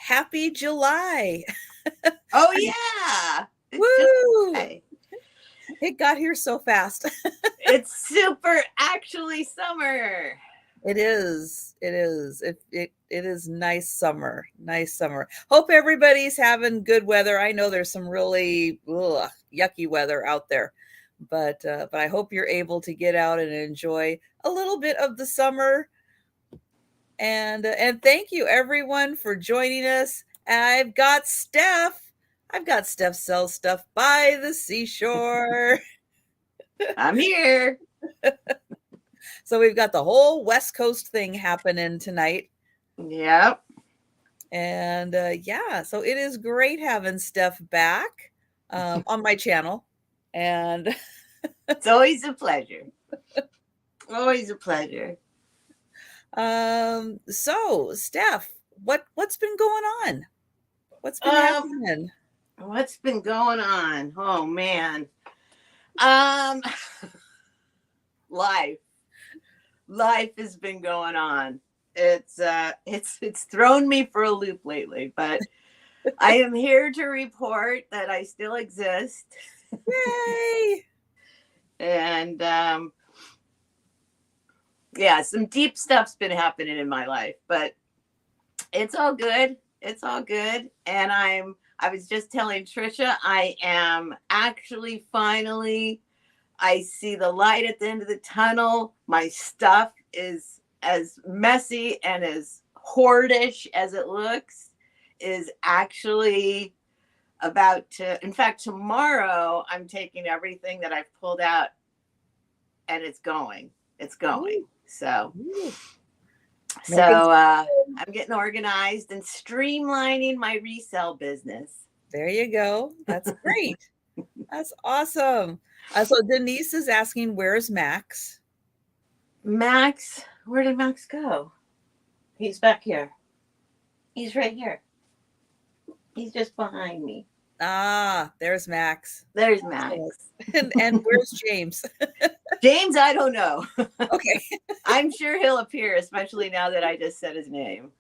happy July. Oh, yeah. It's Woo! July. It got here so fast. It's super actually summer. It is. It is. It is nice summer. Nice summer. Hope everybody's having good weather. I know there's some really yucky weather out there, but I hope you're able to get out and enjoy a little bit of the summer. And thank you everyone for joining us. I've got Steph. I've got Steph sells stuff by the seashore. I'm here. So we've got the whole West Coast thing happening tonight. Yep. And yeah, so it is great having Steph back on my channel. And it's always a pleasure. Always a pleasure. So Steph, what's been going on? What's been happening? What's been going on? Oh man. Life has been going on. It's thrown me for a loop lately, but I am here to report that I still exist. Yay! And yeah, some deep stuff's been happening in my life, but it's all good. It's all good. And I was just telling Trisha, I am actually finally, I see the light at the end of the tunnel. My stuff is as messy and as hoardish as it looks, is actually about to, in fact, tomorrow I'm taking everything that I've pulled out and it's going. Ooh. So I'm getting organized and streamlining my resale business. There you go. That's great. That's awesome. So Denise is asking, where's Max? Max, where did Max go? He's back here. He's right here. He's just behind me. Ah, there's Max. There's Max. And where's James? James, I don't know. Okay. I'm sure he'll appear, especially now that I just said his name.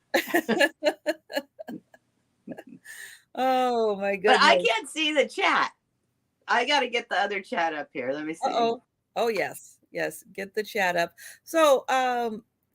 Oh my goodness. But I can't see the chat. I got to get the other chat up here. Let me see. Oh yes. Yes, get the chat up. So,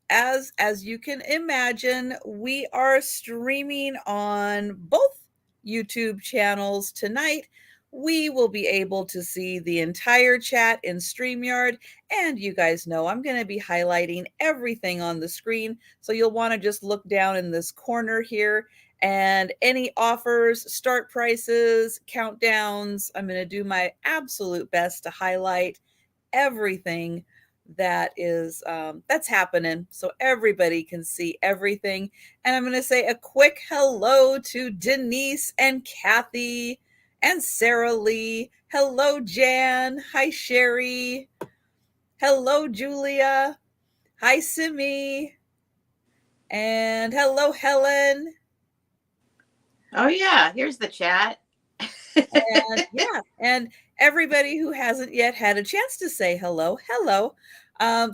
as you can imagine, we are streaming on both YouTube channels tonight. We will be able to see the entire chat in StreamYard, and you guys know I'm going to be highlighting everything on the screen. So you'll want to just look down in this corner here, and any offers, start prices, countdowns, I'm going to do my absolute best to highlight everything that is that's happening so everybody can see everything. And I'm going to say a quick hello to Denise and Kathy and Sarah Lee. Hello, Jan. Hi, Sherry. Hello, Julia. Hi, Simi. And hello, Helen. Oh yeah, here's the chat. And yeah, and everybody who hasn't yet had a chance to say hello.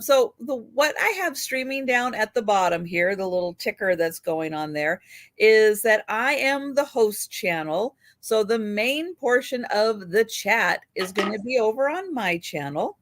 So what I have streaming down at the bottom here, the little ticker that's going on there, is that I am the host channel. So the main portion of the chat is going to be over on my channel.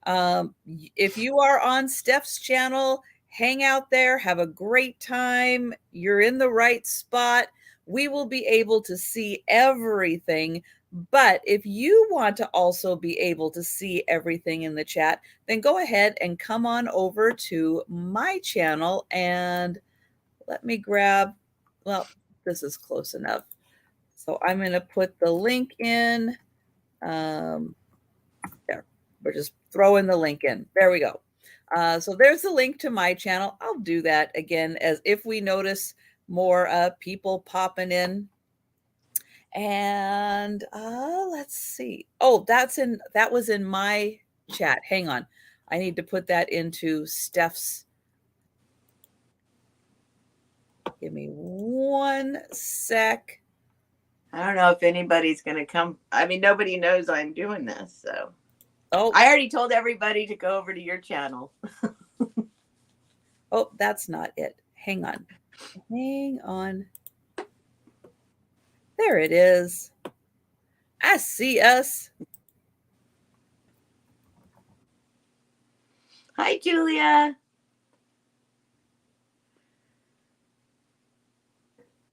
If you are on Steph's channel, hang out there, have a great time. You're in the right spot. We will be able to see everything. But if you want to also be able to see everything in the chat, then go ahead and come on over to my channel and let me grab, well, this is close enough. So I'm going to put the link in. There, we're just throwing the link in. There we go. So there's the link to my channel. I'll do that again as if we notice more people popping in. And let's see. Oh, that was in my chat. Hang on. I need to put that into Steph's. Give me 1 sec. I don't know if anybody's going to come. I mean, nobody knows I'm doing this. So I already told everybody to go over to your channel. Oh, that's not it. Hang on. There it is. I see us. Hi, Julia.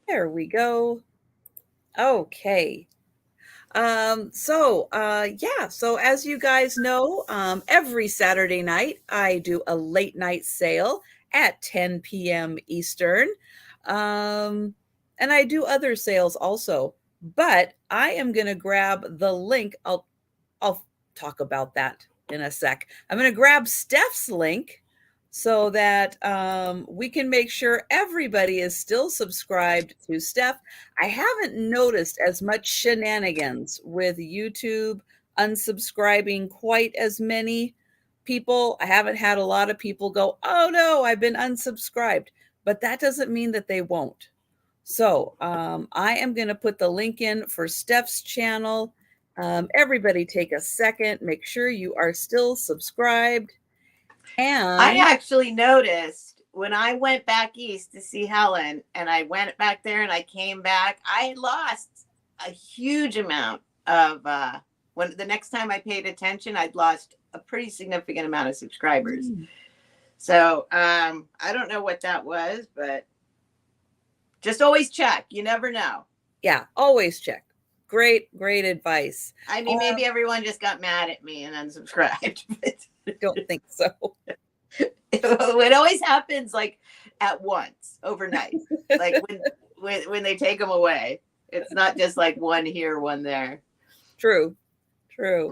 There we go. Okay. So as you guys know, every Saturday night I do a late night sale at 10 p.m. Eastern. Um, and I do other sales also, but I am going to grab the link. I'll talk about that in a sec. I'm going to grab Steph's link so that we can make sure everybody is still subscribed to Steph. I haven't noticed as much shenanigans with YouTube unsubscribing quite as many people. I haven't had a lot of people go, oh no, I've been unsubscribed, but that doesn't mean that they won't. So I am going to put the link in for Steph's channel. Everybody take a second, make sure you are still subscribed. I And actually noticed when I went back east to see Helen and I went back there and I came back, I lost a huge amount of when the next time I paid attention, I'd lost a pretty significant amount of subscribers. So I don't know what that was, but just always check. You never know. yeah, always check. Great advice. I mean, maybe everyone just got mad at me and unsubscribed. Don't think so. It always happens like at once overnight, like when they take them away. It's not just like one here, one there. True. So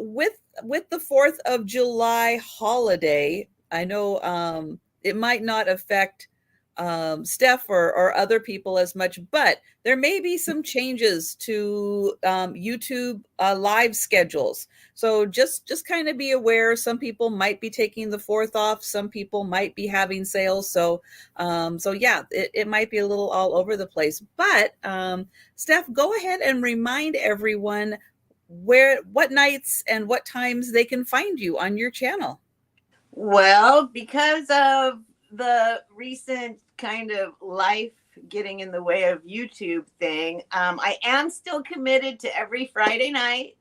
with the 4th of July holiday, I know it might not affect Steph or other people as much, but there may be some changes to YouTube live schedules. So just kind of be aware. Some people might be taking the 4th off. Some people might be having sales. So yeah, it might be a little all over the place. But Steph, go ahead and remind everyone what nights and what times they can find you on your channel. Well, because of the recent kind of life getting in the way of YouTube thing, I am still committed to every Friday night.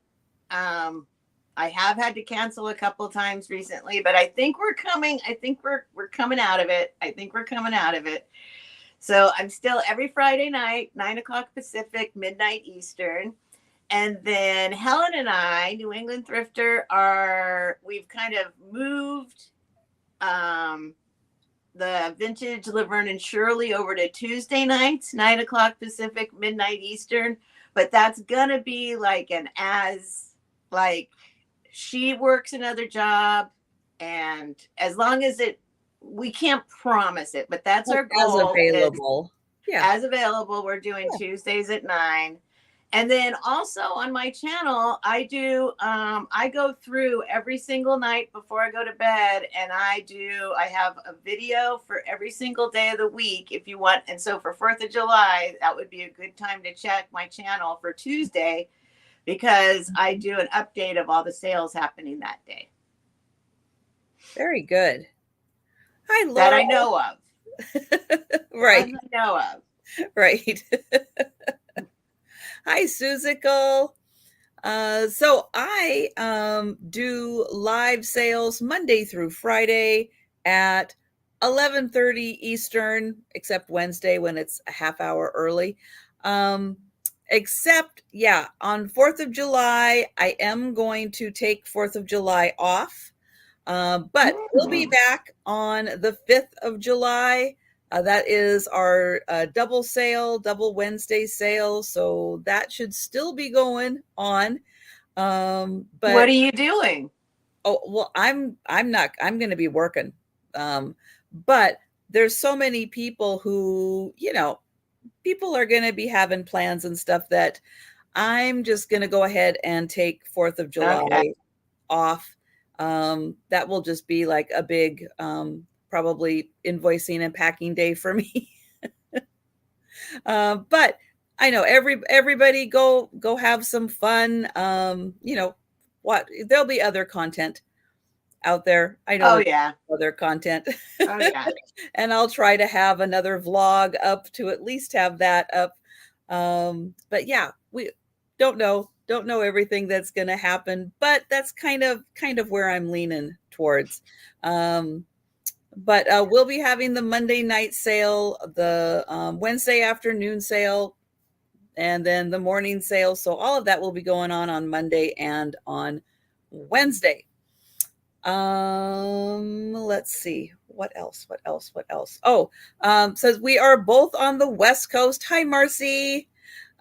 I have had to cancel a couple times recently, but I think we're coming. I think we're coming out of it. So I'm still every Friday night, 9 o'clock Pacific, midnight Eastern. And then Helen and I, New England Thrifter, we've kind of moved the vintage Laverne and Shirley over to Tuesday nights, 9 o'clock Pacific, midnight Eastern. But that's gonna be like she works another job, and as long as we can't promise it, but that's our goal. As available. As available, we're doing Tuesdays at 9. And then also on my channel, I go through every single night before I go to bed, and I have a video for every single day of the week if you want. And so for 4th of July, that would be a good time to check my channel for Tuesday, because I do an update of all the sales happening that day. Very good. Hi, Laura. That I know of. Right. I know of. Right. Hi, Suzical. So I do live sales Monday through Friday at 11:30 Eastern, except Wednesday when it's a half hour early. Except, on 4th of July, I am going to take 4th of July off. But we'll be back on the 5th of July. That is our double Wednesday sale. So that should still be going on. But what are you doing? Oh, well, I'm going to be working. But there's so many people who, people are going to be having plans and stuff that I'm just going to go ahead and take 4th of July off. That will just be like a big, probably invoicing and packing day for me. But I know everybody go have some fun. There'll be other content out there. I know Oh that yeah. other content. Oh yeah. And I'll try to have another vlog up to at least have that up. But yeah, we don't know everything that's going to happen, but that's kind of where I'm leaning towards. But we'll be having the Monday night sale, the Wednesday afternoon sale, and then the morning sale. So all of that will be going on Monday and on Wednesday. Let's see. What else? What else? What else? Oh, says we are both on the West Coast. Hi, Marcy.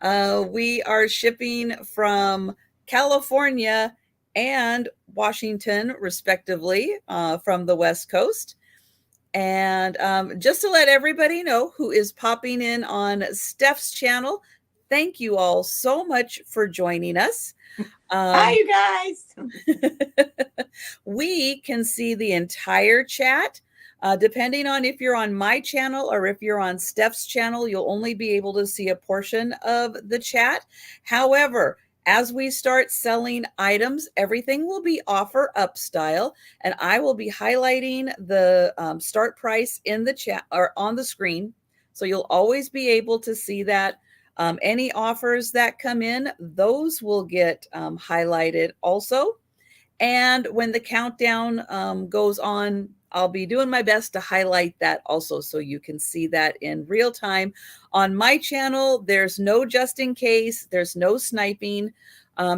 We are shipping from California and Washington, respectively, from the West Coast. And just to let everybody know who is popping in on Steph's channel, thank you all so much for joining us. Hi, you guys. We can see the entire chat. Depending on if you're on my channel or if you're on Steph's channel, you'll only be able to see a portion of the chat. However, as we start selling items, everything will be offer up style, and I will be highlighting the start price in the chat or on the screen. So you'll always be able to see that. Any offers that come in, those will get highlighted also. And when the countdown goes on, I'll be doing my best to highlight that also so you can see that in real time. On my channel, there's no just in case, there's no sniping,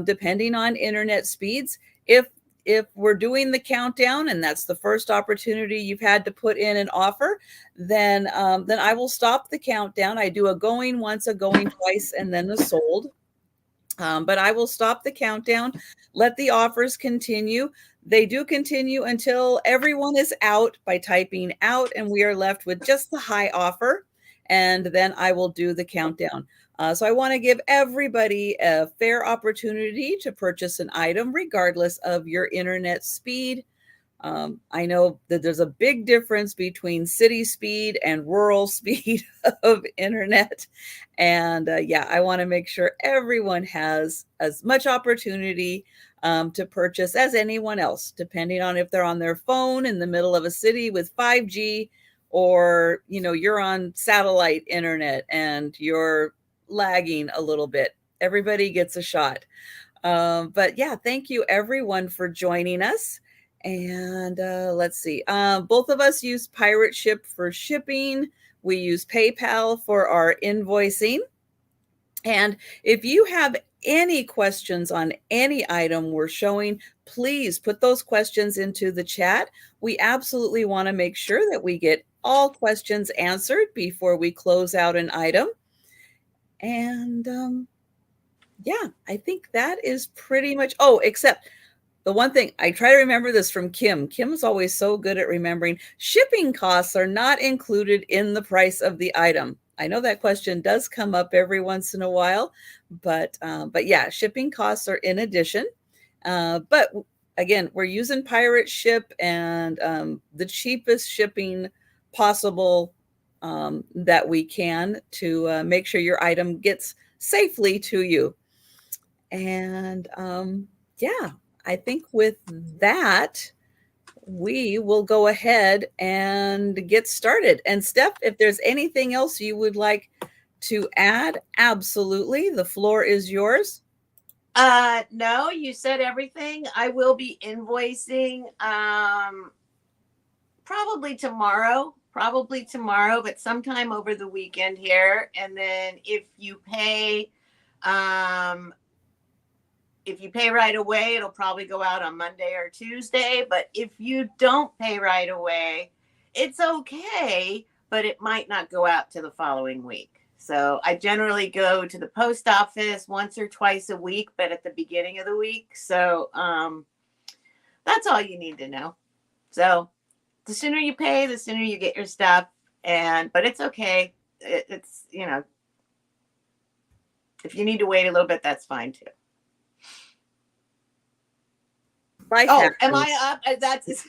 depending on internet speeds. If we're doing the countdown and that's the first opportunity you've had to put in an offer, then I will stop the countdown. I do a going once, a going twice, and then a sold. But I will stop the countdown, let the offers continue. They do continue until everyone is out by typing out, and we are left with just the high offer. And then I will do the countdown. So I want to give everybody a fair opportunity to purchase an item, regardless of your internet speed. I know that there's a big difference between city speed and rural speed of internet. And yeah, I want to make sure everyone has as much opportunity to purchase as anyone else, depending on if they're on their phone in the middle of a city with 5G, or, you know, you're on satellite internet and you're lagging a little bit. Everybody gets a shot. But yeah, thank you everyone for joining us. And let's see. Both of us use Pirate Ship for shipping. We use PayPal for our invoicing. And if you have any questions on any item we're showing, please put those questions into the chat. We absolutely want to make sure that we get all questions answered before we close out an item. And yeah, I think that is pretty much, oh, except the one thing, I try to remember this from Kim. Kim's always so good at remembering shipping costs are not included in the price of the item. I know that question does come up every once in a while, but yeah, shipping costs are in addition. But again, we're using Pirate Ship, and the cheapest shipping possible that we can to make sure your item gets safely to you. And yeah, I think with that, we will go ahead and get started. And Steph, if there's anything else you would like to add, absolutely, the floor is yours. No, you said everything. I will be invoicing probably tomorrow, but sometime over the weekend here. And then if you pay right away, it'll probably go out on Monday or Tuesday. But if you don't pay right away, it's okay, but it might not go out to the following week. So I generally go to the post office once or twice a week, but at the beginning of the week. So that's all you need to know. So the sooner you pay, the sooner you get your stuff. But it's okay. It's, you know, if you need to wait a little bit, that's fine too. Life oh, happens. am I up? That's is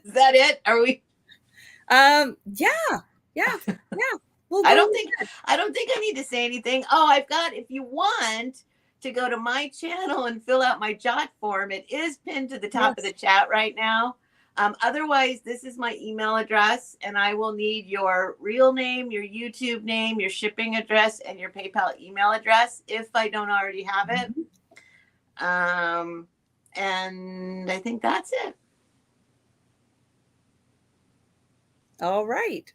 that it? Are we? Yeah. We'll I don't think I need to say anything. Oh, I've got. If you want to go to my channel and fill out my jot form. It is pinned to the top of Yes. the chat right now. Otherwise, this is my email address, and I will need your real name, your YouTube name, your shipping address, and your PayPal email address if I don't already have it. And I think that's it. All right.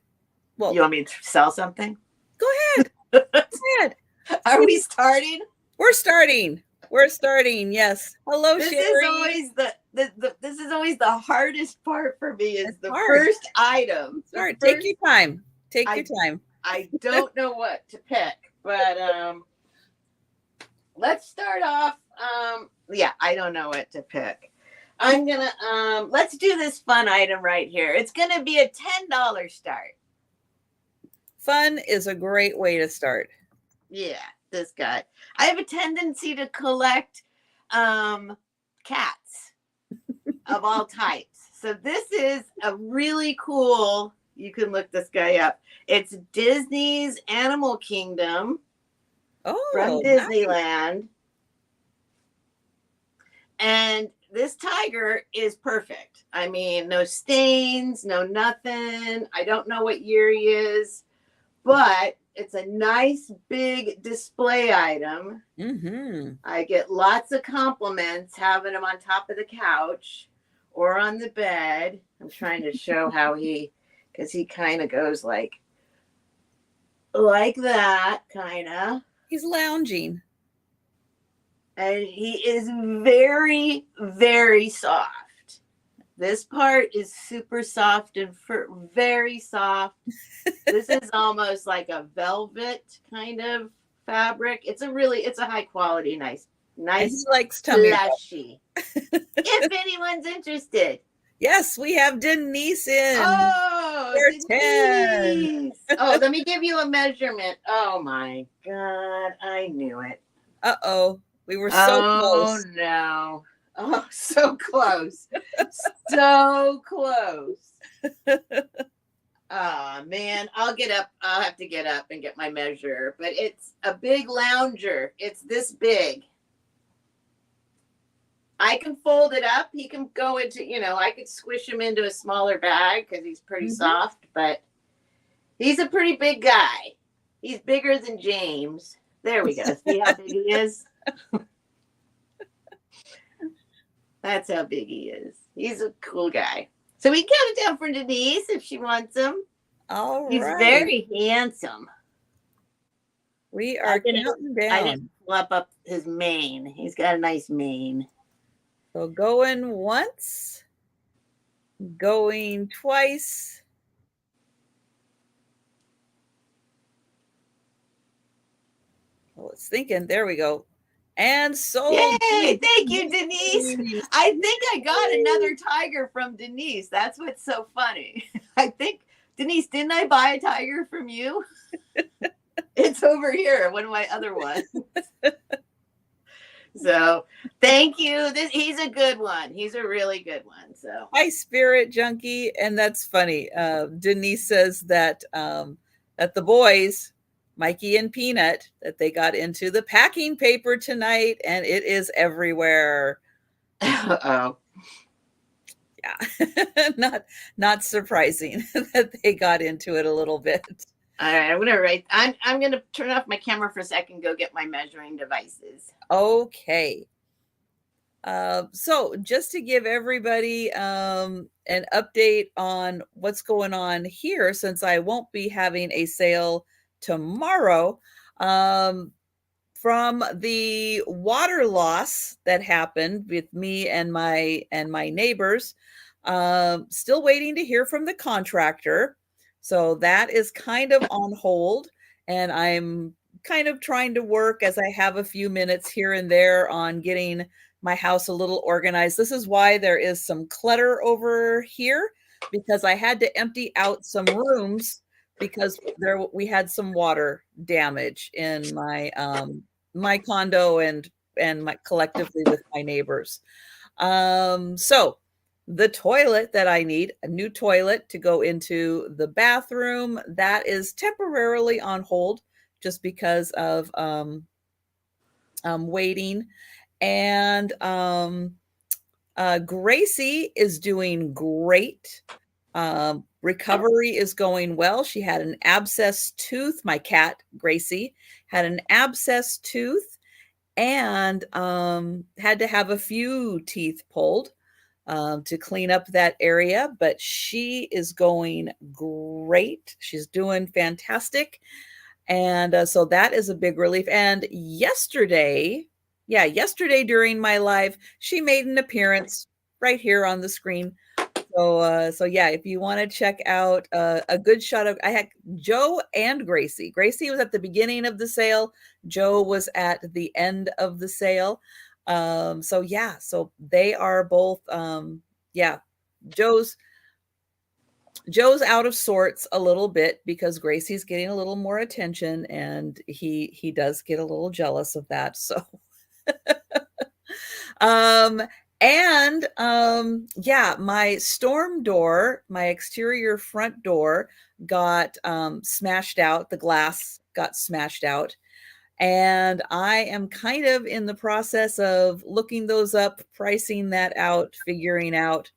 Well, you want me to sell something? Go ahead. Go ahead. Are we starting? We're starting. We're starting. Yes. Hello, This Sherry. is always this is always the hardest part for me is It's the hard. first item. It's hard. Take your time. Take your time. I don't know what to pick, but let's start off. Yeah, I don't know what to pick. I'm gonna let's do this fun item right here. It's gonna be a $10 start. Fun is a great way to start. Yeah, this guy. I have a tendency to collect cats of all types. So this is a really cool, you can look this guy up. It's Disney's Animal Kingdom from Disneyland. Nice. And this tiger is perfect. I mean, no stains, no nothing. I don't know what year he is, but it's a nice big display item. Mm-hmm. I get lots of compliments having him on top of the couch or on the bed. I'm trying to show how because he kind of goes like that, kind of. He's lounging. And he is very, very soft. This part is super soft and very soft. This is almost like a velvet kind of fabric. It's a high quality, nice. And he likes tummy plushy. If anyone's interested. Yes, we have Denise in. Oh, Denise. Oh, let me give you a measurement. Oh my God, I knew it. Uh-oh. We were so close. Oh no. Oh, so close. So close. Oh man, I'll have to get up and get my measure, but it's a big lounger. It's this big. I can fold it up. He can go into, I could squish him into a smaller bag because he's pretty soft, but he's a pretty big guy. He's bigger than James. There we go. See how big he is? That's how big he is. He's a cool guy. So we count it down for Denise if she wants him. All right. He's very handsome. We are counting down. I didn't flip up his mane. He's got a nice mane. So going once, going twice. Oh, it's thinking. There we go. And sold. Yay! Thank you, Denise. I think I got another tiger from Denise. That's what's so funny. I think, Denise, didn't I buy a tiger from you? It's over here, one of my other ones. So thank you. He's a good one. He's a really good one. So hi, Spirit Junkie. And that's funny. Denise says that that the boys, Mikey and Peanut, that they got into the packing paper tonight, and it is everywhere. Oh, yeah. not surprising that they got into it a little bit. All right, I'm gonna turn off my camera for a second, go get my measuring devices. Okay. So just to give everybody an update on what's going on here, since I won't be having a sale tomorrow, from the water loss that happened with me and my neighbors, still waiting to hear from the contractor. So that is kind of on hold, and I'm kind of trying to work as I have a few minutes here and there on getting my house a little organized. This is why there is some clutter over here, because I had to empty out some rooms because we had some water damage in my my condo and collectively with my neighbors. So the toilet that I need, a new toilet to go into the bathroom, that is temporarily on hold just because of waiting. And Gracie is doing great. Recovery is going well. She had an abscess tooth. My cat, Gracie, had an abscess tooth and had to have a few teeth pulled to clean up that area. But she is going great. She's doing fantastic. And so that is a big relief. And yesterday, yesterday during my live, she made an appearance right here on the screen. So yeah, if you want to check out a good shot of, I had Joe and Gracie. Gracie was at the beginning of the sale. Joe was at the end of the sale. So yeah, so they are both, yeah, Joe's out of sorts a little bit because Gracie's getting a little more attention, and he does get a little jealous of that. So um yeah, my storm door, my exterior front door got smashed out. The glass got smashed out. And I am kind of in the process of looking those up, pricing that out, figuring out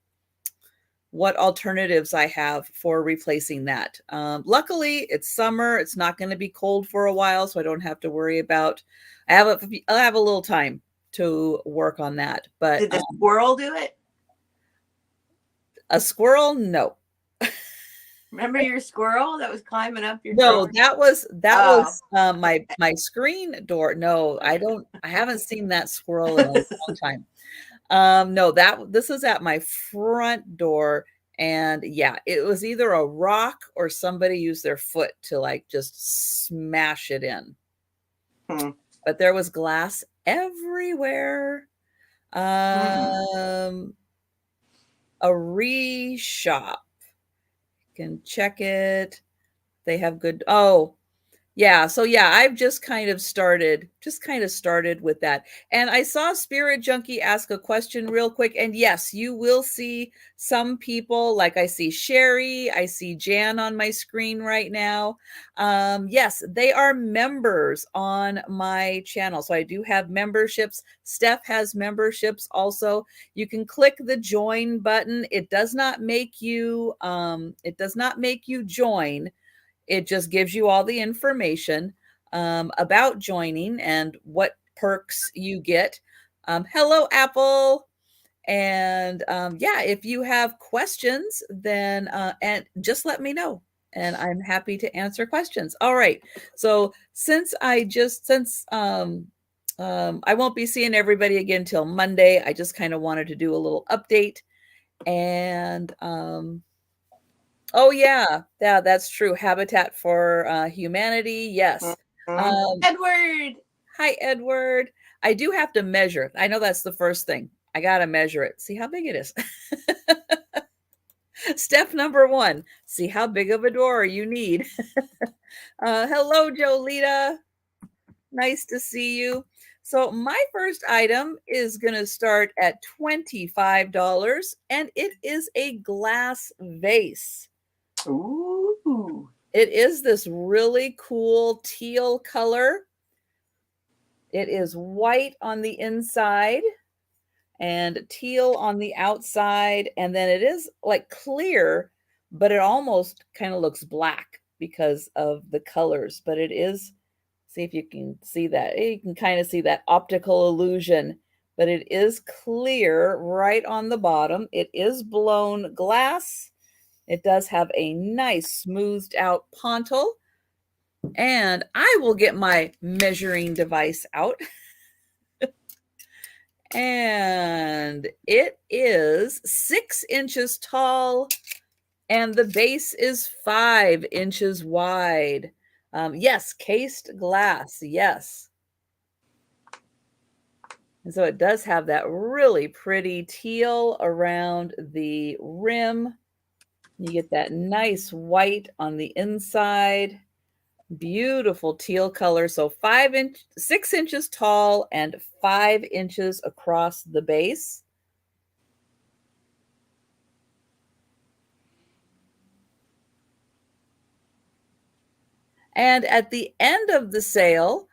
what alternatives I have for replacing that. Luckily, it's summer. It's not going to be cold for a while, so I don't have to worry about. I'll have a little time to work on that. But did the squirrel do it? A squirrel? No. Remember your squirrel that was climbing up your No, drawer? that was my screen door. No, I haven't seen that squirrel in a long time. No, this is at my front door, and yeah, it was either a rock or somebody used their foot to like just smash it in. But there was glass everywhere. A re-shop. You can check it. They have good. Oh, yeah. So yeah, I've just kind of started with that. And I saw Spirit Junkie ask a question real quick. And yes, you will see some people, like I see Sherry, I see Jan on my screen right now. Yes, they are members on my channel. So I do have memberships. Steph has memberships also. You can click the join button. It does not make you join. It just gives you all the information about joining and what perks you get. Hello, Apple. And yeah, if you have questions, then and just let me know, and I'm happy to answer questions. All right. So since I won't be seeing everybody again till Monday, I just kind of wanted to do a little update. And oh yeah, that's true. Habitat for Humanity, yes. Edward. Hi, Edward. I do have to measure it. I know that's the first thing. I got to measure it. See how big it is. Step number 1, see how big of a door you need. Hello, Jolita. Nice to see you. So my first item is going to start at $25, and it is a glass vase. Ooh. It is this really cool teal color. It is white on the inside and teal on the outside. And then it is like clear, but it almost kind of looks black because of the colors. But it is, see if you can see that. You can kind of see that optical illusion, but it is clear right on the bottom. It is blown glass. It does have a nice smoothed out pontil. And I will get my measuring device out. And it is 6 inches tall, and the base is 5 inches wide. Yes, cased glass. Yes. And so it does have that really pretty teal around the rim. You get that nice white on the inside. Beautiful teal color. So 6 inches tall and 5 inches across the base. And at the end of the sale,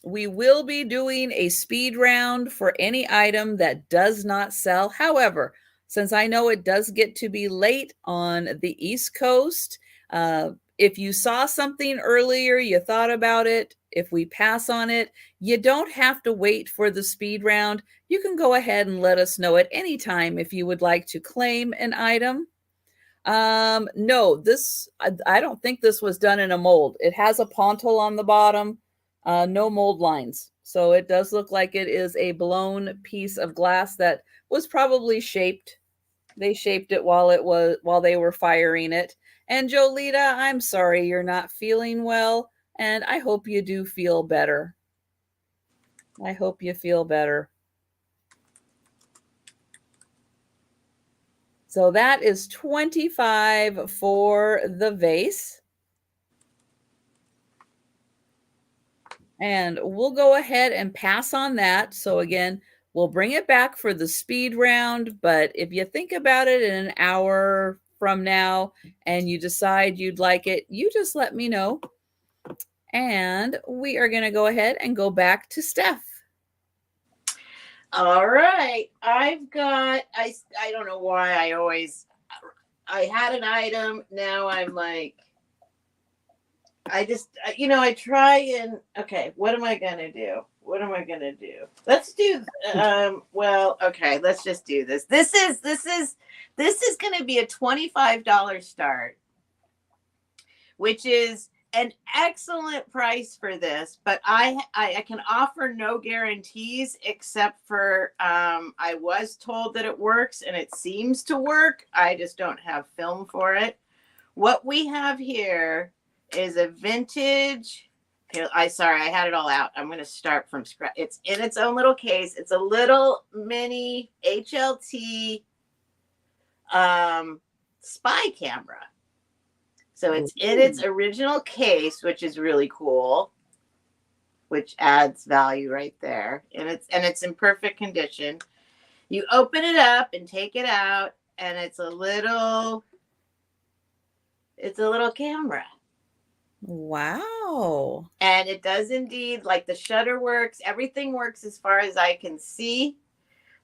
We will be doing a speed round for any item that does not sell. However, since I know it does get to be late on the East Coast, if you saw something earlier, you thought about it, if we pass on it, you don't have to wait for the speed round. You can go ahead and let us know at any time if you would like to claim an item. No, I don't think this was done in a mold. It has a pontil on the bottom, no mold lines. So it does look like it is a blown piece of glass that was probably shaped. They shaped it while they were firing it. And Jolita, I'm sorry you're not feeling well, and I hope you do feel better. I hope you feel better. So that is 25 for the vase. And we'll go ahead and pass on that. So again, we'll bring it back for the speed round. But if you think about it in an hour from now and you decide you'd like it, you just let me know. And we are going to go ahead and go back to Steph. All right. I don't know why I had an item. Now I'm like, I try and, okay, what am I going to do? Let's do, okay, let's just do this. This is going to be a $25 start, which is an excellent price for this, but I can offer no guarantees except for I was told that it works and it seems to work. I just don't have film for it. What we have here is a vintage. I had it all out. I'm going to start from scratch. It's in its own little case. It's a little mini HLT spy camera. So it's in its original case, which is really cool, which adds value right there. And it's in perfect condition. You open it up and take it out, and it's a little camera. Wow. And it does indeed, like, the shutter works. Everything works as far as I can see.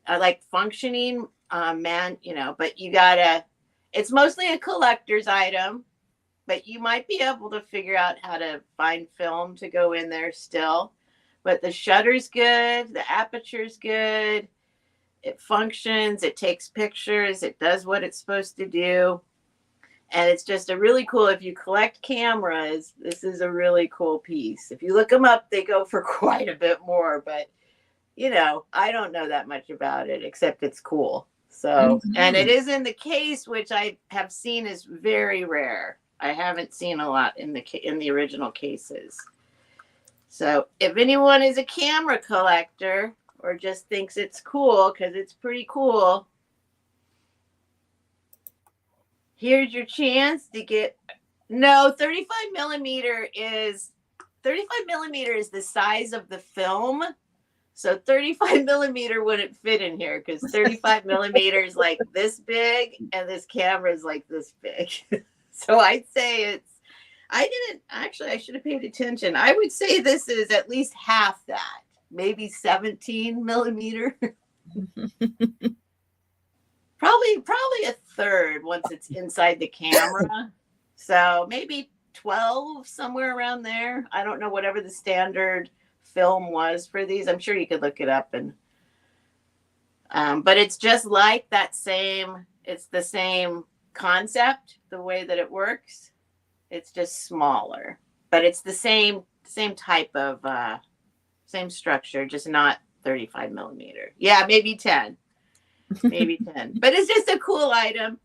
Like functioning, but it's mostly a collector's item. But you might be able to figure out how to find film to go in there still. But the shutter's good. The aperture's good. It functions. It takes pictures. It does what it's supposed to do. And it's just a really cool, if you collect cameras, this is a really cool piece. If you look them up, they go for quite a bit more. But, I don't know that much about it, except it's cool. So, and it is in the case, which I have seen is very rare. I haven't seen a lot in the original cases. So if anyone is a camera collector or just thinks it's cool, because it's pretty cool, here's your chance to get. No, 35 millimeter is the size of the film. So 35 millimeter wouldn't fit in here because 35 millimeters like this big and this camera is like this big. So I'd say I should have paid attention. I would say this is at least half that, maybe 17 millimeter. Probably a third once it's inside the camera. So maybe 12, somewhere around there. I don't know, whatever the standard film was for these. I'm sure you could look it up but it's just like it's the same concept, the way that it works. It's just smaller, but it's the same type of same structure, just not 35 millimeter. Yeah, maybe 10. But it's just a cool item.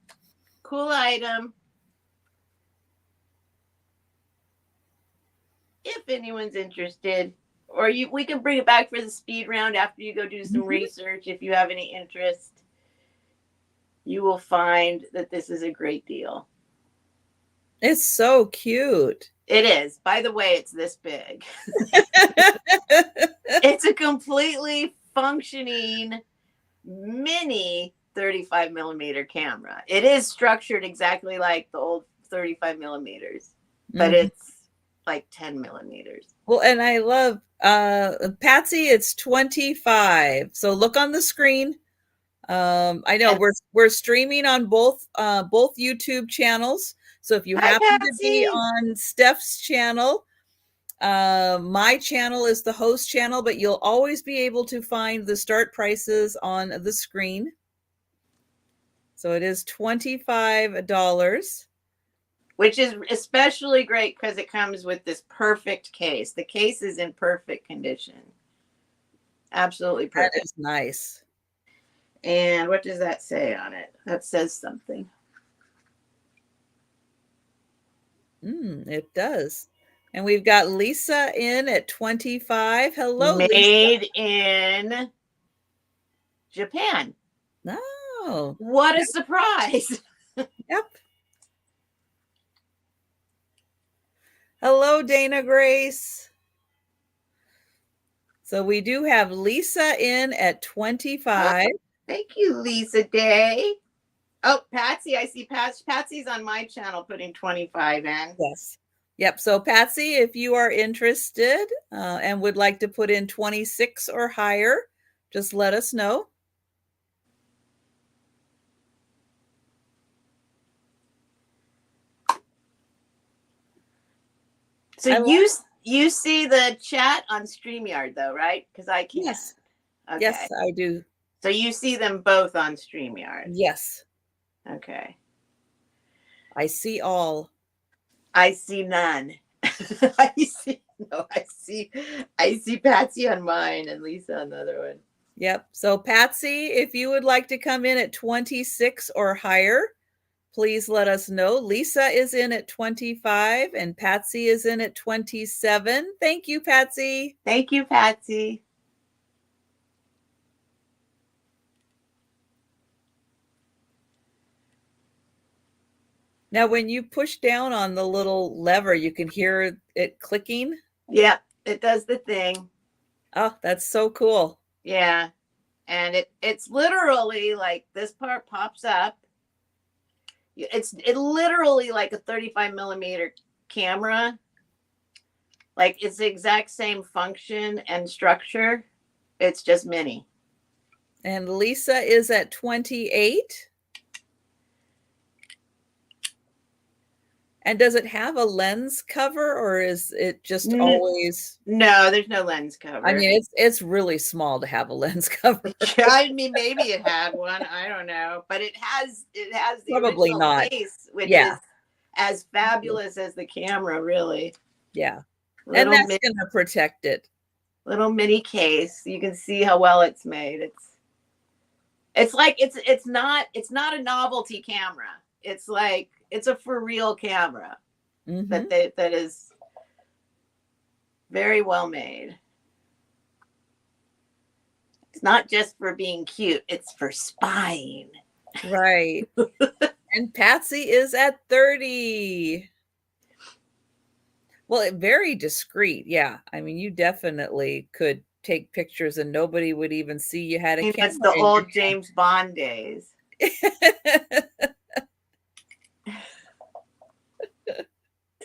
If anyone's interested, or we can bring it back for the speed round after you go do some research. If you have any interest, you will find that this is a great deal. It's so cute. It is. By the way, it's this big. It's a completely functioning mini 35 millimeter camera. It is structured exactly like the old 35 millimeters, but like 10 millimeters. Well, and I love Patsy, it's 25. So look on the screen. I know we're streaming on both YouTube channels. So if you Hi, happen to be Patsy. on Steph's channel, my channel is the host channel, but you'll always be able to find the start prices on the screen. So it is $25. Which is especially great because it comes with this perfect case. The case is in perfect condition. Absolutely perfect. That is nice. And what does that say on it? That says something. It does. And we've got Lisa in at 25. Hello, Made Lisa. in Japan. Oh. What a surprise. Yep. Hello, Dana Grace. So we do have Lisa in at 25. Oh, thank you, Lisa Day. Oh, Patsy, I see Patsy's on my channel putting 25 in. Yes. Yep. So Patsy, if you are interested and would like to put in 26 or higher, just let us know. So you see the chat on StreamYard though, right? Because I can't. Yes. Okay. Yes, I do. So you see them both on StreamYard. Yes. Okay. I see all. I see none. I see Patsy on mine and Lisa on the other one. Yep. So Patsy, if you would like to come in at 26 or higher, please let us know. Lisa is in at 25 and Patsy is in at 27. Thank you, Patsy. Thank you, Patsy. Now, when you push down on the little lever, you can hear it clicking. Yeah, it does the thing. Oh, that's so cool. Yeah. And it's literally like this part pops up. It's literally like a 35 millimeter camera. Like it's the exact same function and structure. It's just mini. And Lisa is at 28. And does it have a lens cover or is it just always? No, there's no lens cover. I mean, it's really small to have a lens cover. I mean, maybe it had one. I don't know, but it has the Probably original not. case, which is as fabulous as the camera, really. Yeah, and that's going to protect it. Little mini case. You can see how well it's made. It's like it's not a novelty camera. It's like it's a for real camera that is very well made. It's not just for being cute, it's for spying. Right. And Patsy is at 30. Well, very discreet. Yeah. I mean, you definitely could take pictures and nobody would even see you had a camera. That's the old James Bond days.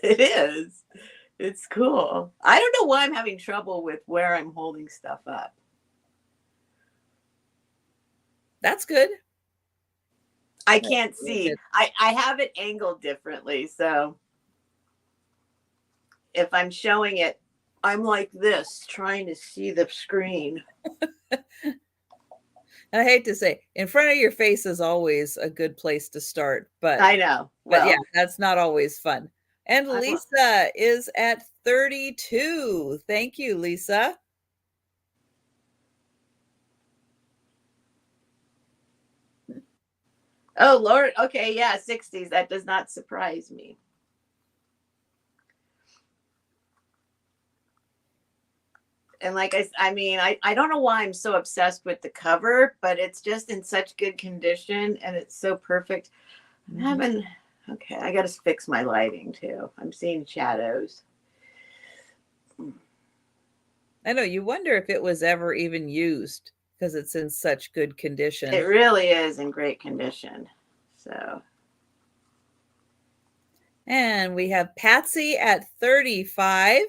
It is. It's cool. I don't know why I'm having trouble with where I'm holding stuff up. That's good. I can't see. I have it angled differently. So if I'm showing it, I'm like this, trying to see the screen. I hate to say, in front of your face is always a good place to start, but I know. But yeah, that's not always fun. And Lisa is at 32. Thank you, Lisa. Oh, Lord. Okay. Yeah. 60s. That does not surprise me. And like I don't know why I'm so obsessed with the cover, but it's just in such good condition and it's so perfect. Okay, I got to fix my lighting too. I'm seeing shadows. I know, you wonder if it was ever even used because it's in such good condition. It really is in great condition. So And we have Patsy at 35.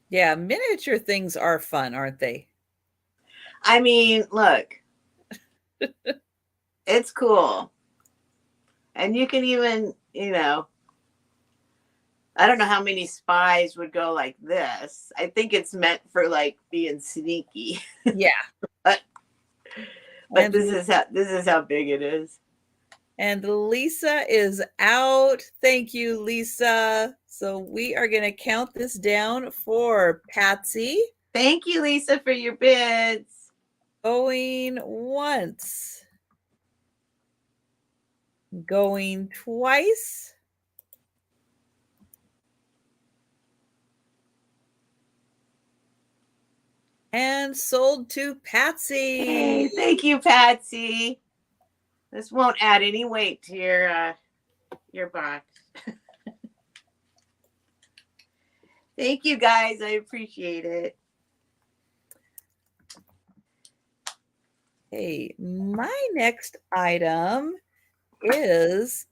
Yeah, miniature things are fun, aren't they? I mean, look, it's cool. And you can even, I don't know how many spies would go like this. I think it's meant for like being sneaky. Yeah. but And this is how big it is. And Lisa is out. Thank you, Lisa. So we are going to count this down for Patsy. Thank you, Lisa, for your bids. Going once. Going twice. And sold to Patsy. Hey, thank you, Patsy. This won't add any weight to your box. Thank you, guys. I appreciate it. Hey, my next item is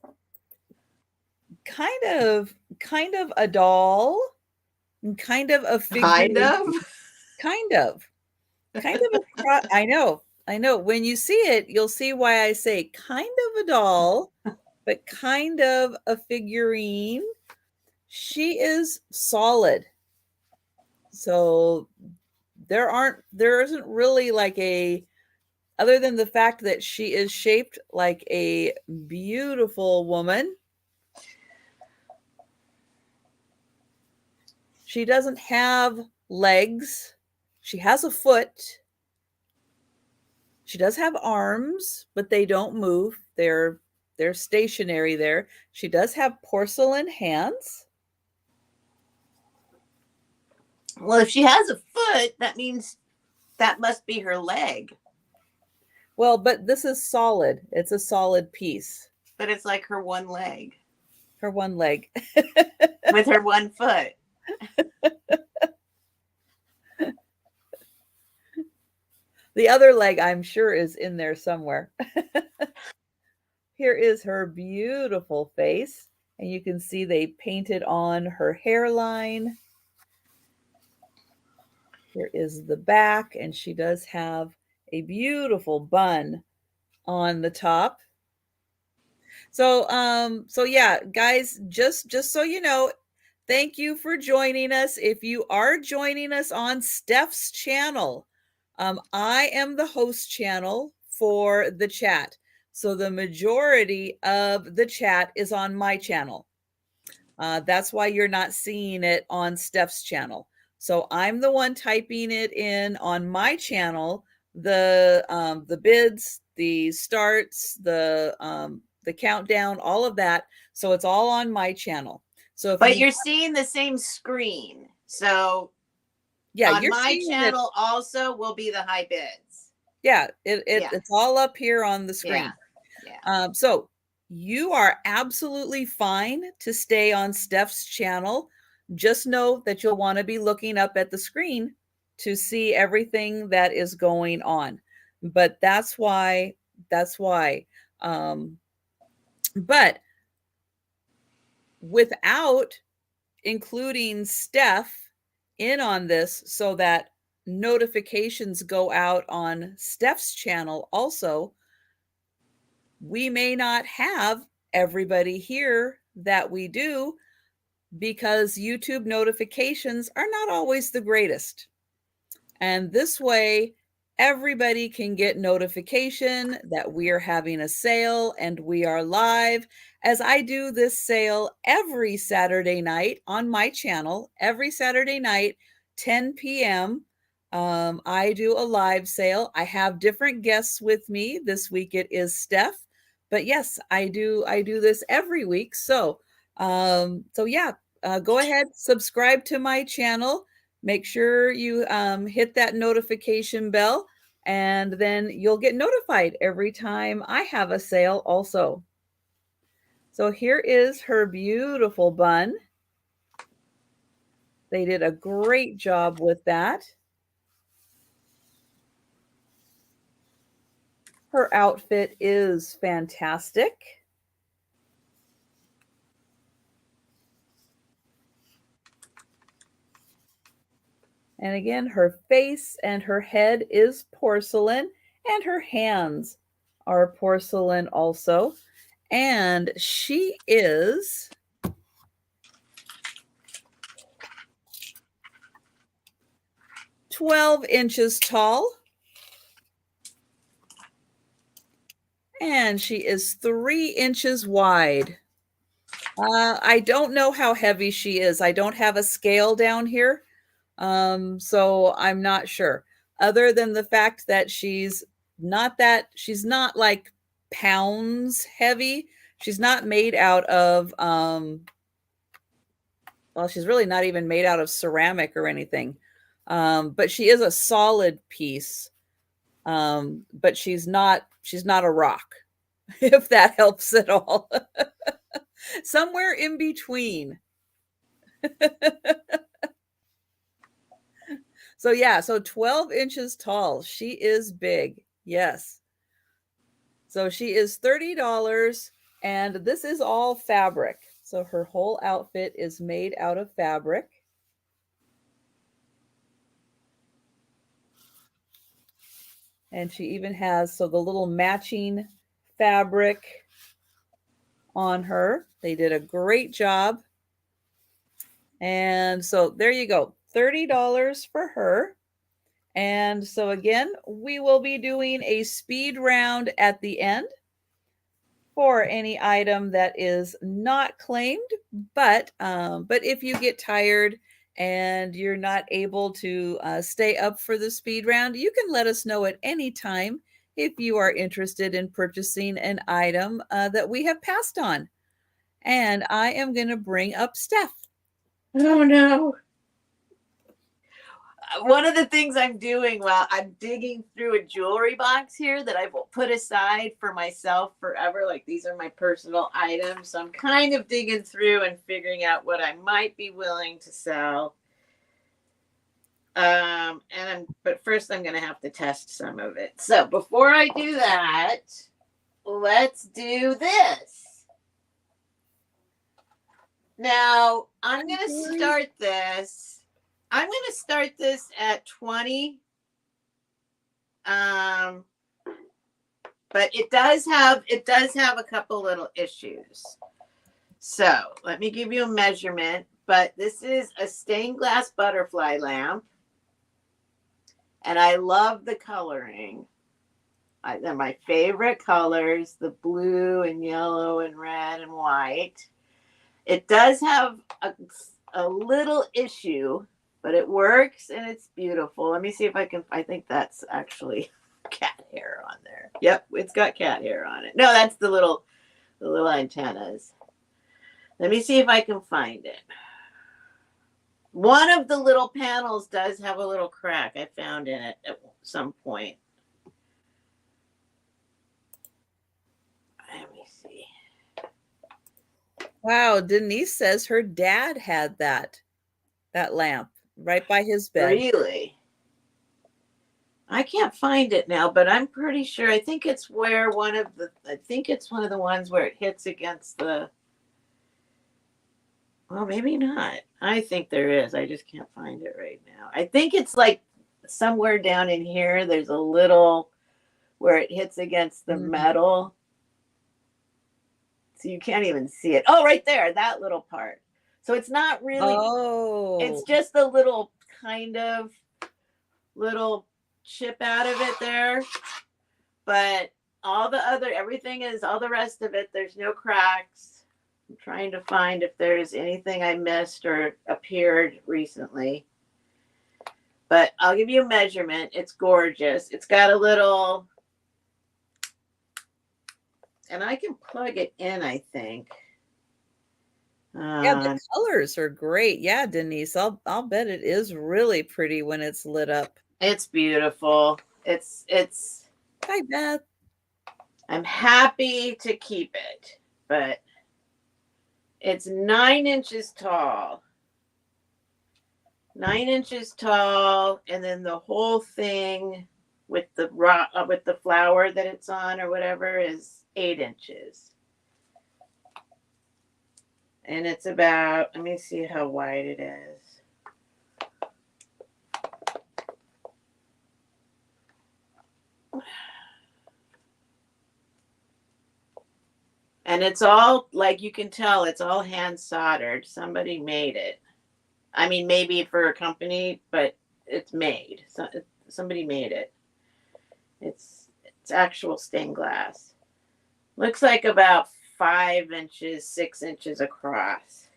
kind of a doll, kind of a figure. Kind of I know. When you see it, you'll see why I say kind of a doll, but kind of a figurine. She is solid. So there isn't really like other than the fact that she is shaped like a beautiful woman. She doesn't have legs. She has a foot. She does have arms, but they don't move. They're stationary there. She does have porcelain hands. Well, if she has a foot, that means that must be her leg. Well, but this is solid. It's a solid piece. But it's like her one leg. Her one leg. With her one foot. The other leg, I'm sure, is in there somewhere. Here is her beautiful face. And you can see they painted on her hairline. Here is the back, and she does have a beautiful bun on the top. So yeah, guys, just so you know, thank you for joining us. If you are joining us on Steph's channel, I am the host channel for the chat. So the majority of the chat is on my channel. That's why you're not seeing it on Steph's channel. So I'm the one typing it in on my channel, the bids, the starts, the countdown, all of that. So it's all on my channel. So but you're seeing the same screen. So yeah, on my channel also will be the high bids. Yeah, it's all up here on the screen. Yeah. So you are absolutely fine to stay on Steph's channel. Just know that you'll want to be looking up at the screen to see everything that is going on. But that's why. But without including Steph in on this so that notifications go out on Steph's channel also, we may not have everybody here that we do because YouTube notifications are not always the greatest. And this way, everybody can get notification that we are having a sale and we are live, as I do this sale every Saturday night on my channel. Every Saturday night, 10 p.m. I do a live sale. I have different guests with me. This week it is Steph, but yes, I do this every week. So yeah, go ahead, subscribe to my channel. Make sure you hit that notification bell, and then you'll get notified every time I have a sale also. So here is her beautiful bun. They did a great job with that. Her outfit is fantastic. And again, her face and her head is porcelain, and her hands are porcelain also. And she is 12 inches tall. And she is 3 inches wide. I don't know how heavy she is. I don't have a scale down here. So I'm not sure. Other than the fact that she's not like pounds heavy. She's not made out of well, she's really not even made out of ceramic or anything. But she is a solid piece. But she's not a rock, if that helps at all. Somewhere in between. So yeah, so 12 inches tall. She is big. Yes. So she is $30, and this is all fabric. So her whole outfit is made out of fabric. And she even has the little matching fabric on her. They did a great job. And so there you go. $30 for her. And so again, we will be doing a speed round at the end for any item that is not claimed. But if you get tired and you're not able to stay up for the speed round, you can let us know at any time if you are interested in purchasing an item that we have passed on. And I am going to bring up Steph. Oh no. One of the things I'm doing while I'm digging through a jewelry box here that I've put aside for myself forever, like these are my personal items. So I'm kind of digging through and figuring out what I might be willing to sell. But first I'm going to have to test some of it. So before I do that, let's do this. Now I'm going to start this. I'm going to start this at 20. But it does have a couple little issues. So let me give you a measurement. But this is a stained glass butterfly lamp. And I love the coloring. They're my favorite colors, the blue and yellow and red and white. It does have a little issue, but it works and it's beautiful. Let me see if I think that's actually cat hair on there. Yep, it's got cat hair on it. No, that's the little antennas. Let me see if I can find it. One of the little panels does have a little crack I found in it at some point. Let me see. Wow, Denise says her dad had that lamp right by his bed. Really? I can't find it now, but I'm pretty sure. I think it's one of the ones where it hits against the. Well, maybe not. I think there is. I just can't find it right now. I think it's like somewhere down in here. There's a little where it hits against the metal. So you can't even see it. Oh, right there, that little part. So it's not really. Oh. It's just a little kind of little chip out of it there. But all the rest of it, there's no cracks. I'm trying to find if there's anything I missed or appeared recently. But I'll give you a measurement. It's gorgeous. It's got a little, and I can plug it in, I think. Yeah, the colors are great. Yeah, Denise, I'll bet it is really pretty when it's lit up. It's beautiful. It's. Hi, Beth. I'm happy to keep it, but It's 9 inches tall. 9 inches tall, and then the whole thing with the with the flower that it's on or whatever is 8 inches. And it's about, let me see how wide it is. And it's all, like you can tell, it's all hand soldered. Somebody made it. I mean, maybe for a company, but it's made. So somebody made it. It's actual stained glass. Looks like about 5 inches, 6 inches across.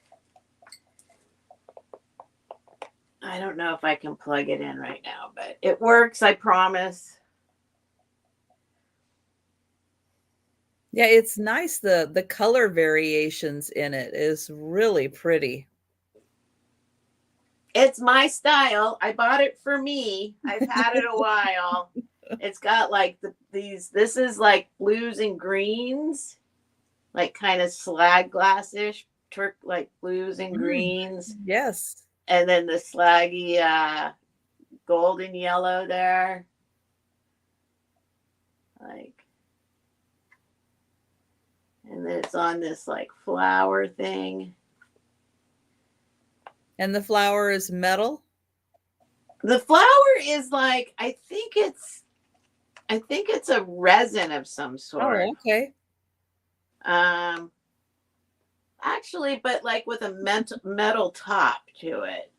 I don't know if I can plug it in right now, but it works, I promise. Yeah, it's nice. The color variations in it is really pretty. It's my style. I bought it for me. I've had it a while. It's got like this is like blues and greens, like kind of slag glassish, like blues and greens. Yes. And then the slaggy golden yellow there. Like, and then it's on this like flower thing. And the flower is metal? The flower is like, I think it's a resin of some sort. Oh, okay. Actually, but like with a metal top to it.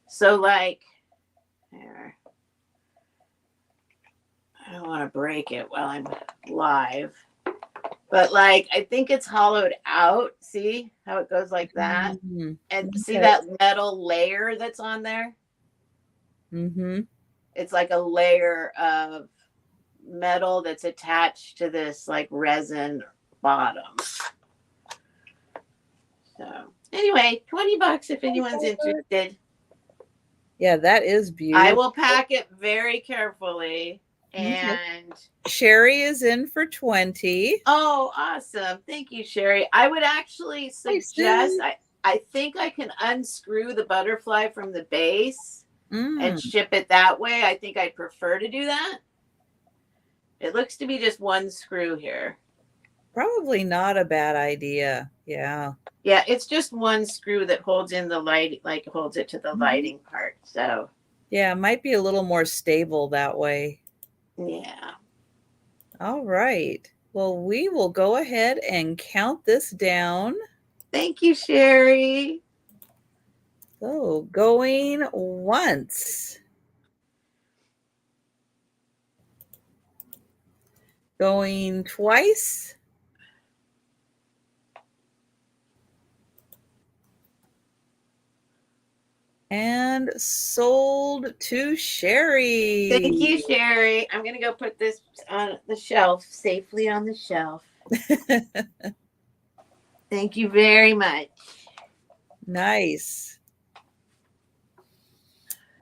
So like, here, I don't want to break it while I'm live, but like, I think it's hollowed out. See how it goes like that? Mm-hmm. And Okay. see that metal layer that's on there? Mm-hmm. It's like a layer of metal that's attached to this like resin bottom. So anyway, $20 if anyone's interested. Yeah, that is beautiful. I will pack it very carefully. And Sherry is in for 20. Oh, awesome. Thank you, Sherry. I would actually suggest, I think I can unscrew the butterfly from the base and ship it that way. I think I'd prefer to do that. It looks to be just one screw here. Probably not a bad idea. Yeah. Yeah, it's just one screw that holds in the light, like holds it to the lighting part. So yeah, it might be a little more stable that way. Yeah. All right. Well, we will go ahead and count this down. Thank you, Sherry. So going once. Going twice. And sold to Sherry. Thank you, Sherry. I'm going to go put this on the shelf, safely on the shelf. Thank you very much. Nice.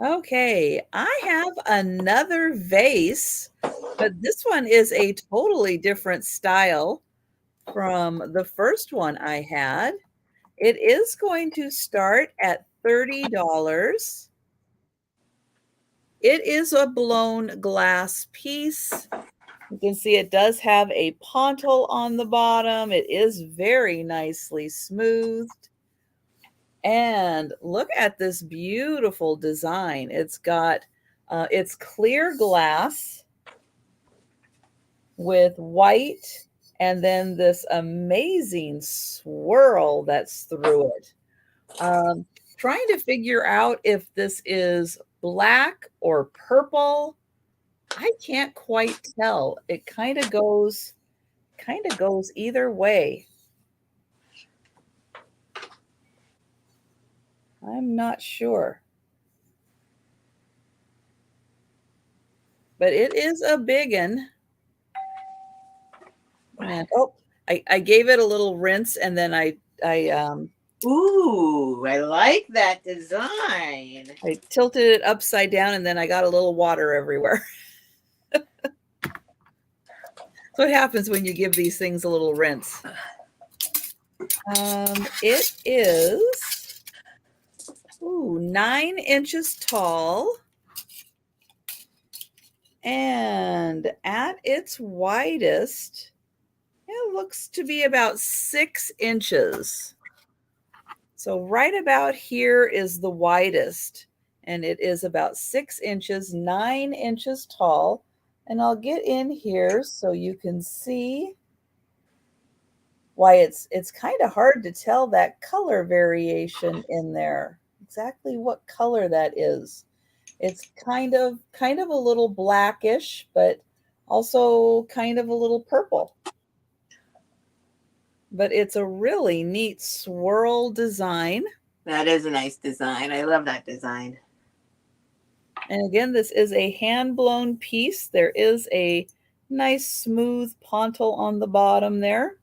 Okay, I have another vase, but this one is a totally different style from the first one I had. It is going to start at $30. It is a blown glass piece. You can see it does have a pontil on the bottom. It is very nicely smoothed. And look at this beautiful design. It's got, it's clear glass with white and then this amazing swirl that's through it. Trying to figure out if this is black or purple. I can't quite tell. It kind of goes either way. I'm not sure. But it is a biggin. And oh, I gave it a little rinse and then Ooh, I like that design. I tilted it upside down and then I got a little water everywhere. So what happens when you give these things a little rinse? It is 9 inches tall. And at its widest, it looks to be about 6 inches. So right about here is the widest, and it is about 6 inches, 9 inches tall. And I'll get in here so you can see why it's kind of hard to tell that color variation in there, exactly what color that is. It's kind of a little blackish, but also kind of a little purple. But it's a really neat swirl design. That is a nice design. I love that design. And again, this is a hand-blown piece. There is a nice smooth pontil on the bottom there.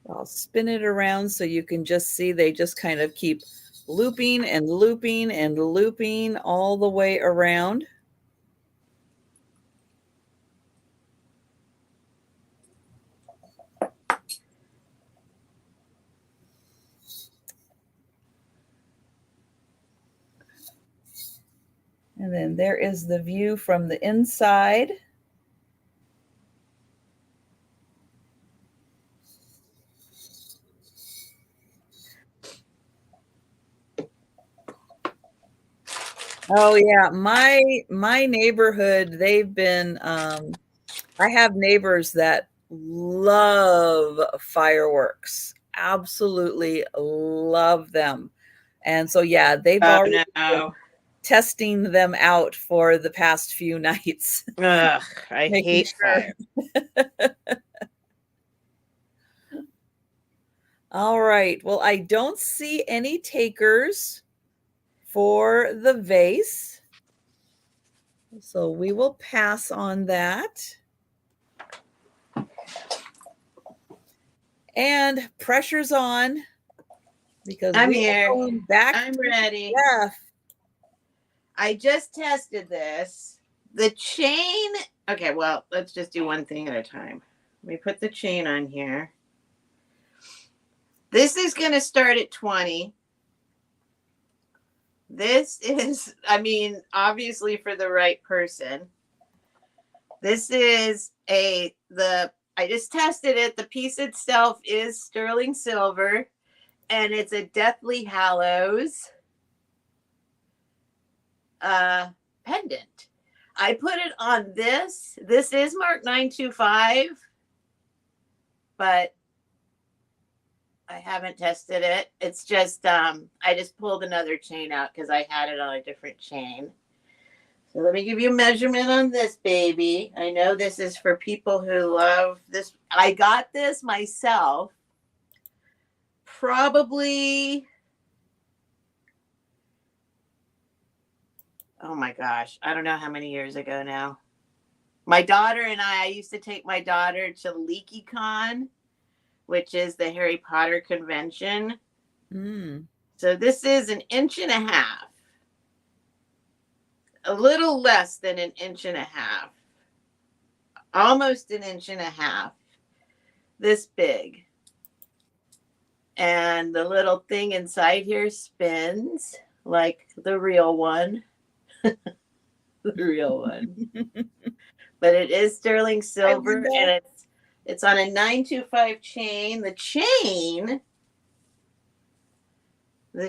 I'll spin it around so you can just see they just kind of keep looping and looping and looping all the way around. And then there is the view from the inside. Oh yeah, my neighborhood, they've been I have neighbors that love fireworks. Absolutely love them. And so yeah, they've Oh already been no. testing them out for the past few nights. Ugh, I Making hate sure. fire. All right. Well, I don't see any takers for the vase. So we will pass on that. And pressure's on because I'm we here. are going back I'm to ready. Steph. I just tested this. The chain. Okay, well, let's just do one thing at a time. Let me put the chain on here. This is going to start at 20. This is, I mean, obviously for the right person. This is I just tested it. The piece itself is sterling silver, and it's a Deathly Hallows pendant. I put it on this. This is marked 925, but I haven't tested it. It's just I just pulled another chain out because I had it on a different chain. So let me give you a measurement on this baby. I know this is for people who love this. I got this myself probably, oh my gosh, I don't know how many years ago now. My daughter and I used to take my daughter to LeakyCon, which is the Harry Potter convention. So this is 1.5 inches. A little less than 1.5 inches. Almost 1.5 inches. This big. And the little thing inside here spins like the real one. The real one. But it is sterling silver, and it's on a 925 chain. The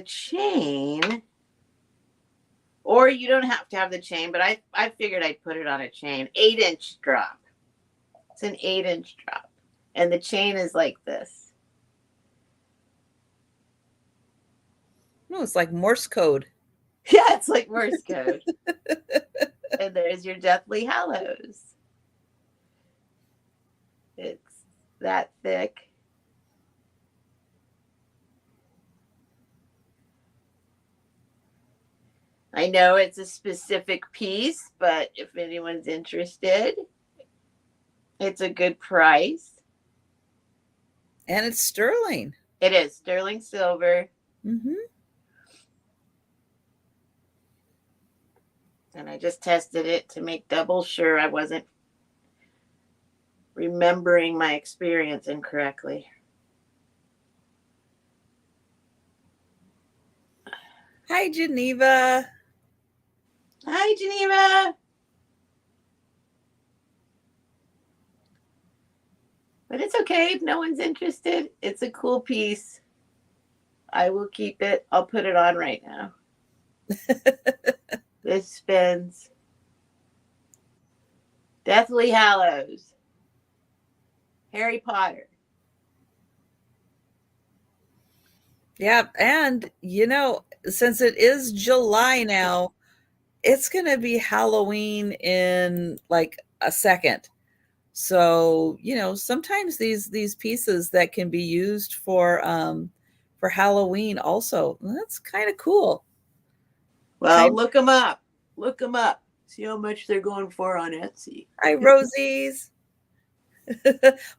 chain, or you don't have to have the chain, but I figured I'd put it on a chain. 8-inch drop. It's an 8-inch drop. And the chain is like this. No, it's like Morse code. Yeah, it's like Morse code. And there's your Deathly Hallows. It's that thick. I know it's a specific piece, but if anyone's interested, it's a good price. And it's sterling. It is sterling silver. Mm-hmm. And I just tested it to make double sure I wasn't remembering my experience incorrectly. Hi, Geneva. Hi, Geneva. But it's okay if no one's interested. It's a cool piece. I will keep it. I'll put it on right now. This spins. Deathly Hallows. Harry Potter. Yeah, and since it is July now, it's going to be Halloween in like a second. So, sometimes these pieces that can be used for Halloween also. That's kind of cool. Well, look them up. Look them up. See how much they're going for on Etsy. Hi, Rosie's.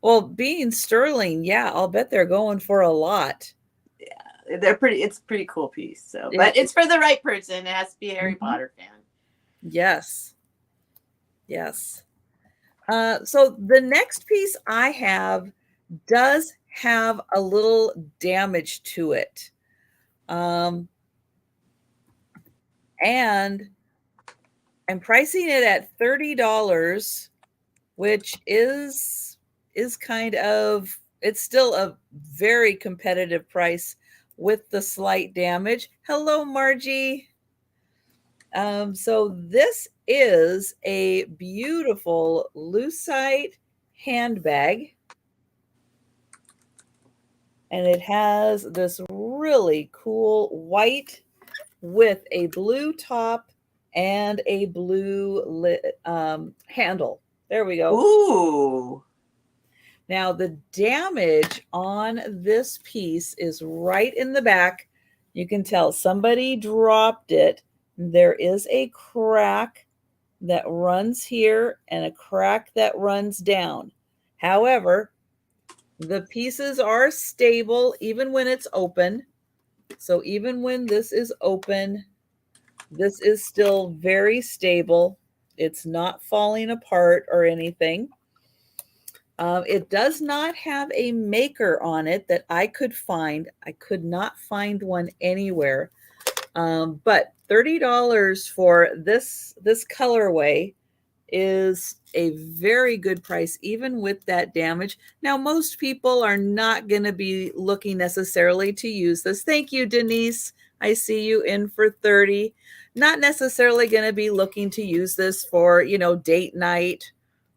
Well, being sterling, yeah, I'll bet they're going for a lot. Yeah, it's a pretty cool piece. So, but it's for the right person. It has to be a Harry Potter fan. Yes. Yes. So the next piece I have does have a little damage to it. And I'm pricing it at $30, which is kind of, it's still a very competitive price with the slight damage. Hello, Margie. So this is a beautiful lucite handbag. And it has this really cool white with a blue top and a blue handle. There we go. Ooh. Now the damage on this piece is right in the back. You can tell somebody dropped it. There is a crack that runs here and a crack that runs down. However, the pieces are stable even when it's open. So even when this is open, this is still very stable. It's not falling apart or anything. It does not have a maker on it that I could find. I could not find one anywhere. But $30 for this colorway is a very good price, even with that damage. Now, most people are not going to be looking necessarily to use this. Thank you, Denise. I see you in for 30. Not necessarily going to be looking to use this for, date night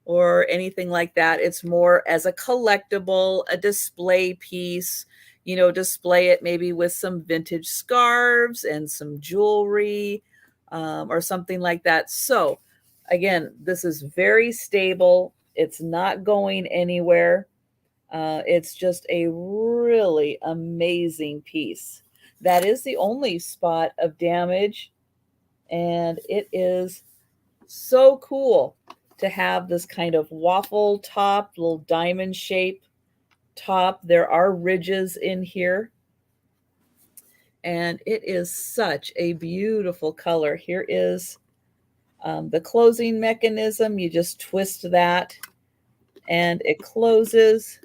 or anything like that. It's more as a collectible, a display piece, display it maybe with some vintage scarves and some jewelry or something like that. So, again, this is very stable. It's not going anywhere. It's just a really amazing piece. That is the only spot of damage, and it is so cool to have this kind of waffle top, little diamond shape top. There are ridges in here, and it is such a beautiful color. Here is the closing mechanism. You just twist that and it closes.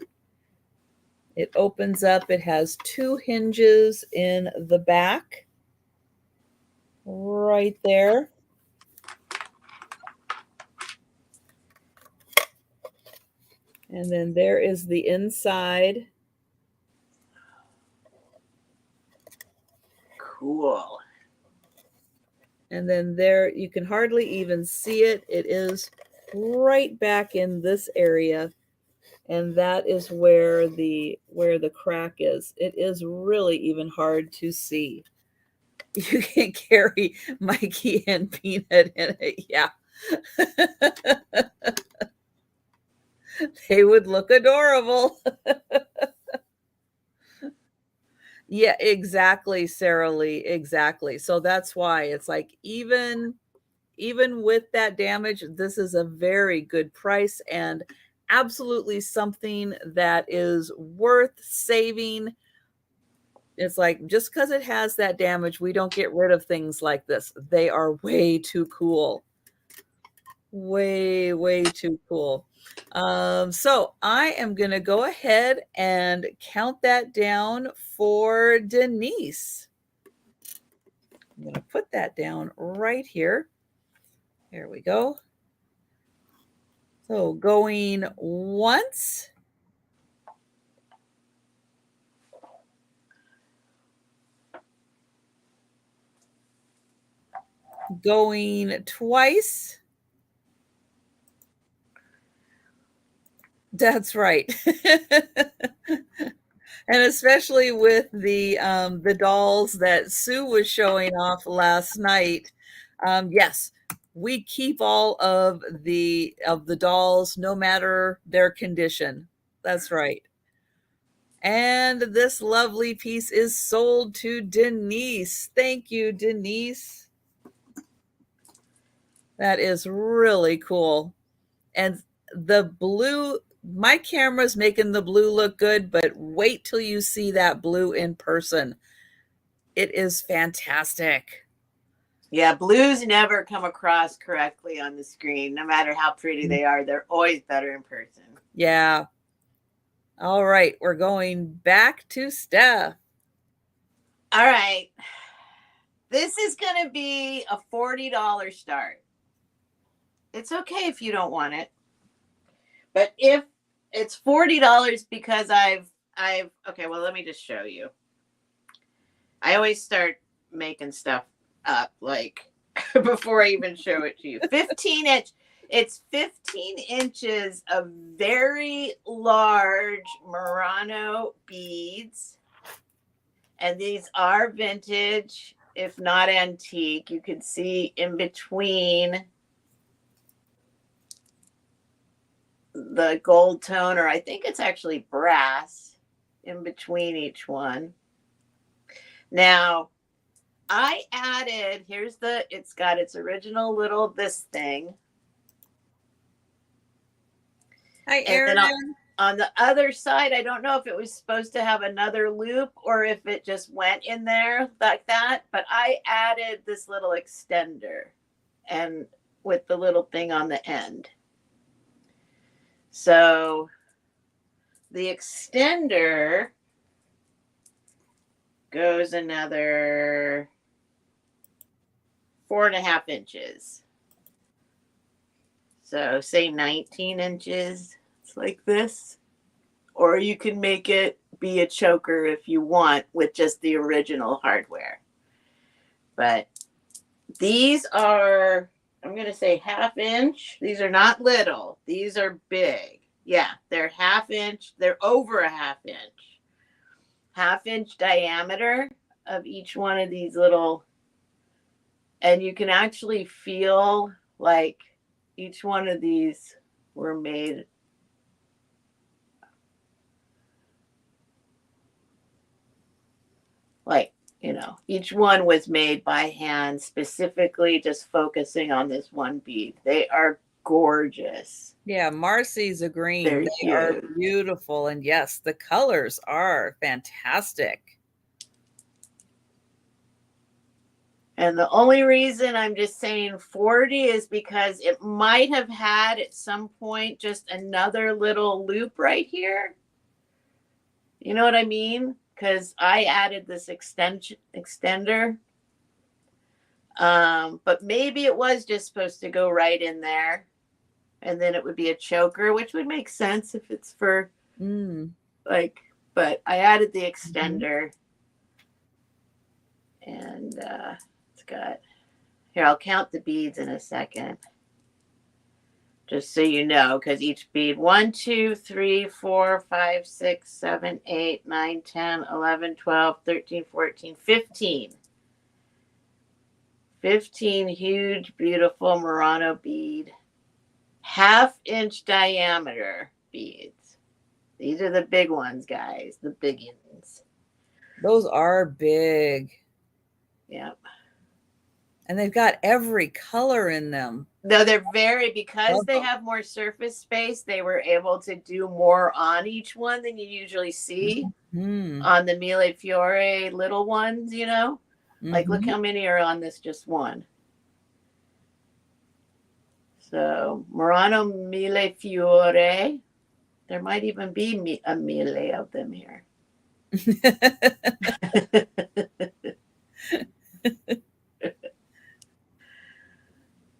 It opens up. It has two hinges in the back right there. And then there is the inside. Cool. And then there, you can hardly even see it. It is right back in this area. And that is where the crack is. It is really even hard to see. You can carry Mikey and Peanut in it. Yeah. They would look adorable. Yeah, exactly, Sarah Lee. Exactly. So that's why it's like even with that damage, this is a very good price and absolutely something that is worth saving It's like, just because it has that damage, we don't get rid of things like this. They are way too cool. Way, way too cool. So I am going to go ahead and count that down for Denise. I'm going to put that down right here. There we go. So going once, going twice. That's right. And especially with the dolls that Sue was showing off last night. Yes, we keep all of the dolls no matter their condition. That's right. And this lovely piece is sold to Denise. Thank you, Denise. That is really cool. And the blue, my camera's making the blue look good, but wait till you see that blue in person. It is fantastic. Yeah, blues never come across correctly on the screen, no matter how pretty they are. They're always better in person. Yeah. All right, we're going back to Steph. All right. This is going to be a $40 start. It's okay if you don't want it. But if it's $40 because I've okay, well, let me just show you. I always start making stuff up like before I even show it to you. 15-inch. It's 15 inches of very large Murano beads. And these are vintage, if not antique. You can see in between the gold tone, or I think it's actually brass in between each one. Now, I added, it's got its original little this thing. Hi, Aaron. Erin. On the other side, I don't know if it was supposed to have another loop or if it just went in there like that, but I added this little extender and with the little thing on the end. So the extender goes another 4.5 inches. So say 19 inches. It's like this. Or you can make it be a choker if you want with just the original hardware. But these are, I'm going to say 1/2 inch. These are not little. These are big. Yeah, they're 1/2 inch. They're over a 1/2 inch. 1/2 inch diameter of each one of these little, and you can actually feel like each one of these were made like, each one was made by hand, specifically just focusing on this one bead. They are gorgeous. Yeah, Marcy's agreeing. They're They are huge. beautiful. And yes, the colors are fantastic. And the only reason I'm just saying 40 is because it might have had at some point just another little loop right here. You know what I mean? Because I added this extender. But maybe it was just supposed to go right in there. And then it would be a choker, which would make sense if it's for but I added the extender. And it's got, here, I'll count the beads in a second. Just so you know, because each bead, 1, 2, 3, 4, 5, 6, 7, 8, 9, 10, 11, 12, 13, 14, 15. 15 huge, beautiful Murano bead, 1/2 inch diameter beads. These are the big ones, guys, the big ones. Those are big. Yep. And they've got every color in them. No, they're because Love they them. have more surface space, they were able to do more on each one than you usually see on the Mille Fiore little ones, you know? Like, look how many are on this just one. So, Murano Mille Fiore. There might even be a mille of them here.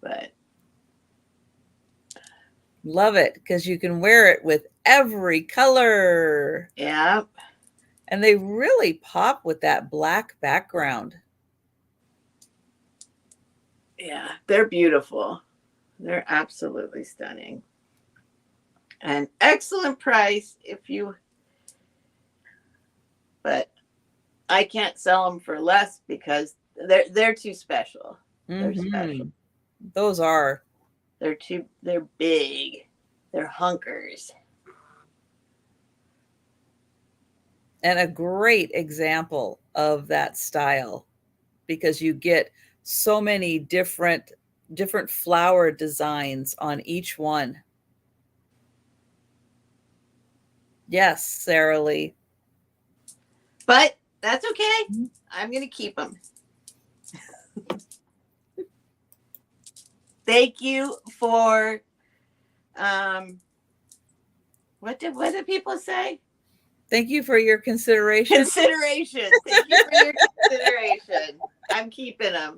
But love it because you can wear it with every color. yeah. And they really pop with that black background. Yeah, they're beautiful. They're absolutely stunning. An excellent price but I can't sell them for less because they're too special. They're special. Those are. They're big. They're hunkers. And a great example of that style because you get so many different flower designs on each one. Yes, Sarah Lee. But that's okay. I'm going to keep them. Thank you for what did people say? Thank you for your consideration. Consideration. Thank you for your consideration. I'm keeping them.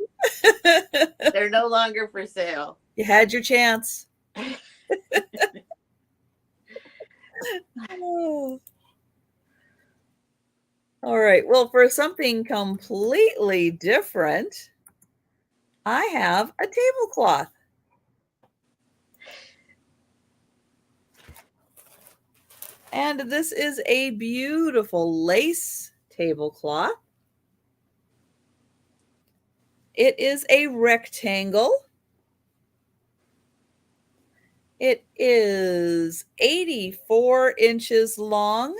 They're no longer for sale. You had your chance. Oh. All right. Well, for something completely different, I have a tablecloth. And this is a beautiful lace tablecloth. It is a rectangle. It is 84 inches long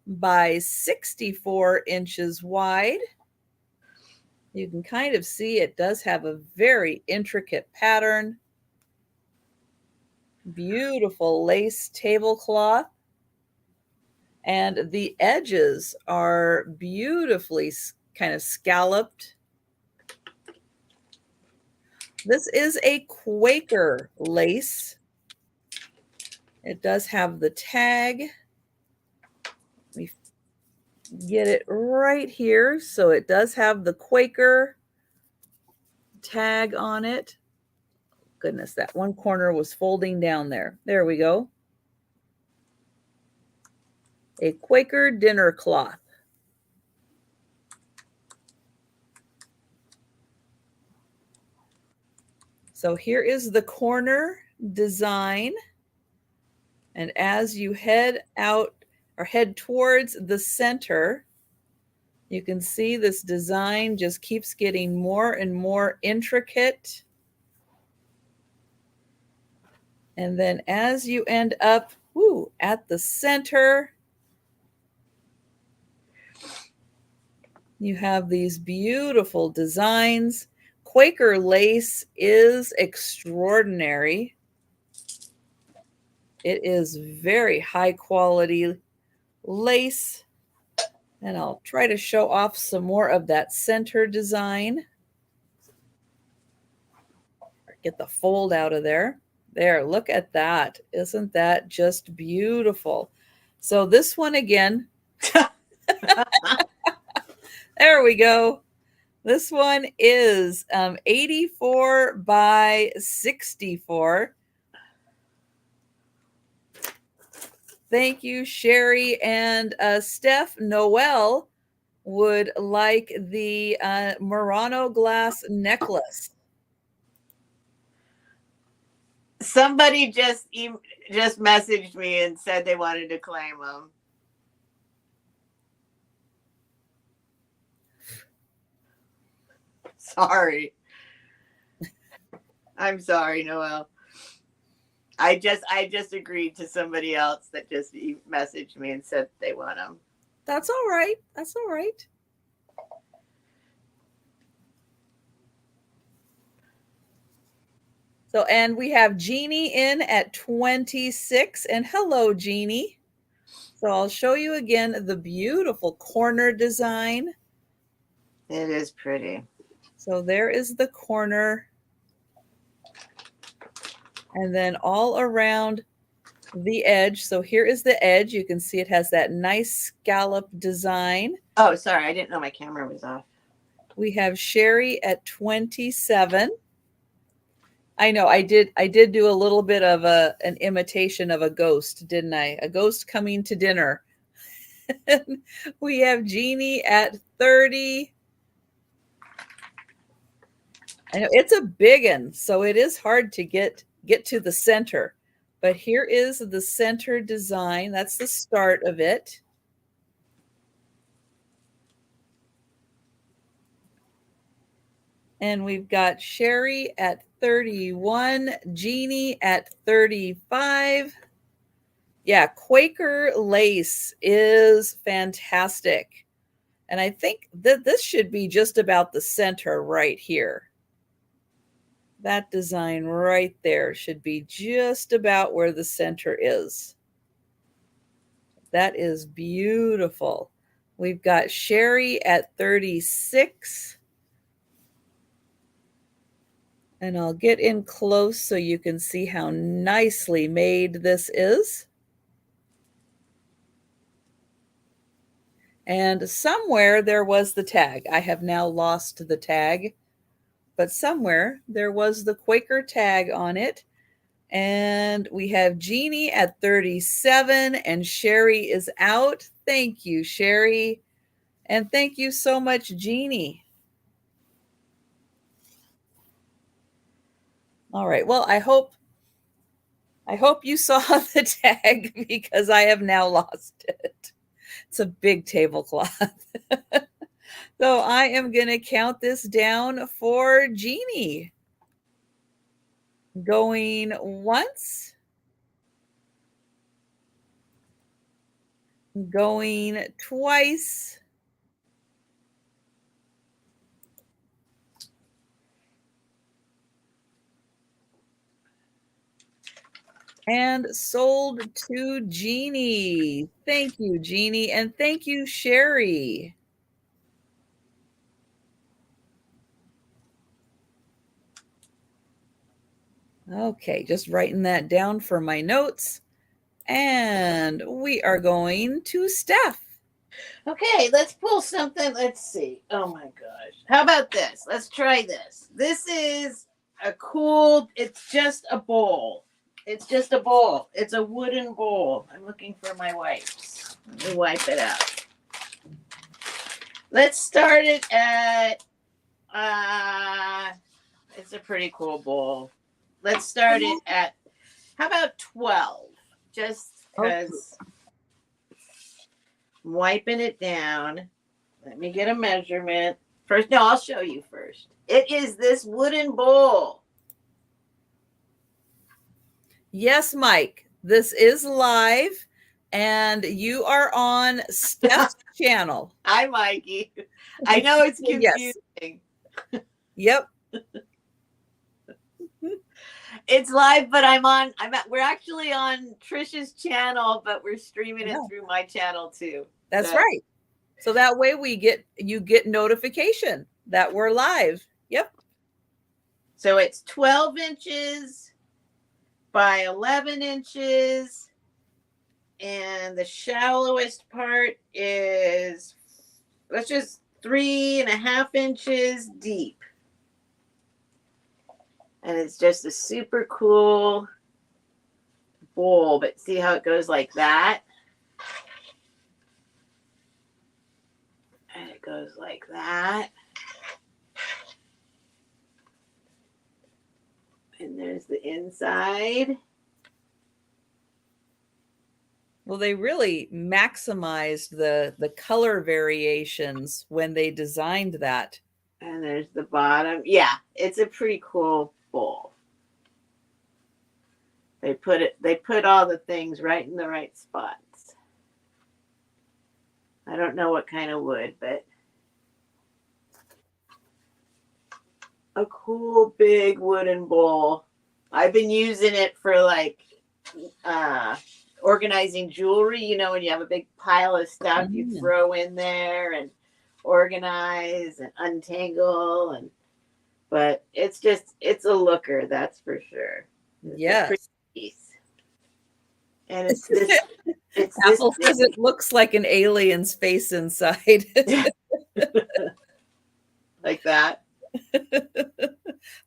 by 64 inches wide. You can kind of see it does have a very intricate pattern. Beautiful lace tablecloth. And the edges are beautifully kind of scalloped. This is a Quaker lace. It does have the tag. Let me get it right here. So it does have the Quaker tag on it. Goodness, that one corner was folding down there. There we go. A Quaker dinner cloth. So here is the corner design. And as you head out or head towards the center, you can see this design just keeps getting more and more intricate. And then as you end up at the center, you have these beautiful designs. Quaker lace is extraordinary. It is very high quality lace. And I'll try to show off some more of that center design. Get the fold out of there. There, look at that. Isn't that just beautiful? So this one again. There we go. This one is 84 by 64. Thank you, Sherry and Steph. Noelle would like the Murano glass necklace. Somebody just messaged me and said they wanted to claim them. Sorry. I'm sorry, Noelle. I just agreed to somebody else that just messaged me and said they want them. That's all right. That's all right. So, and we have Jeannie in at 26. And hello, Jeannie. So I'll show you again the beautiful corner design. It is pretty. So there is the corner. And then all around the edge. So here is the edge. You can see it has that nice scallop design. Oh, sorry. I didn't know my camera was off. We have Sherry at 27. I know I did do a little bit of an imitation of a ghost, didn't I? A ghost coming to dinner. We have Jeannie at 30. I know it's a big one, so it is hard to get to the center. But here is the center design. That's the start of it. And we've got Sherry at 31, Jeannie at 35. Yeah, Quaker lace is fantastic. And I think that this should be just about the center right here. That design right there should be just about where the center is. That is beautiful. We've got Sherry at 36. And I'll get in close so you can see how nicely made this is. And somewhere there was the tag. I have now lost the tag, but somewhere there was the Quaker tag on it. And we have Jeannie at 37 and Sherry is out. Thank you, Sherry. And thank you so much, Jeannie. All right. Well, I hope you saw the tag because I have now lost it. It's a big tablecloth. So I am going to count this down for Jeannie. Going once. Going twice. And sold to Jeannie. Thank you, Jeannie. And thank you, Sherry. Okay, just writing that down for my notes. And we are going to Steph. Okay, let's pull something. Let's see. Oh my gosh. How about this? Let's try this. This is a cool, it's just a bowl. It's just a bowl. It's a wooden bowl. I'm looking for my wipes. Let me wipe it out. Let's start it at, it's a pretty cool bowl. Let's start it at, how about 12? Just because I'm wiping it down. Let me get a measurement. First, no, I'll show you first. It is this wooden bowl. Yes, Mike, this is live and you are on Steph's channel. Hi, Mikey. I know it's confusing. Yes. Yep. It's live, but we're actually on Trisha's channel, but we're streaming it through my channel too. That's right. So that way you get notification that we're live. Yep. So it's 12 inches by 11 inches. And the shallowest part is, let's just 3.5 inches deep. And it's just a super cool bowl, but see how it goes like that? And it goes like that. And there's the inside. Well, they really maximized the color variations when they designed that. And there's the bottom. Yeah, it's a pretty cool bowl. They put all the things right in the right spots. I don't know what kind of wood, but a cool big wooden bowl. I've been using it for like organizing jewelry. You know, when you have a big pile of stuff, you throw in there and organize and untangle. And but it's a looker, that's for sure. It's a pretty piece. And it's this. It's Apple this says it looks like an alien's face inside. Like that.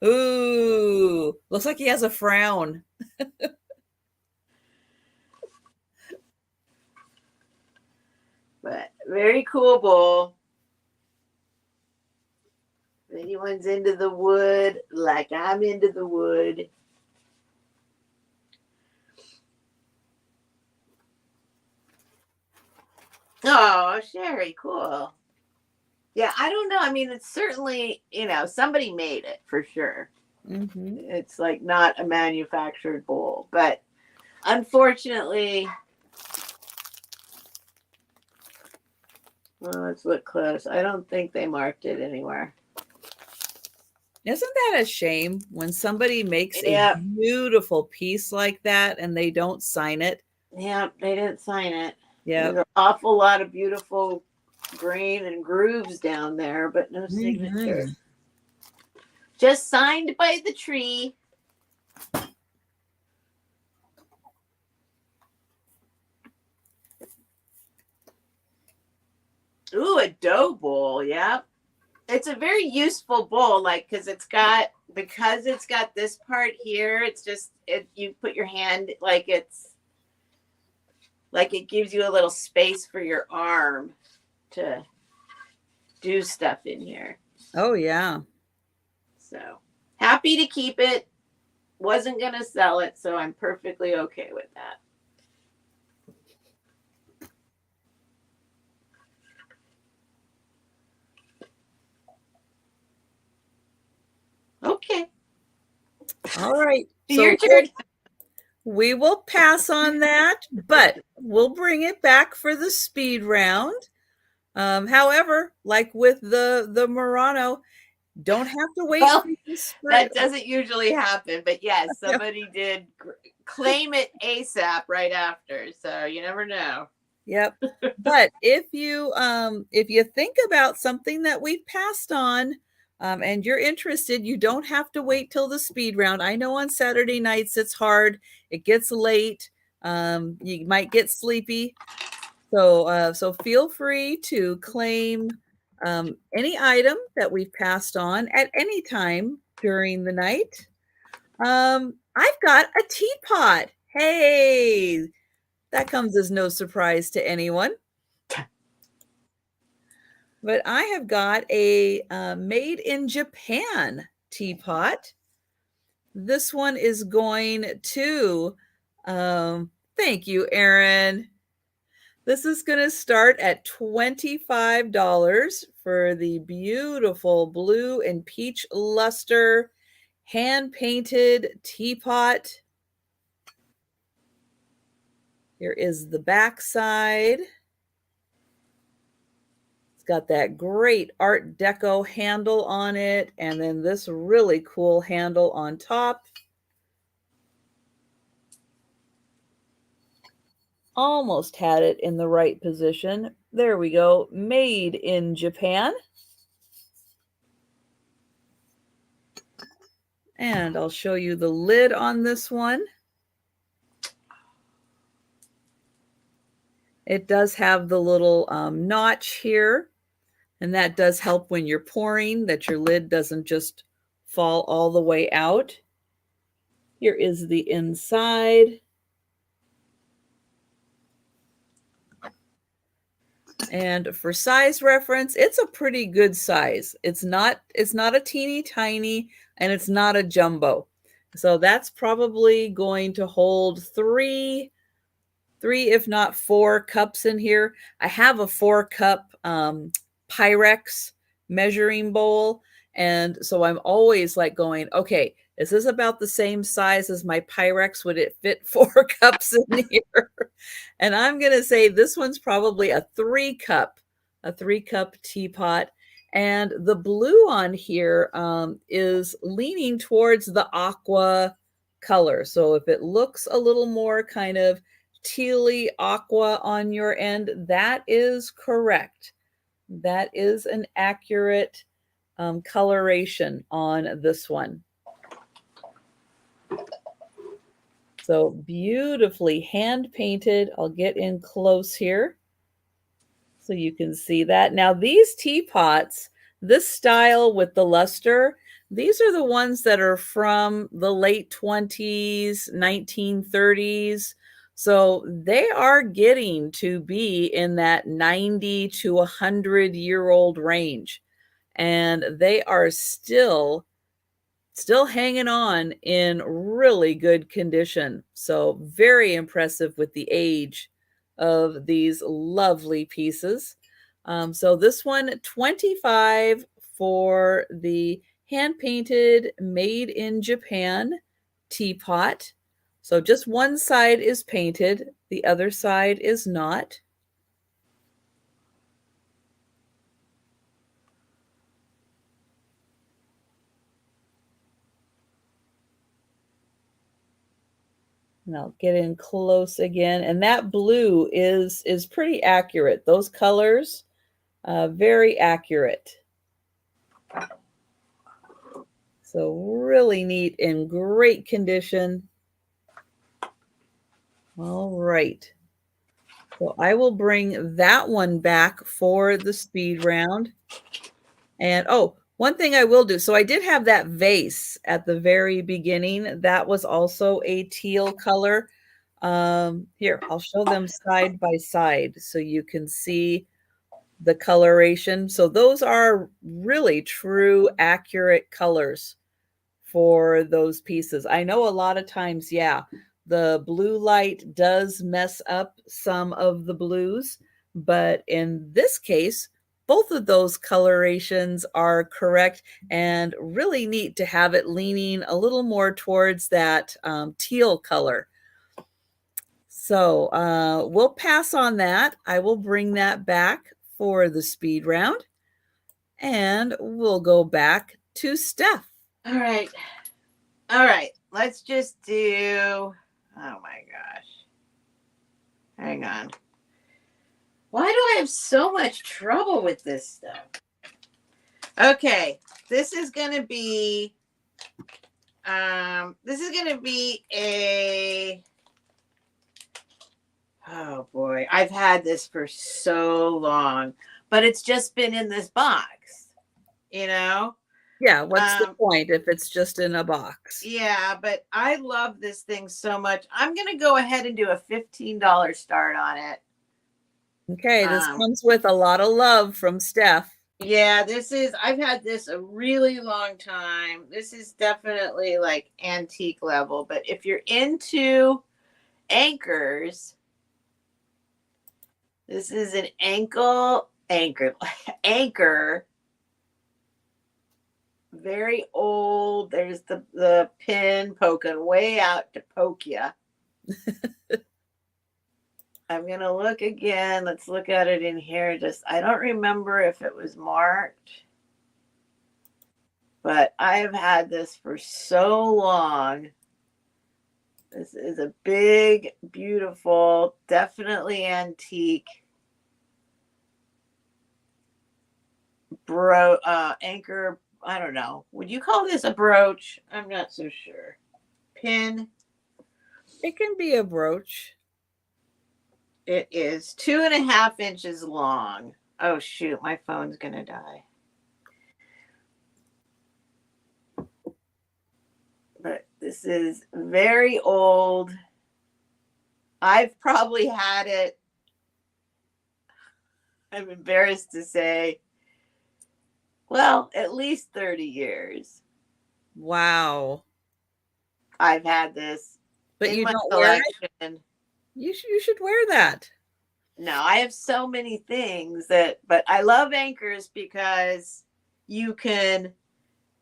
Ooh, looks like he has a frown. But very cool bowl. If anyone's into the wood, like I'm into the wood. Oh, Sherry, cool. Yeah, I don't know. I mean, it's certainly, somebody made it for sure. Mm-hmm. It's like not a manufactured bowl, but unfortunately, well, let's look close. I don't think they marked it anywhere. Isn't that a shame when somebody makes a beautiful piece like that and they don't sign it? Yeah, they didn't sign it. Yeah, there's an awful lot of beautiful grain and grooves down there, but no signature. Mm-hmm. Just signed by the tree. Ooh, a dough bowl. Yeah. It's a very useful bowl, because it's got this part here. It's just, you put your hand, it gives you a little space for your arm to do stuff in here. Oh, yeah. So happy to keep it. Wasn't going to sell it, so I'm perfectly okay with that. Okay. All right. So your turn. We will pass on that, but we'll bring it back for the speed round. However, like with the Murano, don't have to wait. Well, that doesn't usually happen, but yes, somebody did claim it ASAP right after, so you never know. Yep. But if you think about something that we've passed on, and you're interested, you don't have to wait till the speed round. I know on Saturday nights it's hard. It gets late. You might get sleepy. So feel free to claim any item that we've passed on at any time during the night. I've got a teapot. Hey, that comes as no surprise to anyone. But I have got a made in Japan teapot. This one is going to, thank you, Erin. This is going to start at $25 for the beautiful blue and peach luster hand-painted teapot. Here is the back side. It's got that great Art Deco handle on it, and then this really cool handle on top. Almost had it in the right position. There we go. Made in Japan. And I'll show you the lid on this one. It does have the little notch here, and that does help when you're pouring, that your lid doesn't just fall all the way out. Here is the inside. And for size reference, it's a pretty good size. It's not a teeny tiny, and it's not a jumbo. So that's probably going to hold three, if not 4 cups in here. I have a 4-cup Pyrex measuring bowl. And so I'm always like going, okay, is this about the same size as my Pyrex? Would it fit 4 cups in here? And I'm going to say this one's probably a 3-cup teapot. And the blue on here is leaning towards the aqua color. So if it looks a little more kind of tealy aqua on your end, that is correct. That is an accurate coloration on this one. So beautifully hand painted. I'll get in close here so you can see that. Now these teapots, this style with the luster, these are the ones that are from the late 20s, 1930s. So they are getting to be in that 90 to 100-year-old range. And they are still hanging on in really good condition. So very impressive with the age of these lovely pieces. So this one, 25 for the hand painted made in Japan teapot. So just one side is painted, the other side is not. And I'll get in close again. And that blue is pretty accurate. Those colors, very accurate. So really neat and great condition. All right. So I will bring that one back for the speed round. And oh, one thing I will do. So I did have that vase at the very beginning. That was also a teal color. Here, I'll show them side by side so you can see the coloration. So those are really true, accurate colors for those pieces. I know a lot of times, yeah, the blue light does mess up some of the blues, but in this case, both of those colorations are correct and really neat to have it leaning a little more towards that teal color. So we'll pass on that. I will bring that back for the speed round and we'll go back to Steph. All right. All right. Let's just do, oh my gosh. Hang on. Why do I have so much trouble with this stuff? Okay. This is going to be a, oh boy, I've had this for so long, but it's just been in this box, you know? Yeah, what's the point if it's just in a box? Yeah, but I love this thing so much. I'm going to go ahead and do a $15 start on it. Okay, this comes with a lot of love from Steph. Yeah, I've had this a really long time. This is definitely like antique level, but if you're into anchors, this is an anchor. Very old. There's the pin poking way out to poke you. I'm going to look again. Let's look at it in here. I don't remember if it was marked, but I have had this for so long. This is a big, beautiful, definitely antique anchor. I don't know. Would you call this a brooch? I'm not so sure. Pin. It can be a brooch. It is 2.5 inches long. Oh, shoot. My phone's going to die. But this is very old. I've probably had it, I'm embarrassed to say, well, at least 30 years. Wow. I've had this but in you my don't collection. Wear it? You should wear that. No, I have so many things but I love anchors because you can,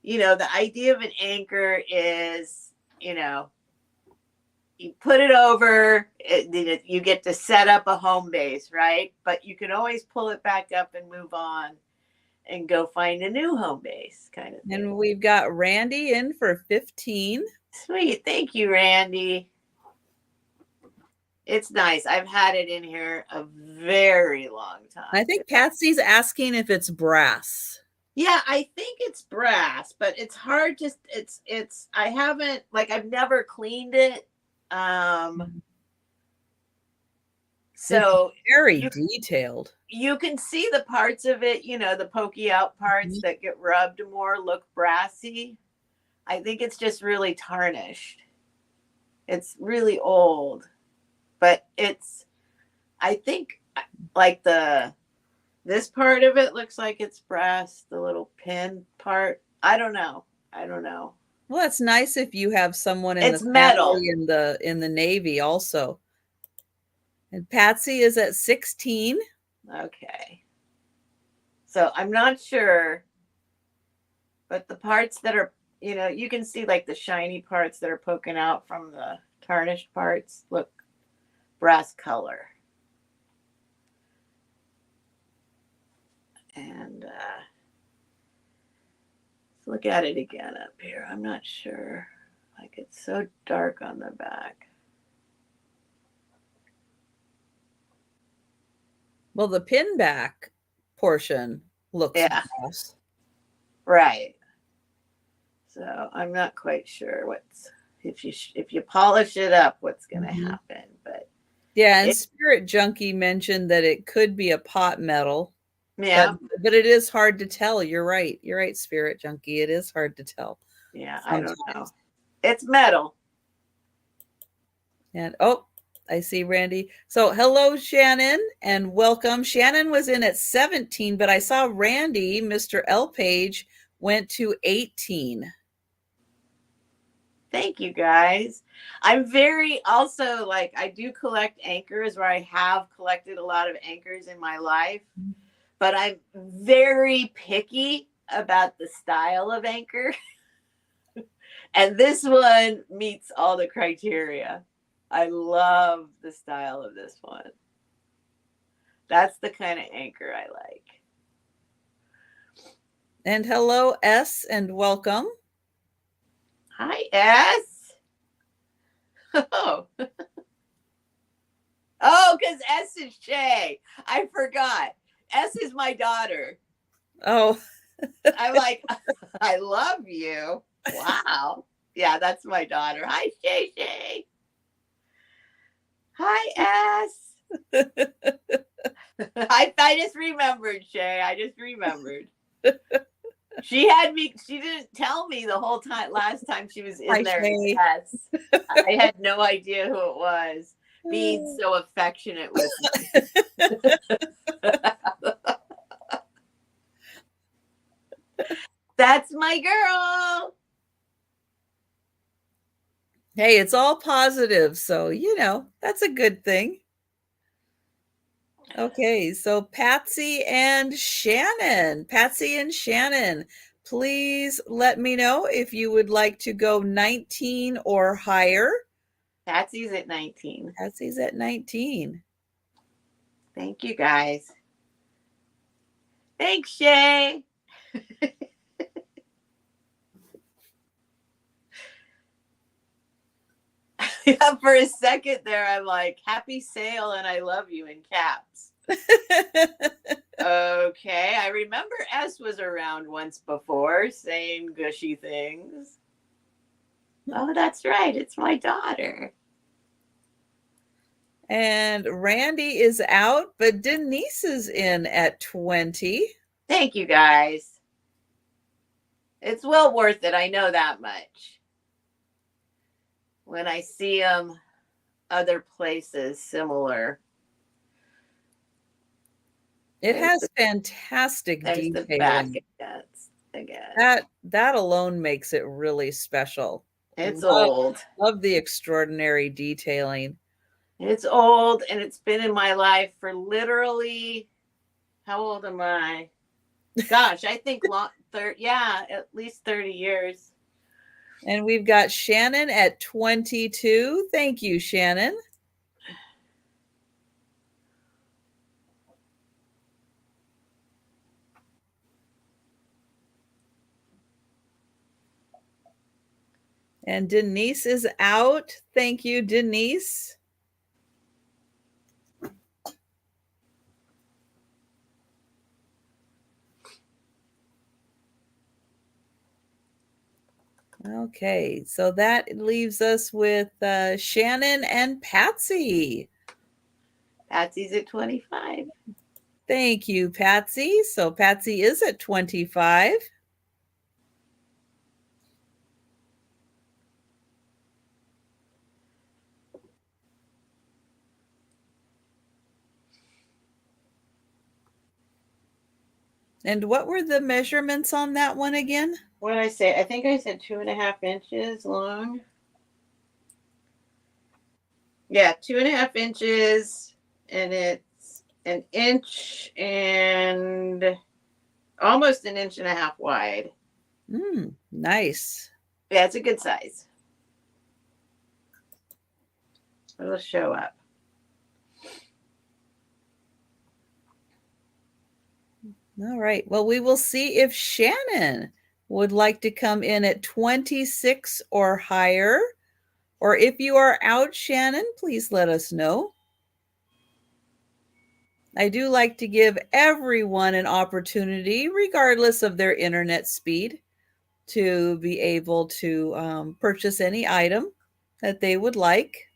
the idea of an anchor is, you put it over, you get to set up a home base, right? But you can always pull it back up and move on and go find a new home base kind of thing. And we've got Randy in for 15. Sweet. Thank you, Randy. It's nice. I've had it in here a very long time. I think Patsy's asking if it's brass. Yeah, I think it's brass, but it's hard to it's I haven't, like, I've never cleaned it. So It's very you detailed. you can see the parts of it, the pokey out parts that get rubbed more look brassy. I think it's just really tarnished. It's really old, but I think, like, this part of it looks like it's brass, the little pin part. I don't know. Well, it's nice if you have someone in the It's metal. family in the Navy also. And Patsy is at 16. Okay. So I'm not sure, but the parts that are, you can see, like, the shiny parts that are poking out from the tarnished parts look brass color. And let's look at it again up here. I'm not sure. Like, it's so dark on the back. Well, the pin back portion looks brass. Right. So I'm not quite sure if you polish it up, what's going to happen. But yeah, and Spirit Junkie mentioned that it could be a pot metal. Yeah, but it is hard to tell. You're right, Spirit Junkie. It is hard to tell. Yeah, sometimes. I don't know. It's metal. And I see Randy. So hello, Shannon, and welcome. Shannon was in at 17, but I saw Randy, Mr. L Page, went to 18. Thank you, guys. I'm very also, like, I do collect anchors, where I have collected a lot of anchors in my life, but I'm very picky about the style of anchor. And this one meets all the criteria. I love the style of this one. That's the kind of anchor I like. And hello, S, and welcome. Hi, S. Oh. Oh, because S is Shay. I forgot. S is my daughter. Oh. I'm like, I love you. Wow. Yeah, that's my daughter. Hi, Shay Shay. Hi, S. I just remembered, Shay. I just remembered. She didn't tell me the whole time last time she was in there. Yes. I had no idea who it was, being so affectionate with me. That's my girl. Hey, it's all positive, so that's a good thing. Okay, so Patsy and Shannon, please let me know if you would like to go 19 or higher. Patsy's at 19. Patsy's at 19. Thank you, guys. Thanks, Shay. Yeah, for a second there, I'm like, happy sale and I love you in caps. Okay, I remember S was around once before saying gushy things. Oh, that's right. It's my daughter. And Randy is out, but Denise is in at 20. Thank you, guys. It's well worth it. I know that much. When I see them other places similar. It has fantastic detailing. Again. That alone makes it really special. It's old. Love the extraordinary detailing. It's old, and it's been in my life for literally, how old am I? Gosh, I think at least 30 years. And we've got Shannon at 22. Thank you, Shannon. And Denise is out. Thank you, Denise. Okay, so that leaves us with Shannon and Patsy. Patsy's at 25. Thank you, Patsy. So Patsy is at 25. And what were the measurements on that one again? What did I say? I think I said 2.5 inches long. Yeah, 2.5 inches, and it's an inch and almost an inch and a half wide. Nice. Yeah, it's a good size. It'll show up. All right. Well, we will see if Shannon would like to come in at 26 or higher. Or if you are out, Shannon, please let us know. I do like to give everyone an opportunity, regardless of their internet speed, to be able to purchase any item that they would like.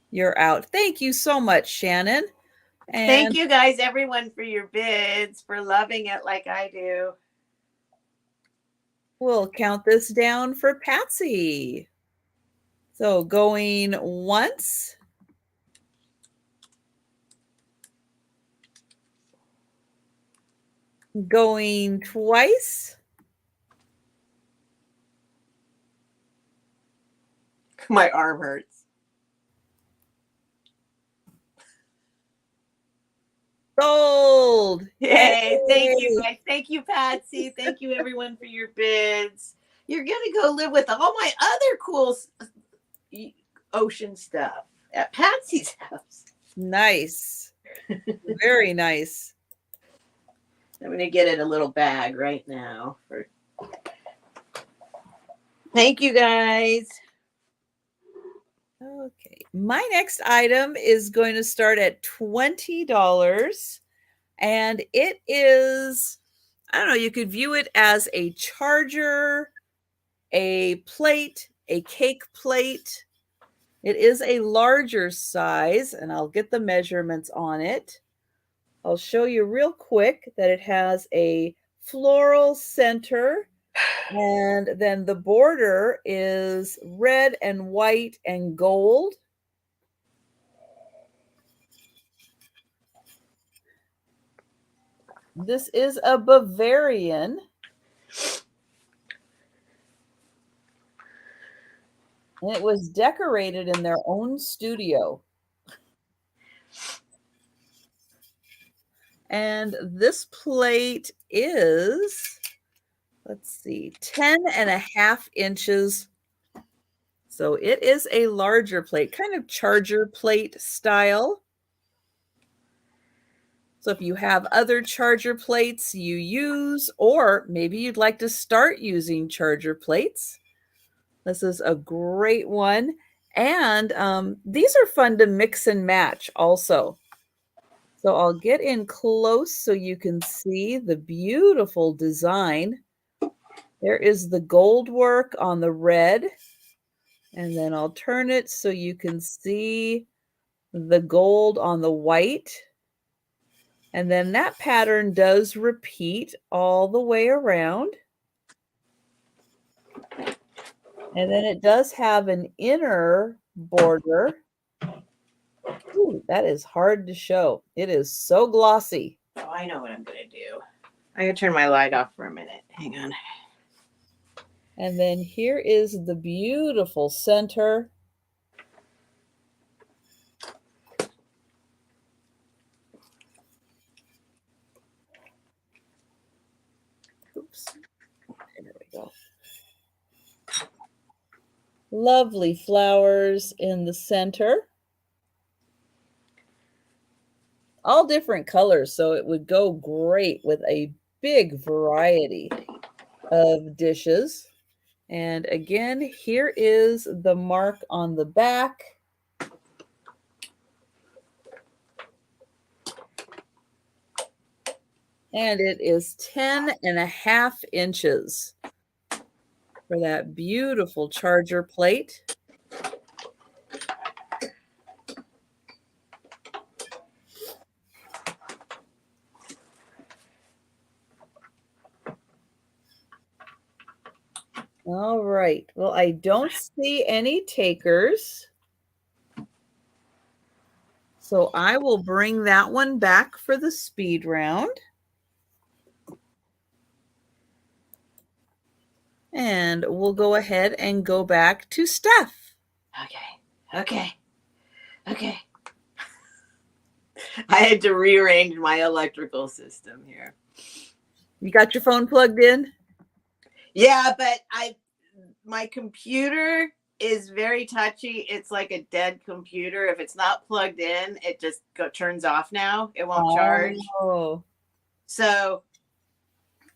You're out. Thank you so much, Shannon. And thank you guys, everyone, for your bids, for loving it like I do. We'll count this down for Patsy. So going once. Going twice. My arm hurts. Sold. Yay. Thank you, guys. Thank you, Patsy. Thank you, everyone, for your bids. You're going to go live with all my other cool ocean stuff at Patsy's house. Nice. Very nice. I'm going to get it a little bag right now. Thank you, guys. Okay. My next item is going to start at $20. And it is, I don't know, you could view it as a charger, a plate, a cake plate. It is a larger size, and I'll get the measurements on it. I'll show you real quick that it has a floral center, and then the border is red and white and gold. This is a Bavarian. And it was decorated in their own studio. And this plate is, let's see, 10.5 inches. So it is a larger plate, kind of charger plate style. So if you have other charger plates you use, or maybe you'd like to start using charger plates, this is a great one. And these are fun to mix and match also. So I'll get in close so you can see the beautiful design. There is the gold work on the red. And then I'll turn it so you can see the gold on the white. And then that pattern does repeat all the way around. And then it does have an inner border. Ooh, that is hard to show. It is so glossy. Oh, I know what I'm going to do. I got to turn my light off for a minute. Hang on. And then here is the beautiful center. Oops. There we go. Lovely flowers in the center. All different colors, so it would go great with a big variety of dishes. And again, here is the mark on the back. And it is 10.5 inches for that beautiful charger plate. All right. Well, I don't see any takers. So I will bring that one back for the speed round. And we'll go ahead and go back to Steph. Okay. I had to rearrange my electrical system here. You got your phone plugged in? Yeah, but my computer is very touchy. It's like a dead computer. If it's not plugged in, it just turns off now. It won't charge. So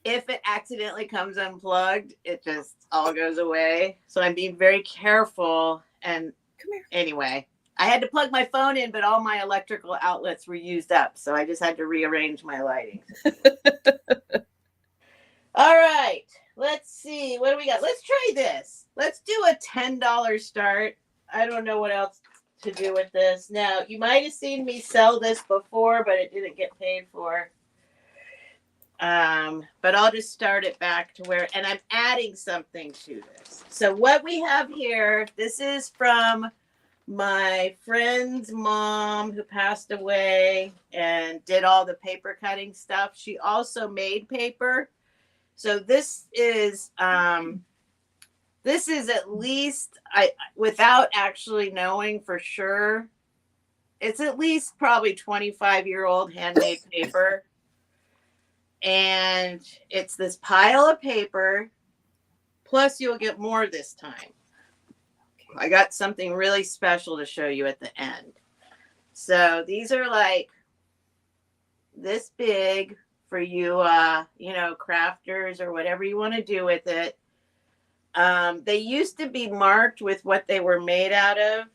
if it accidentally comes unplugged, it just all goes away. So I'm being very careful. And anyway, I had to plug my phone in, but all my electrical outlets were used up. So I just had to rearrange my lighting. All right. Let's see. What do we got? Let's try this. Let's do a $10 start. I don't know what else to do with this. Now, you might have seen me sell this before, but it didn't get paid for. But I'll just start it back to where, and I'm adding something to this. So what we have here, this is from my friend's mom who passed away and did all the paper cutting stuff. She also made paper. So this is at least, without actually knowing for sure, it's at least probably 25-year-old handmade paper. And it's this pile of paper, plus you'll get more this time. I got something really special to show you at the end. So these are like this big for you, crafters or whatever you want to do with it. They used to be marked with what they were made out of,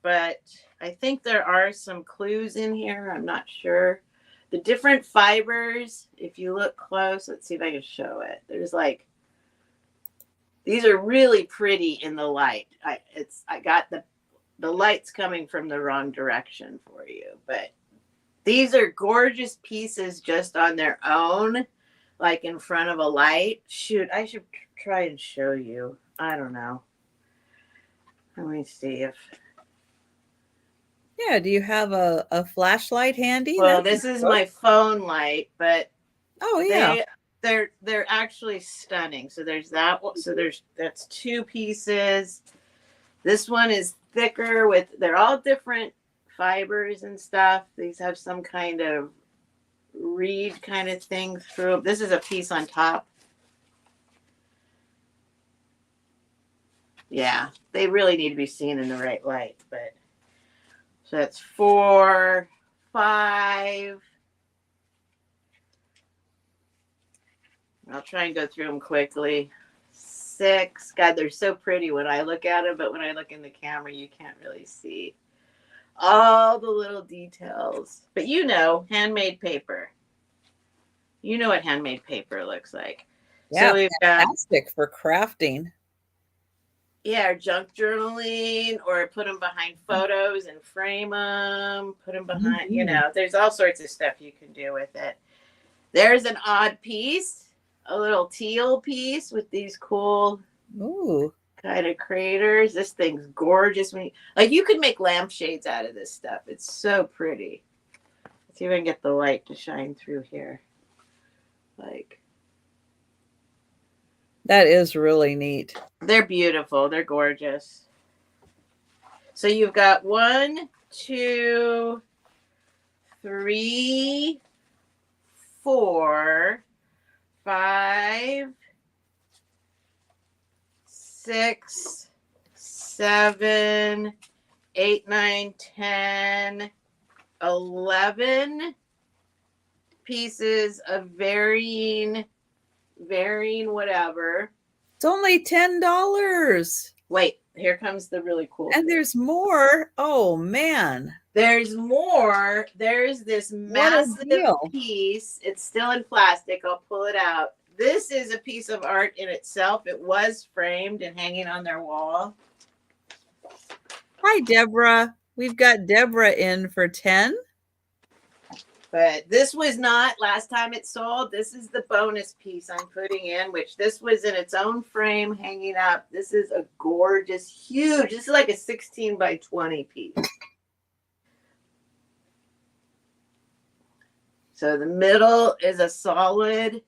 but I think there are some clues in here. I'm not sure. The different fibers, if you look close, let's see if I can show it. There's like, these are really pretty in the light. I got the light's coming from the wrong direction for you, but these are gorgeous pieces just on their own, like in front of a light. Shoot, I should try and show you. I don't know. Let me see if. Yeah, do you have a flashlight handy? Well, this is my phone light, but oh yeah, they're actually stunning. So there's that one. So that's two pieces. This one is thicker they're all different fibers and stuff. These have some kind of reed kind of thing through. This is a piece on top. Yeah, they really need to be seen in the right light, but so that's 4, 5. I'll try and go through them quickly. 6. God, they're so pretty when I look at them, but when I look in the camera, you can't really see all the little details. But handmade paper. You know what handmade paper looks like. Yeah, so we've fantastic for crafting. Yeah, junk journaling, or put them behind photos and frame them, put them behind, there's all sorts of stuff you can do with it. There's an odd piece, a little teal piece with these cool kind of craters. This thing's gorgeous. You could make lampshades out of this stuff. It's so pretty. Let's see if I can get the light to shine through here. That is really neat. They're beautiful. They're gorgeous. So you've got 1, 2, 3, 4, 5, 6, 7, 8, 9, 10, 11 pieces of varying whatever. It's only $10. Wait, here comes the really cool And thing. there's more. Oh, man. There's more. There's this massive piece. It's still in plastic. I'll pull it out. This is a piece of art in itself. It was framed and hanging on their wall. Hi, Deborah. We've got Deborah in for 10. But this was not last time it sold. This is the bonus piece I'm putting in, which this was in its own frame hanging up. This is a gorgeous, huge, this is like a 16 by 20 piece. So the middle is a solid,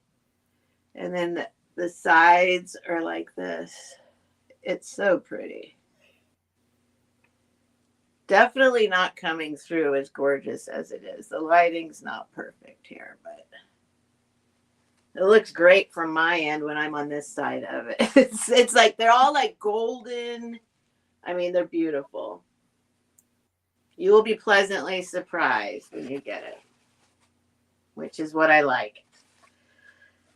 and then the sides are like this. It's so pretty. Definitely not coming through as gorgeous as it is. The lighting's not perfect here, but it looks great from my end when I'm on this side of it. It's like they're all like golden. I mean, they're beautiful. You will be pleasantly surprised when you get it, which is what I like.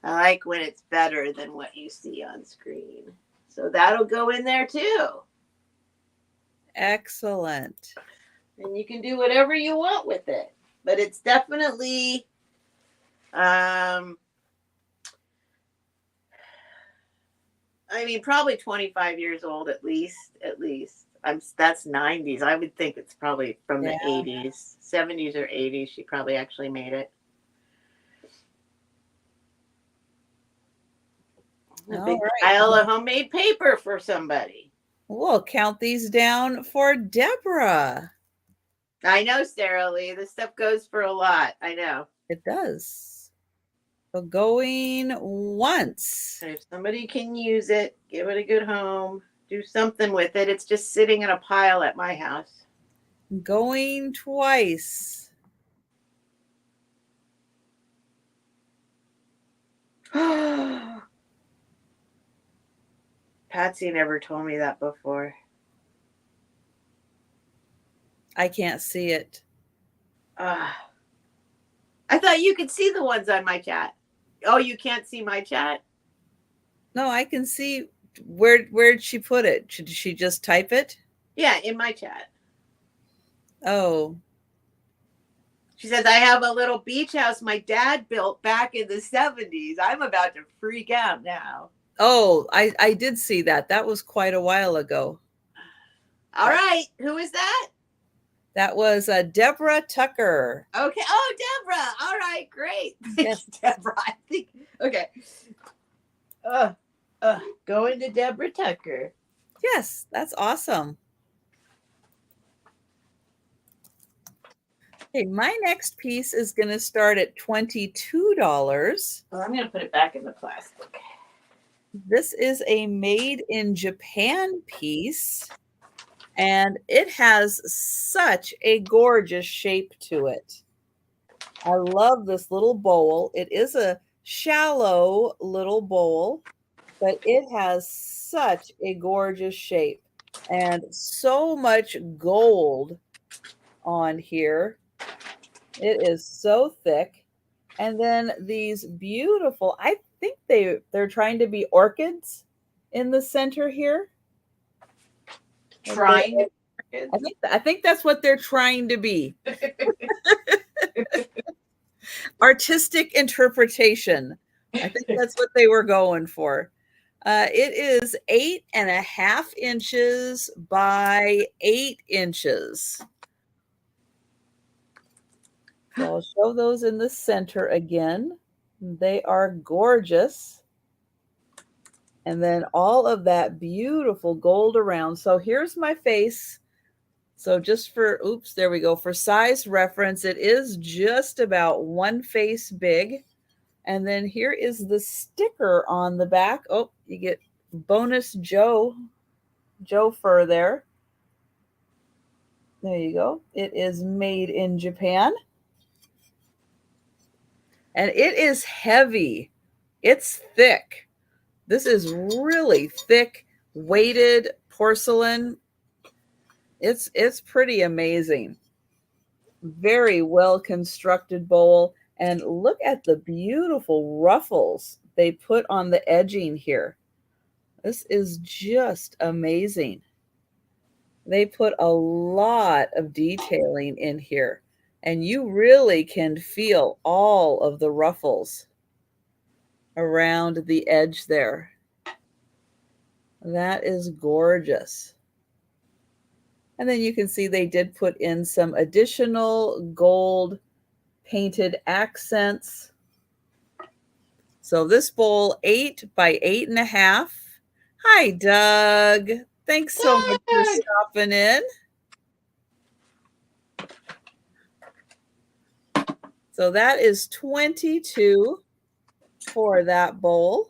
I like when it's better than what you see on screen. So that'll go in there too. Excellent. And you can do whatever you want with it. But it's definitely I mean, probably 25 years old at least. That's 90s. I would think it's probably from the 80s, 70s or 80s. She probably actually made it. A big pile of homemade paper for somebody. We'll count these down for Deborah. I know, Sarah Lee. This stuff goes for a lot. I know. It does. So going once. If somebody can use it, give it a good home, do something with it. It's just sitting in a pile at my house. Going twice. Patsy never told me that before. I can't see it. I thought you could see the ones on my chat. Oh, you can't see my chat? No, I can see. Where'd she put it? Did she just type it? Yeah, in my chat. Oh. She says, I have a little beach house my dad built back in the 70s. I'm about to freak out now. Oh, I did see that. That was quite a while ago. All right. Who is that? That was Deborah Tucker. Okay. Oh, Deborah. All right. Great. Yes, Deborah. I think. Okay. Going to Deborah Tucker. Yes, that's awesome. Okay, my next piece is going to start at $22. Well, I'm going to put it back in the plastic. This is a made in Japan piece, and it has such a gorgeous shape to it. I love this little bowl. It is a shallow little bowl, but it has such a gorgeous shape and so much gold on here. It is so thick. And then these beautiful, I think they're trying to be orchids in the center here. Trying. I think that's what they're trying to be. Artistic interpretation. I think that's what they were going for. It is 8.5 inches by 8 inches. So I'll show those in the center again. They are gorgeous. And then all of that beautiful gold around. So here's my face. So just for, oops, there we go. For size reference, it is just about one face big. And then here is the sticker on the back. Oh, you get bonus Joe fur there. There you go. It is made in Japan. And it is heavy. It's thick. This is really thick, weighted porcelain. It's pretty amazing. Very well constructed bowl. And look at the beautiful ruffles they put on the edging here. This is just amazing. They put a lot of detailing in here, and you really can feel all of the ruffles around the edge there. That is gorgeous. And then you can see they did put in some additional gold painted accents. So this bowl, 8 by 8.5. Hi, Doug. Thanks so much for Doug! stopping in. So that is 22 for that bowl.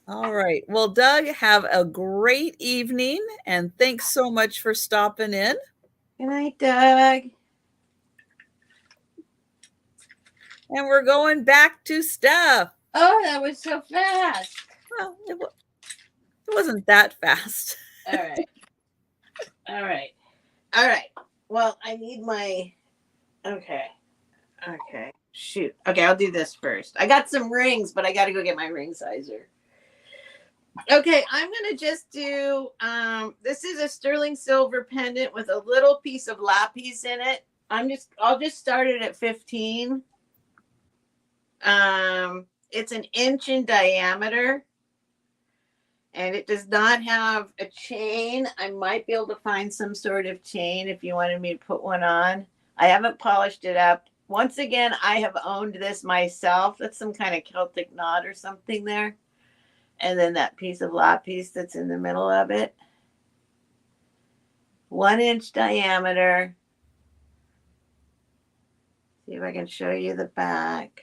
All right. Well, Doug, have a great evening, and thanks so much for stopping in. Good night, Doug. And we're going back to Steph. Oh, that was so fast. Well, it wasn't that fast. All right. All right. All right. Well, I need my. Okay. Okay. Shoot. Okay, I'll do this first. I got some rings, but I got to go get my ring sizer. Okay, I'm gonna just do. This is a sterling silver pendant with a little piece of lapis in it. I'll just start it at 15. It's an inch in diameter, and it does not have a chain. I might be able to find some sort of chain if you wanted me to put one on. I haven't polished it up. Once again, I have owned this myself. That's some kind of Celtic knot or something there. And then that piece of lapis that's in the middle of it. 1 inch diameter. See if I can show you the back.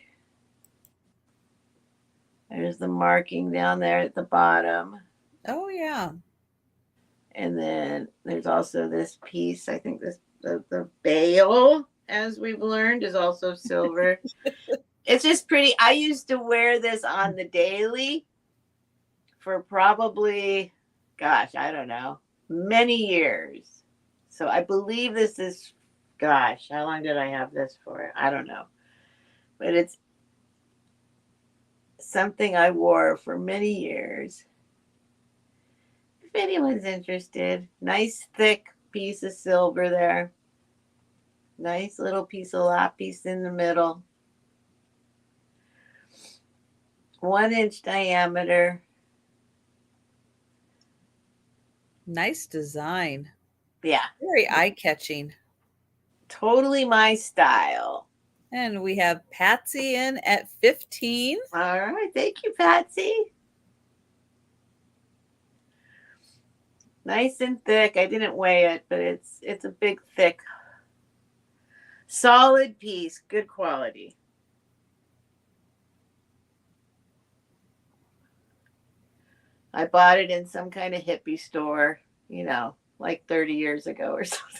There's the marking down there at the bottom. Oh, yeah. And then there's also this piece. I think the bail, as we've learned, is also silver. It's just pretty. I used to wear this on the daily for probably, gosh, I don't know, many years. So I believe this is, gosh, how long did I have this for? I don't know. But it's something I wore for many years. If anyone's interested, nice thick piece of silver there. Nice little piece of lapis in the middle. 1 inch diameter. Nice design. Yeah. Very eye-catching. Totally my style. And we have Patsy in at 15. All right. Thank you, Patsy. Nice and thick. I didn't weigh it, but it's a big, thick, solid piece. Good quality. I bought it in some kind of hippie store, like 30 years ago or something.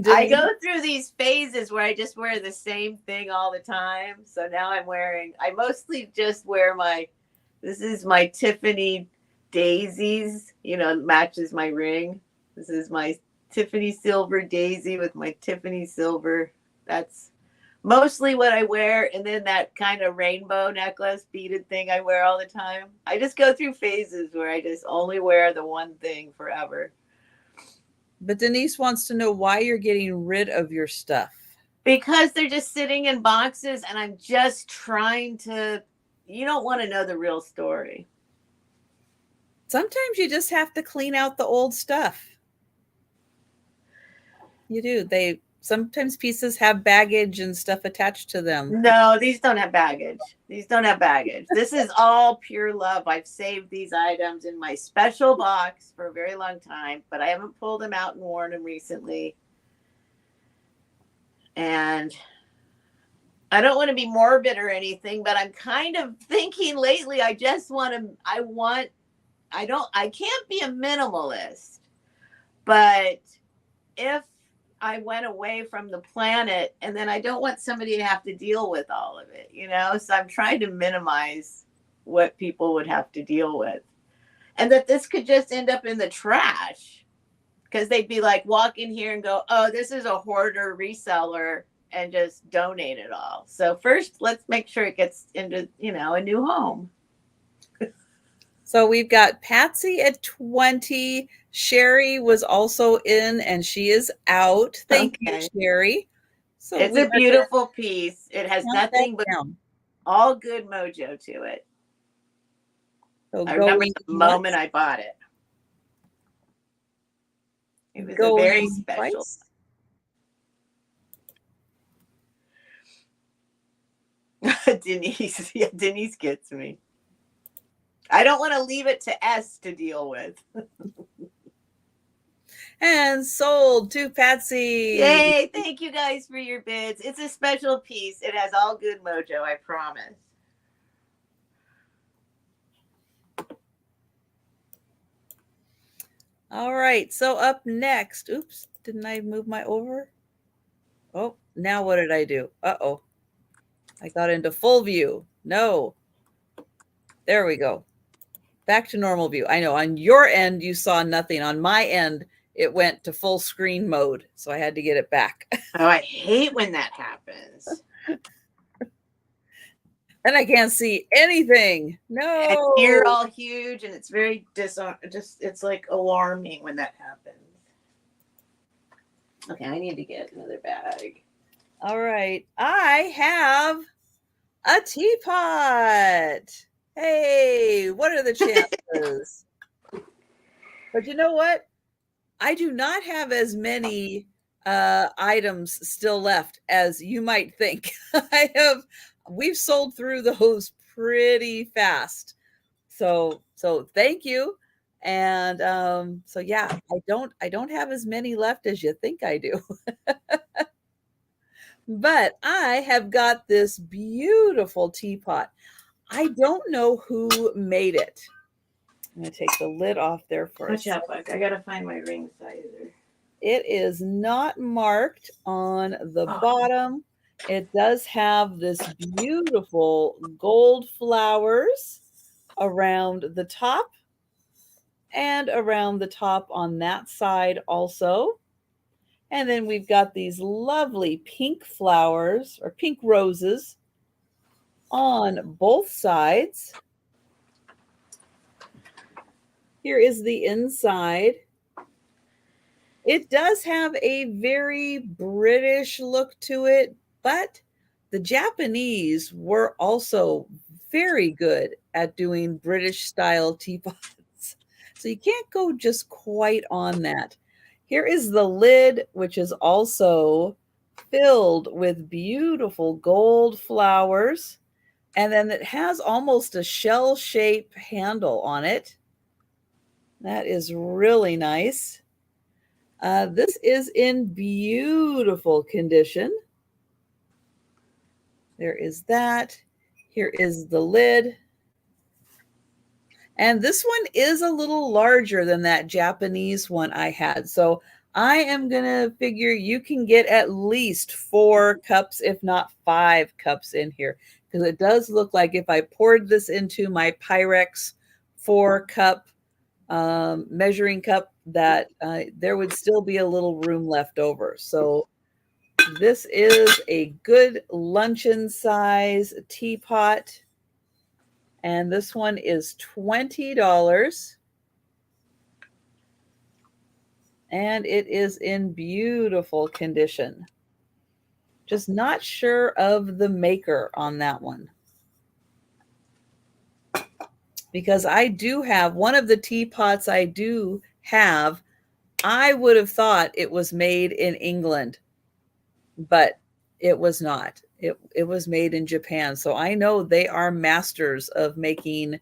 I go through these phases where I just wear the same thing all the time. So now I mostly just wear this is my Tiffany daisies, matches my ring. This is my Tiffany silver daisy with my Tiffany silver. That's mostly what I wear. And then that kind of rainbow necklace beaded thing I wear all the time. I just go through phases where I just only wear the one thing forever. But Denise wants to know why you're getting rid of your stuff. Because they're just sitting in boxes and I'm just trying to, you don't want to know the real story. Sometimes you just have to clean out the old stuff. You do. Sometimes pieces have baggage and stuff attached to them. No, these don't have baggage. This is all pure love. I've saved these items in my special box for a very long time, but I haven't pulled them out and worn them recently. And I don't want to be morbid or anything, but I'm kind of thinking lately, I can't be a minimalist, but if I went away from the planet and then I don't want somebody to have to deal with all of it, so I'm trying to minimize what people would have to deal with, and that this could just end up in the trash. because they'd be like, walk in here and go, oh, this is a hoarder reseller, and just donate it all. So first, let's make sure it gets into, a new home. So we've got Patsy at 20. Sherry was also in, and she is out. Thank you, Sherry. So it's a beautiful piece. It has nothing but all good mojo to it. So I remember the moment I bought it. It was a very special. Denise gets me. I don't want to leave it to S to deal with. And sold to Patsy. Yay! Thank you guys for your bids. It's a special piece. It has all good mojo, I promise. All right. So up next, oops, didn't I move my over? Oh, now what did I do? Uh-oh. I got into full view. No. There we go. Back to normal view. I know on your end, you saw nothing. On my end, it went to full screen mode. So I had to get it back. Oh, I hate when that happens. And I can't see anything. No. And you're all huge, and it's very it's like alarming when that happens. Okay, I need to get another bag. All right. I have a teapot. Hey, what are the chances? But you know what? I do not have as many items still left as you might think. We've sold through those pretty fast. So thank you. And so yeah, I don't have as many left as you think I do. But I have got this beautiful teapot. I don't know who made it. I'm going to take the lid off there for a second. Watch out, I got to find my ring sizer. It is not marked on the bottom. It does have this beautiful gold flowers around the top and around the top on that side also. And then we've got these lovely pink flowers or pink roses on both sides. Here is the inside. It does have a very British look to it, but the Japanese were also very good at doing British style teapots. So you can't go just quite on that. Here is the lid, which is also filled with beautiful gold flowers. And then it has almost a shell shape handle on it. That is really nice. This is in beautiful condition. There is that. Here is the lid. And this one is a little larger than that Japanese one I had. So I am going to figure you can get at least 4 cups, if not 5 cups in here. Because it does look like if I poured this into my Pyrex 4-cup measuring cup, that there would still be a little room left over. So this is a good luncheon size teapot. And this one is $20. And it is in beautiful condition. Just not sure of the maker on that one. Because I do have one of the teapots I do have. I would have thought it was made in England, but it was not. It was made in Japan. So I know they are masters of making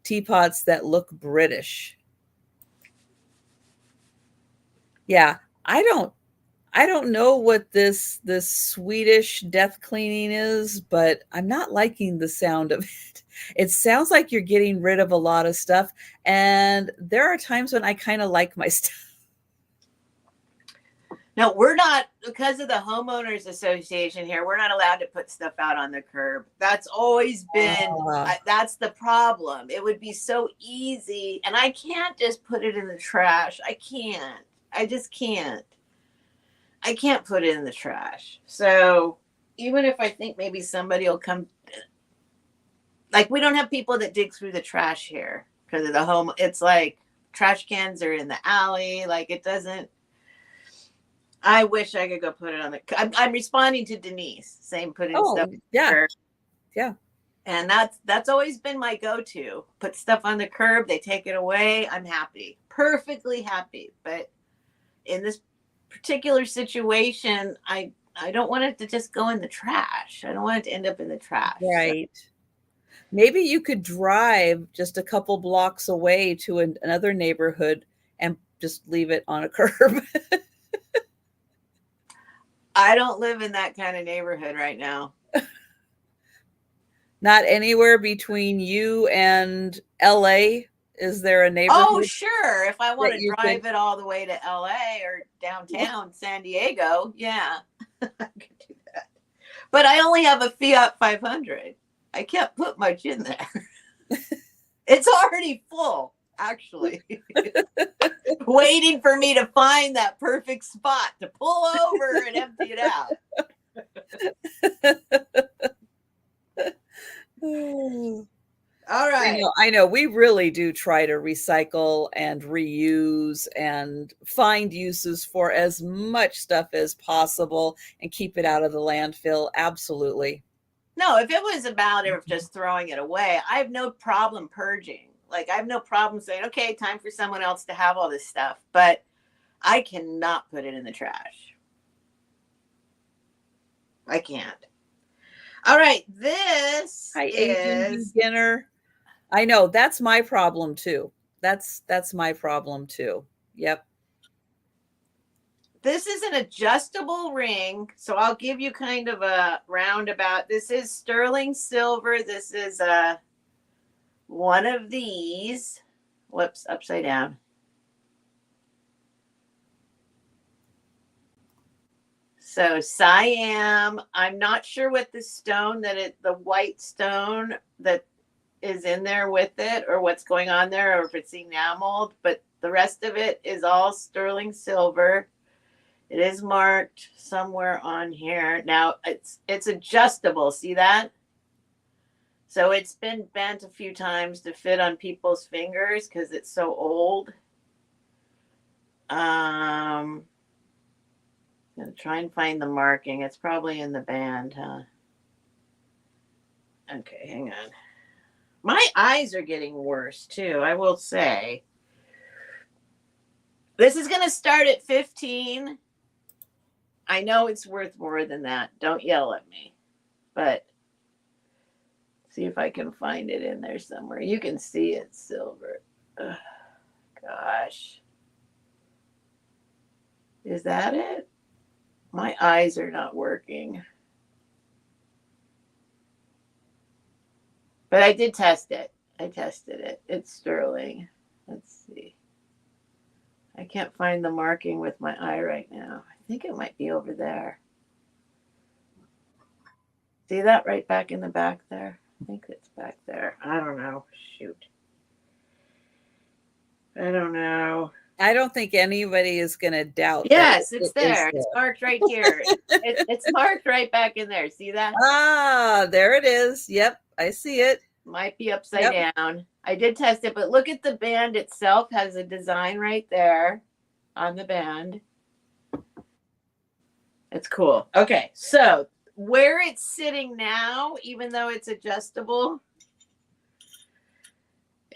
teapots that look British. Yeah, I don't know what this Swedish death cleaning is, but I'm not liking the sound of it. It sounds like you're getting rid of a lot of stuff, and there are times when I kind of like my stuff. No, we're not, because of the homeowners association here, we're not allowed to put stuff out on the curb. That's always been, that's the problem. It would be so easy, and I can't just put it in the trash. I can't. I just can't. I can't put it in the trash. So even if I think maybe somebody will come, like we don't have people that dig through the trash here because of the home. It's like trash cans are in the alley. Like it doesn't. I wish I could go put it on the. I'm responding to Denise saying putting stuff. Yeah, yeah. And that's always been my go-to. Put stuff on the curb, they take it away. I'm happy, perfectly happy. But in this particular situation, I don't want it to just go in the trash. I don't want it to end up in the trash. Right. So. Maybe you could drive just a couple blocks away to another neighborhood and just leave it on a curb. I don't live in that kind of neighborhood right now. Not anywhere between you and LA? Is there a neighborhood? Oh, sure. If I want to drive it all the way to LA or downtown San Diego, yeah, I could do that. But I only have a Fiat 500. I can't put much in there. It's already full, actually. Waiting for me to find that perfect spot to pull over and empty it out. All right. I know. We really do try to recycle and reuse and find uses for as much stuff as possible and keep it out of the landfill. Absolutely. No, if it was about it, just throwing it away, I have no problem purging. Like I have no problem saying, okay, time for someone else to have all this stuff, but I cannot put it in the trash. I can't. All right, this is beginner. I know that's my problem too. That's my problem too. Yep. This is an adjustable ring, so I'll give you kind of a roundabout. This is sterling silver. This is one of these. Whoops, upside down. So Siam, I'm not sure what the stone the white stone that is in there with it or what's going on there or if it's enameled, but the rest of it is all sterling silver. It is marked somewhere on here. Now it's adjustable. See that? So it's been bent a few times to fit on people's fingers because it's so old. I'm gonna try and find the marking. It's probably in the band, huh? Okay, hang on. My eyes are getting worse too, I will say. This is gonna start at 15. I know it's worth more than that. Don't yell at me. But see if I can find it in there somewhere. You can see it's silver. Ugh, gosh. Is that it? My eyes are not working. But I did test it. I tested it. It's sterling. Let's see. I can't find the marking with my eye right now. I think it might be over there. See that right back in the back there? I think it's back there. I don't know. Shoot. I don't know. I don't think anybody is going to doubt. Yes, it's there. It's marked right here. It's marked right back in there. See that? Ah, there it is. Yep, I see it. Might be upside down. I did test it, but look at the band itself. Has a design right there on the band. It's cool. Okay, so where it's sitting now, even though it's adjustable,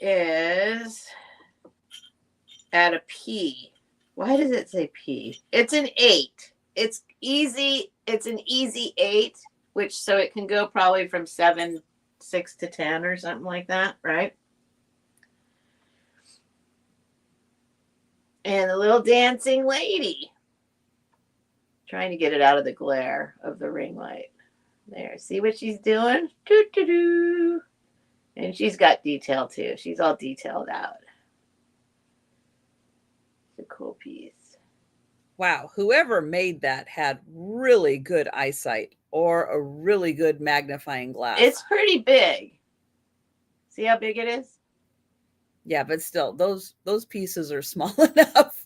is at a P. Why does it say P? It's an 8. It's easy. It's an easy 8, which so it can go probably from 7, 6 to 10 or something like that, right? And the little dancing lady. Trying to get it out of the glare of the ring light. There, see what she's doing? Doo-doo-doo. And she's got detail too. She's all detailed out. It's a cool piece. Wow, whoever made that had really good eyesight or a really good magnifying glass. It's pretty big. See how big it is? Yeah, but still, those pieces are small enough.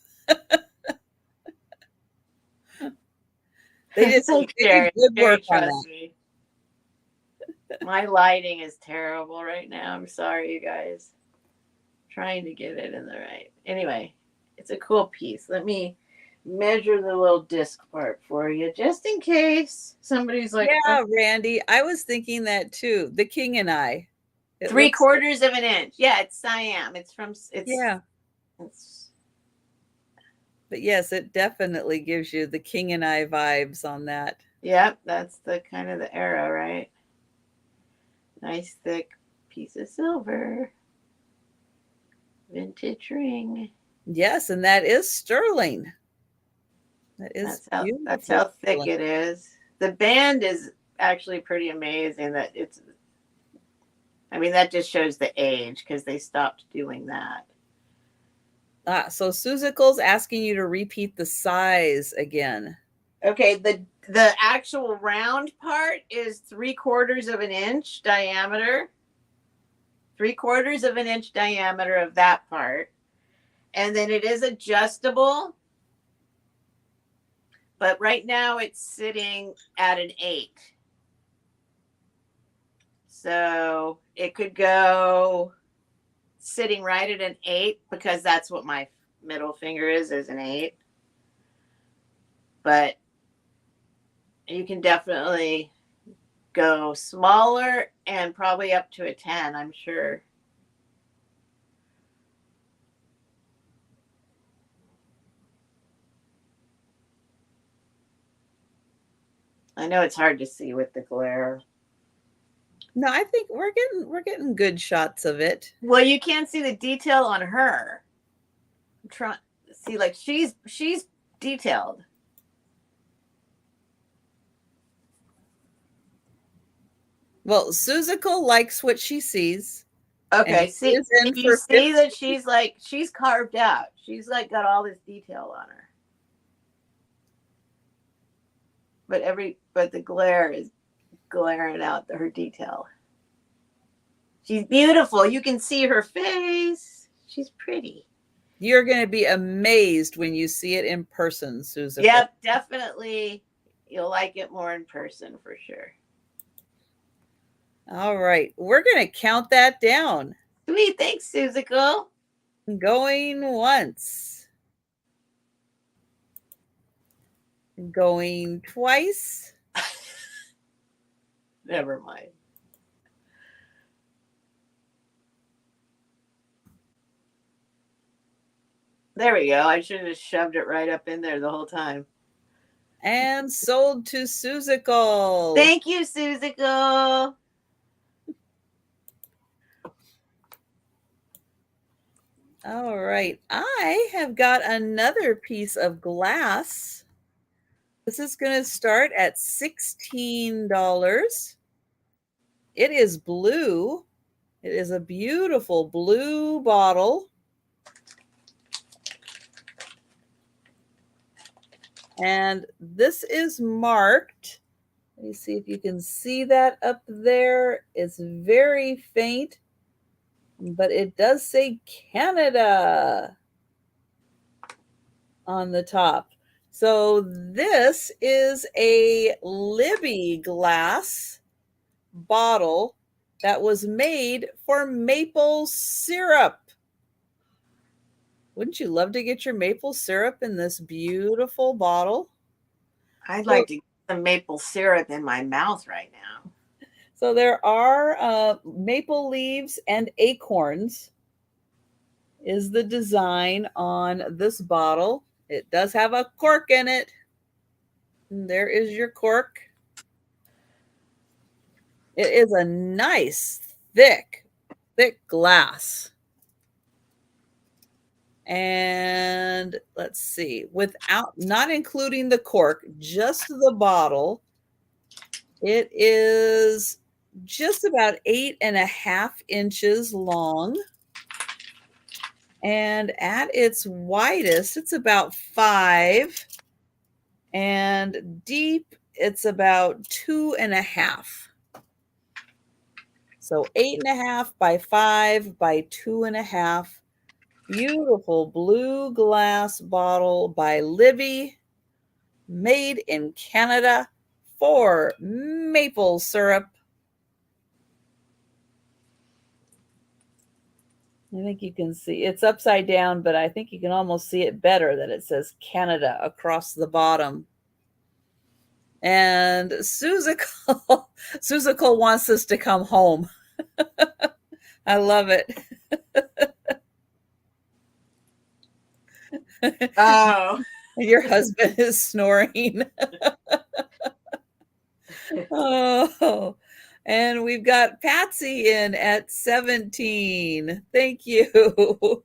They did Thanks, Jerry. good work on Trust that. me. My lighting is terrible right now. I'm sorry, you guys. Trying to get it in the right. Anyway, it's a cool piece. Let me measure the little disc part for you, just in case somebody's like, Yeah, Randy, I was thinking that too. The King and I. It three looks quarters of an inch. Yeah, it's Siam. It's from yeah. It's, But yes, it definitely gives you the King and I vibes on that. yep, that's the kind of the era, right? Nice thick piece of silver. Vintage ring. Yes, and that is sterling. That is That's beautiful how thick sterling. it is. The band is actually pretty amazing. That it's. I mean, that just shows the age because they stopped doing that. So Suzical's asking you to repeat the size again. Okay, the actual round part is 3/4 of an inch diameter. 3/4 of an inch diameter of that part, and then it is adjustable. But right now it's sitting at an 8. So it could go sitting right at an 8 because that's what my middle finger is an 8. But you can definitely go smaller and probably up to a 10, I'm sure. I know it's hard to see with the glare. No, I think we're getting good shots of it. Well, you can't see the detail on her. I'm trying to see, like she's detailed. Well, Suzical likes what she sees. And Okay, she see, is in you for see 50. that she's carved out. She's like got all this detail on her. But the glare is glaring out her detail. She's beautiful. You can see her face. She's pretty. You're going to be amazed when you see it in person, Suzical. Yep, definitely. You'll like it more in person for sure. All right. We're going to count that down. Sweet. Thanks, Suzical. Going once. Going twice. Never mind. There we go. I should have just shoved it right up in there the whole time. And sold to Suzical. Thank you, Suzical. All right. I have got another piece of glass. This is going to start at $16. It is blue. It is a beautiful blue bottle. And this is marked. Let me see if you can see that up there. It's very faint, but it does say Canada on the top. So this is a Libby glass bottle that was made for maple syrup. Wouldn't you love to get your maple syrup in this beautiful bottle? I'd like to get some maple syrup in my mouth right now. So there are maple leaves and acorns is the design on this bottle. It does have a cork in it. And there is your cork. It is a nice, thick glass. And let's see, without not including the cork, just the bottle, it is just about 8.5 inches long. And at its widest, it's about 5. And deep, it's about 2.5. So 8.5 by 5 by 2.5. Beautiful blue glass bottle by Libby. made in Canada for maple syrup. I think you can see it's upside down, but I think you can almost see it better that it says Canada across the bottom. And Suzical, Suzical wants us to come home. I love it. Oh. Your husband is snoring. Oh, and we've got Patsy in at 17. Thank you.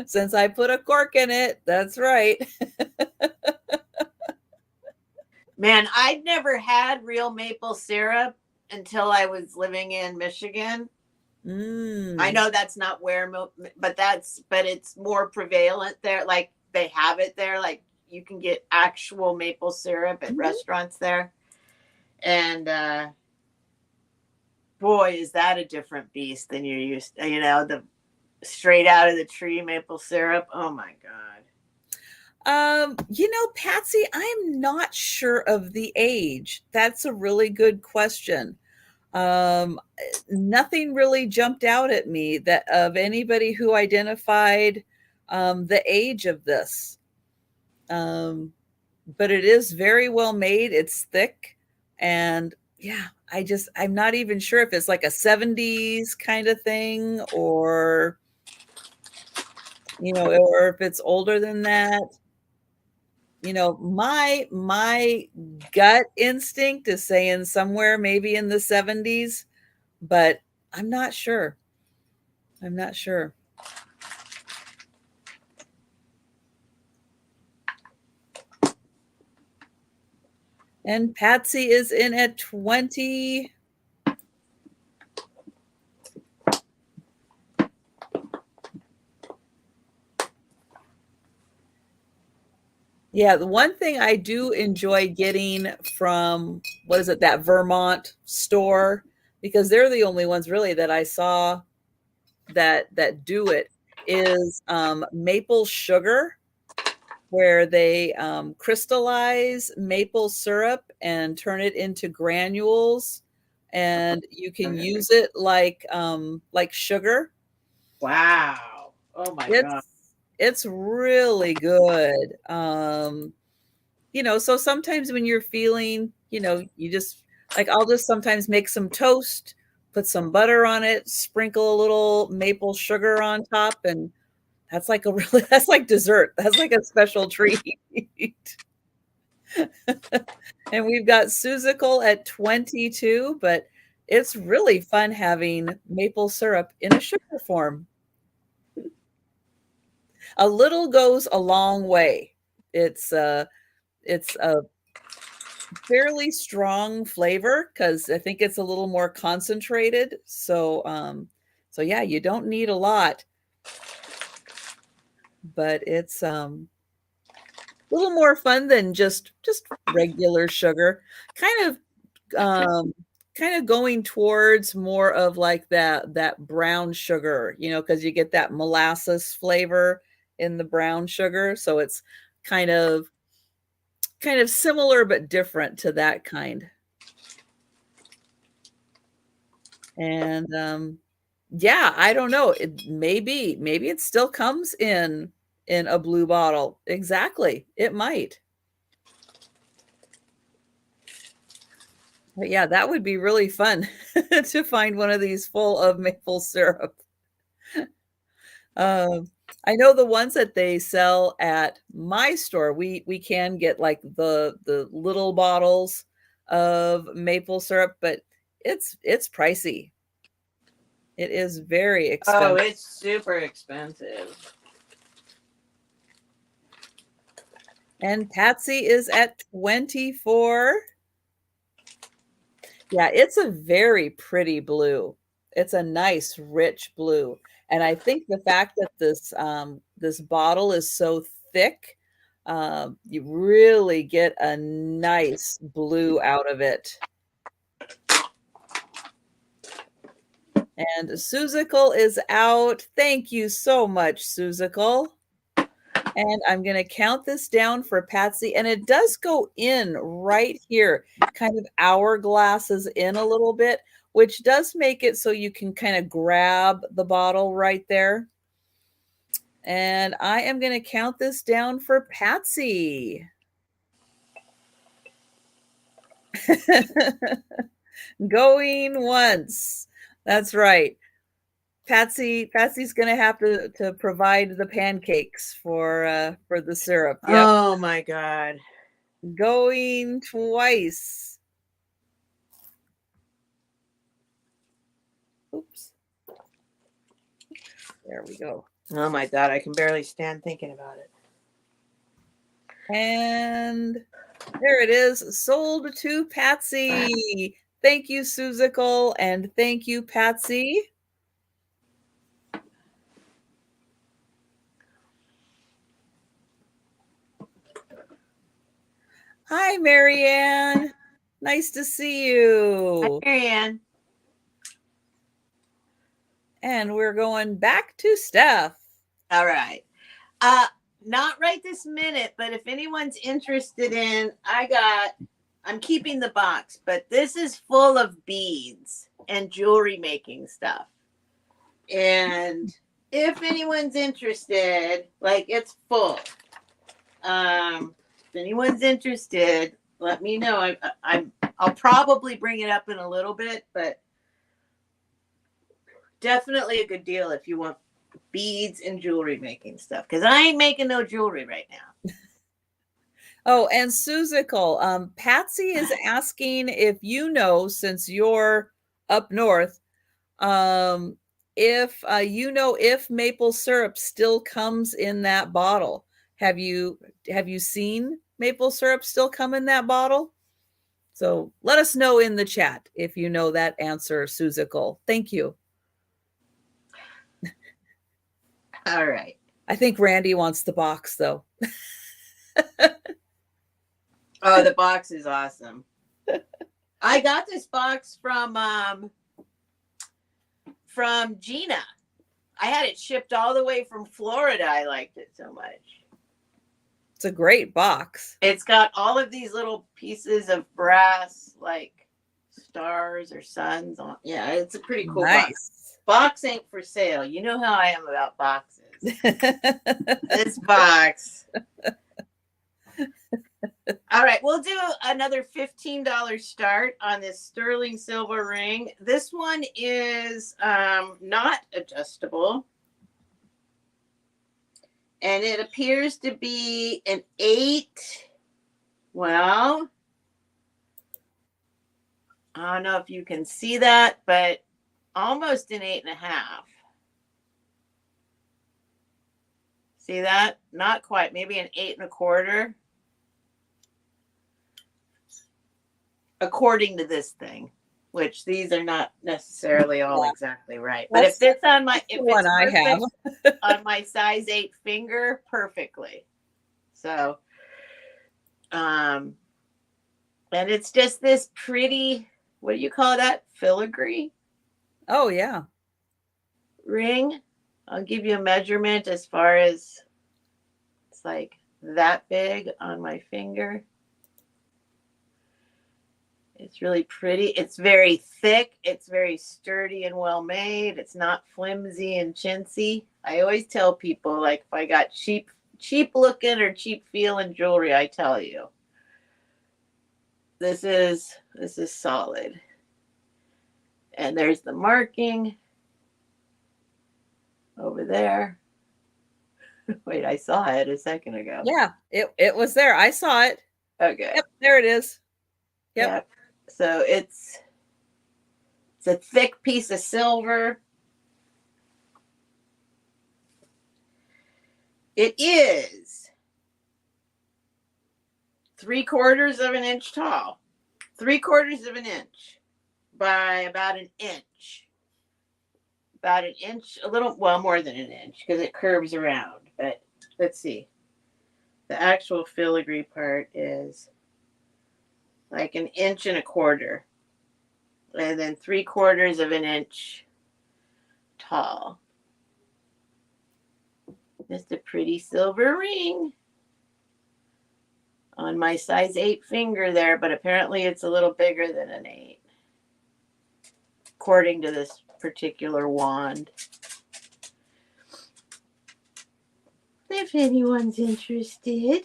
Since I put a cork in it, that's right. Man, I'd never had real maple syrup until I was living in Michigan. I know that's not where, but it's more prevalent there. Like they have it there. Like you can get actual maple syrup at restaurants there. And boy, is that a different beast than you're used to, the straight out of the tree maple syrup. Oh my God. Patsy, I'm not sure of the age. That's a really good question. Nothing really jumped out at me that of anybody who identified the age of this. But it is very well made. It's thick. And yeah, I'm not even sure if it's like a 70s kind of thing or, or if it's older than that. My gut instinct is saying somewhere maybe in the 70s, but I'm not sure. I'm not sure. And Patsy is in at 20. Yeah, the one thing I do enjoy getting from, what is it, that Vermont store, because they're the only ones really that I saw that do it, is maple sugar, where they crystallize maple syrup and turn it into granules, and you can use it like sugar. Wow. Oh my God. It's really good. So sometimes when you're feeling, you just like, I'll just sometimes make some toast, put some butter on it, sprinkle a little maple sugar on top, and that's like that's like dessert. That's like a special treat. And we've got Suzical at 22, but it's really fun having maple syrup in a sugar form. A little goes a long way. It's a fairly strong flavor because I think it's a little more concentrated. So yeah, you don't need a lot, but it's a little more fun than just regular sugar. Kind of going towards more of like that brown sugar, because you get that molasses flavor in the brown sugar. So it's kind of similar but different to that kind. And yeah, I don't know. Maybe it still comes in a blue bottle. Exactly. It might. But yeah, that would be really fun to find one of these full of maple syrup. I know the ones that they sell at my store, we can get like the little bottles of maple syrup, but it's pricey. It is very expensive. Oh, it's super expensive. And Patsy is at 24. Yeah, it's a very pretty blue. It's a nice, rich blue. And I think the fact that this bottle is so thick, you really get a nice blue out of it. And Suzical is out. Thank you so much, Suzical. And I'm going to count this down for Patsy. And it does go in right here, kind of hourglasses in a little bit, which does make it so you can kind of grab the bottle right there. And I am going to count this down for Patsy. Going once. That's right. Patsy's going to have to provide the pancakes for the syrup. Yep. Oh my God. Going twice. Oops. There we go. Oh my God, I can barely stand thinking about it. And there it is, sold to Patsy. Thank you, Suzical, and thank you, Patsy. Hi, Marianne. Nice to see you. Hi, Marianne. And we're going back to Steph. All right. Not right this minute, but if anyone's interested in, I'm keeping the box, but this is full of beads and jewelry making stuff. And if anyone's interested, like it's full. If anyone's interested, let me know. I'll probably bring it up in a little bit, but definitely a good deal if you want beads and jewelry making stuff, because I ain't making no jewelry right now. Oh, and Suzical, Patsy is asking if you know, since you're up north, if you know if maple syrup still comes in that bottle. Have you seen maple syrup still come in that bottle? So let us know in the chat if you know that answer, Suzical. Thank you. All right. I think Randy wants the box, though. Oh, the box is awesome. I got this box from Gina. I had it shipped all the way from Florida. I liked it so much. It's a great box. It's got all of these little pieces of brass, like stars or suns on. Yeah, it's a pretty cool box. Box ain't for sale. You know how I am about boxes. This box. All right, we'll do another $15 start on this sterling silver ring. This one is not adjustable. And it appears to be an 8. Well, I don't know if you can see that, but almost an 8.5. See that? Not quite. Maybe an 8.25. According to this thing, which these are not necessarily all exactly right. But if it's on my, if it's I have on my size 8 finger, perfectly. So, and it's just this pretty, what do you call that? Filigree? Oh, yeah. Ring. I'll give you a measurement as far as it's like that big on my finger. It's really pretty. It's very thick. It's very sturdy and well made. It's not flimsy and chintzy. I always tell people, like, if I got cheap looking or cheap feeling jewelry, I tell you. This is solid. And there's the marking over there. Wait, I saw it a second ago. Yeah, it was there. I saw it. Okay. Yep, there it is. Yep. So it's a thick piece of silver. It is 3/4 of an inch tall, 3/4 of an inch by about an inch. About an inch, a little, well, more than an inch because it curves around. But let's see. The actual filigree part is like 1.25 inches. And then 3/4 of an inch tall. Just a pretty silver ring on my size 8 finger there, but apparently it's a little bigger than an 8, according to this particular wand. If anyone's interested.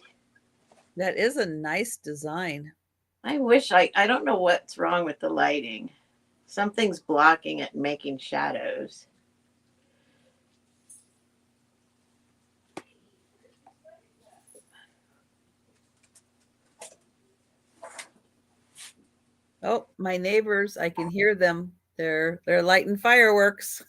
That is a nice design. I wish I don't know what's wrong with the lighting. Something's blocking it and making shadows. Oh, my neighbors, I can hear them. They're lighting fireworks.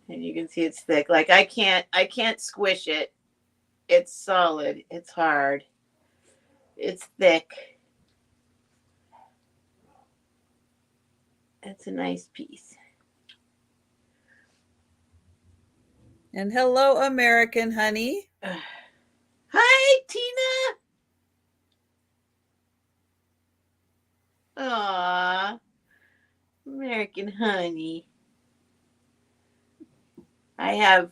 And you can see it's thick. Like I can't squish it. It's solid. It's hard. It's thick. It's a nice piece. And hello, American honey. Hi, Tina. Aw, American honey. I have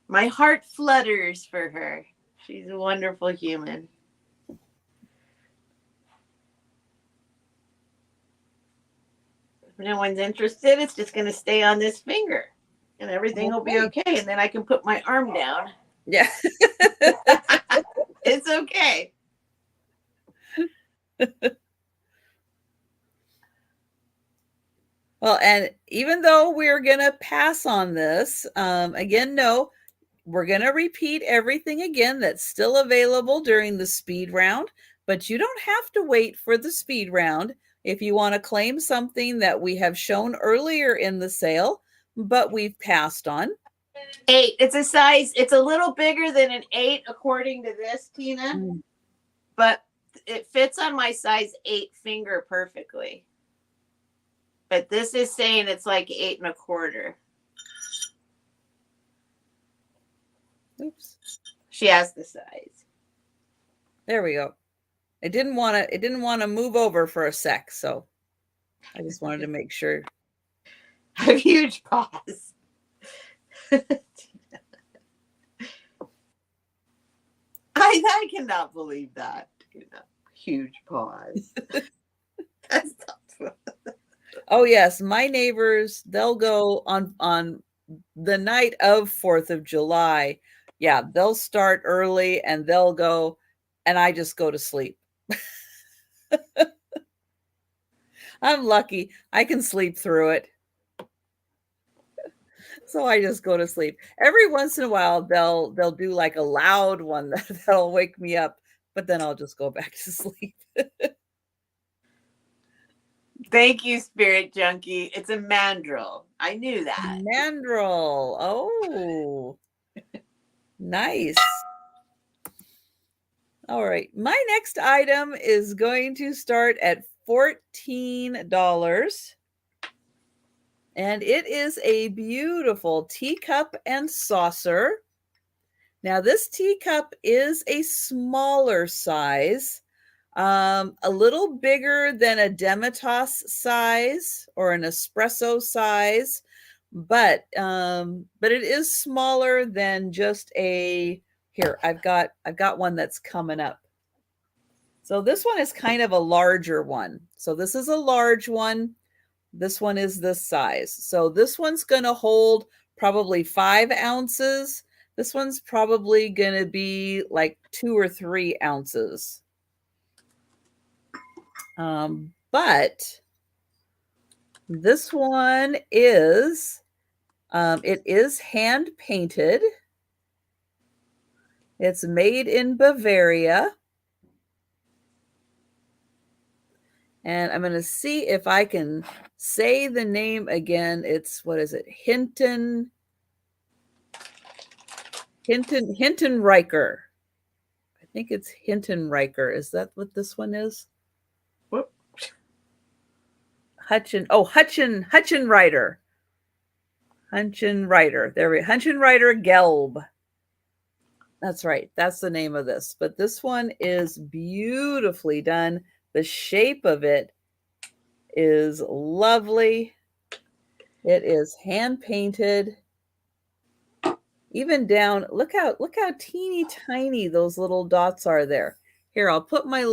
my heart flutters for her. She's a wonderful human. If no one's interested, it's just going to stay on this finger and everything will be okay. And then I can put my arm down. Yeah. It's okay. Well, and even though we're going to pass on this, again, no, we're going to repeat everything again that's still available during the speed round, but you don't have to wait for the speed round if you want to claim something that we have shown earlier in the sale, but we've passed on. 8. It's a size, it's a little bigger than an 8 according to this, Tina, but it fits on my size 8 finger perfectly. But this is saying it's like 8 1/4. Oops. She has the size. There we go. It didn't want to move over for a sec, so I just wanted to make sure. I have huge paws. I cannot believe that. Huge paws. That's not Oh yes, my neighbors, they'll go on the night of 4th of July. Yeah, they'll start early and they'll go, and I just go to sleep. I'm lucky. I can sleep through it. So I just go to sleep. Every once in a while they'll do like a loud one that'll wake me up, but then I'll just go back to sleep. Thank you, Spirit Junkie. It's a mandrel. I knew that. Mandrel. Oh, nice. All right. My next item is going to start at $14. And it is a beautiful teacup and saucer. Now, this teacup is a smaller size. A little bigger than a Demitasse size or an espresso size, but it is smaller than just a, here, I've got one that's coming up. So this one is kind of a larger one. So this is a large one. This one is this size. So this one's going to hold probably 5 ounces. This one's probably going to be like 2 or 3 ounces. But this one is, it is hand painted. It's made in Bavaria. And I'm going to see if I can say the name again. It's, what is it? Hinton Riker. I think it's Hinton Riker. Is that what this one is? Whoop. Hutchin Rider. Hutchin Rider. There we go. Hutchin Rider Gelb. That's right. That's the name of this. But this one is beautifully done. The shape of it is lovely. It is hand painted. Even down, look how teeny tiny those little dots are there. Here, I'll put my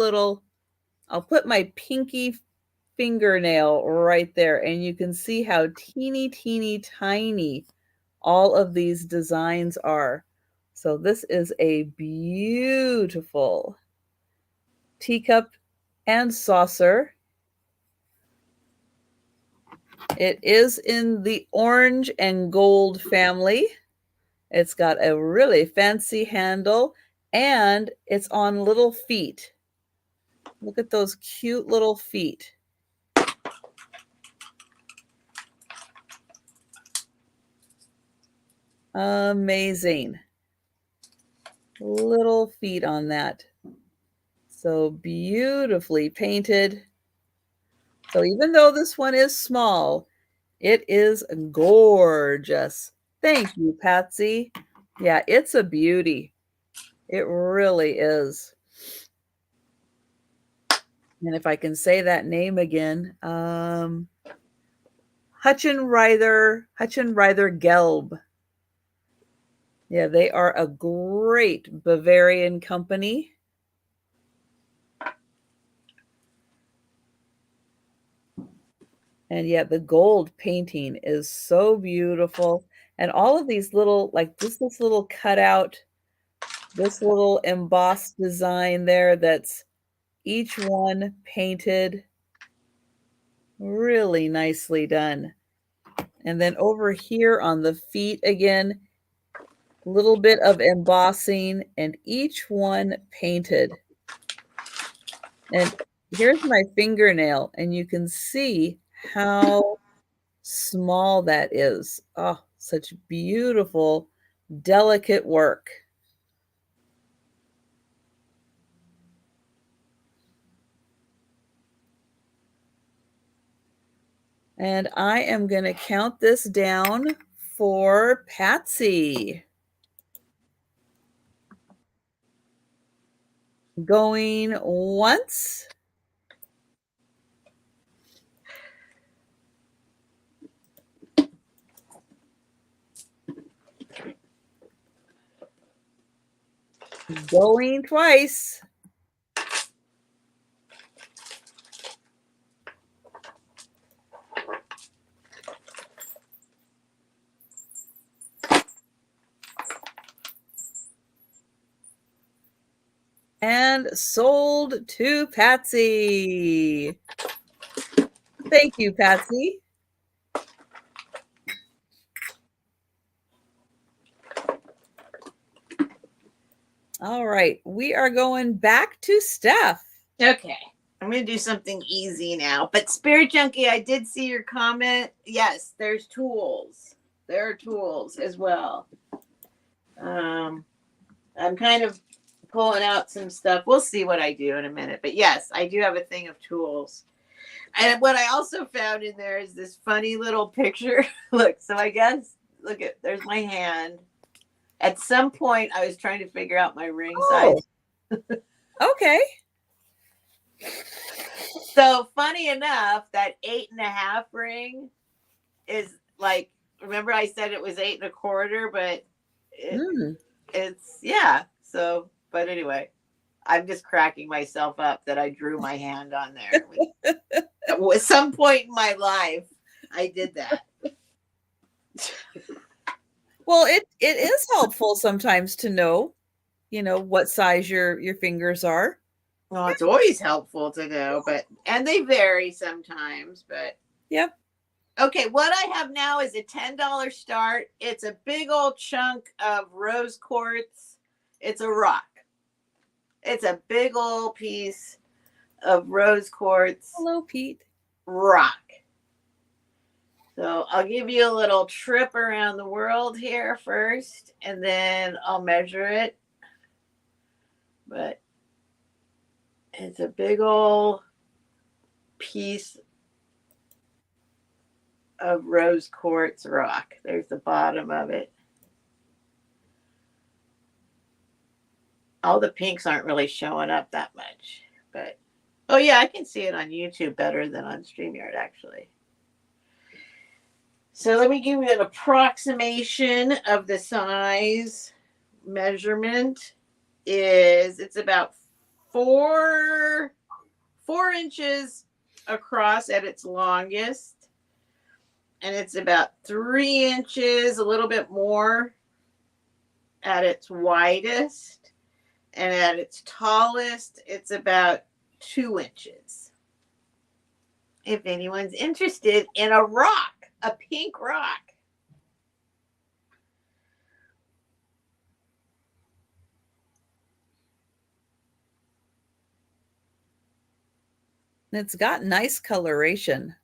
pinky fingernail right there, and you can see how teeny, teeny, tiny all of these designs are. So this is a beautiful teacup and saucer. It is in the orange and gold family. It's got a really fancy handle, and it's on little feet. Look at those cute little feet. Amazing. Little feet on that. So beautifully painted. So even though this one is small, it is gorgeous. Thank you, Patsy. Yeah, it's a beauty. It really is. And if I can say that name again, Hutchenreither Gelb. Yeah, they are a great Bavarian company. And yeah, the gold painting is so beautiful. And all of these little, like this little cutout, this little embossed design there, that's each one painted really nicely done. And then over here on the feet again, a little bit of embossing and each one painted. And here's my fingernail, and you can see how small that is. Oh, such beautiful, delicate work. And I am going to count this down for Patsy. Going once. Going twice. And sold to Patsy. Thank you, Patsy. All right, we are going back to Steph. Okay, I'm going to do something easy now. But Spirit Junkie, I did see your comment. Yes, there's tools. There are tools as well. I'm kind of pulling out some stuff. We'll see what I do in a minute. But yes, I do have a thing of tools. And what I also found in there is this funny little picture. Look, so I guess, there's my hand. At some point, I was trying to figure out my ring size. Okay. So funny enough, that 8.5 ring is like, remember I said it was 8.25, but it's, yeah. So, but anyway, I'm just cracking myself up that I drew my hand on there. At some point in my life, I did that. Well, it is helpful sometimes to know, what size your fingers are. Well, it's always helpful to know, and they vary sometimes, but. Yep. Okay, what I have now is a $10 start. It's a big old chunk of rose quartz. It's a rock. It's a big old piece of rose quartz. Hello, Pete. Rock. So I'll give you a little trip around the world here first, and then I'll measure it. But it's a big old piece of rose quartz rock. There's the bottom of it. All the pinks aren't really showing up that much, but oh yeah, I can see it on YouTube better than on StreamYard actually. So let me give you an approximation of the size. Measurement is it's about 4 inches across at its longest, and it's about 3 inches, a little bit more, at its widest, and at its tallest, it's about 2 inches. If anyone's interested in a rock, a pink rock. It's got nice coloration.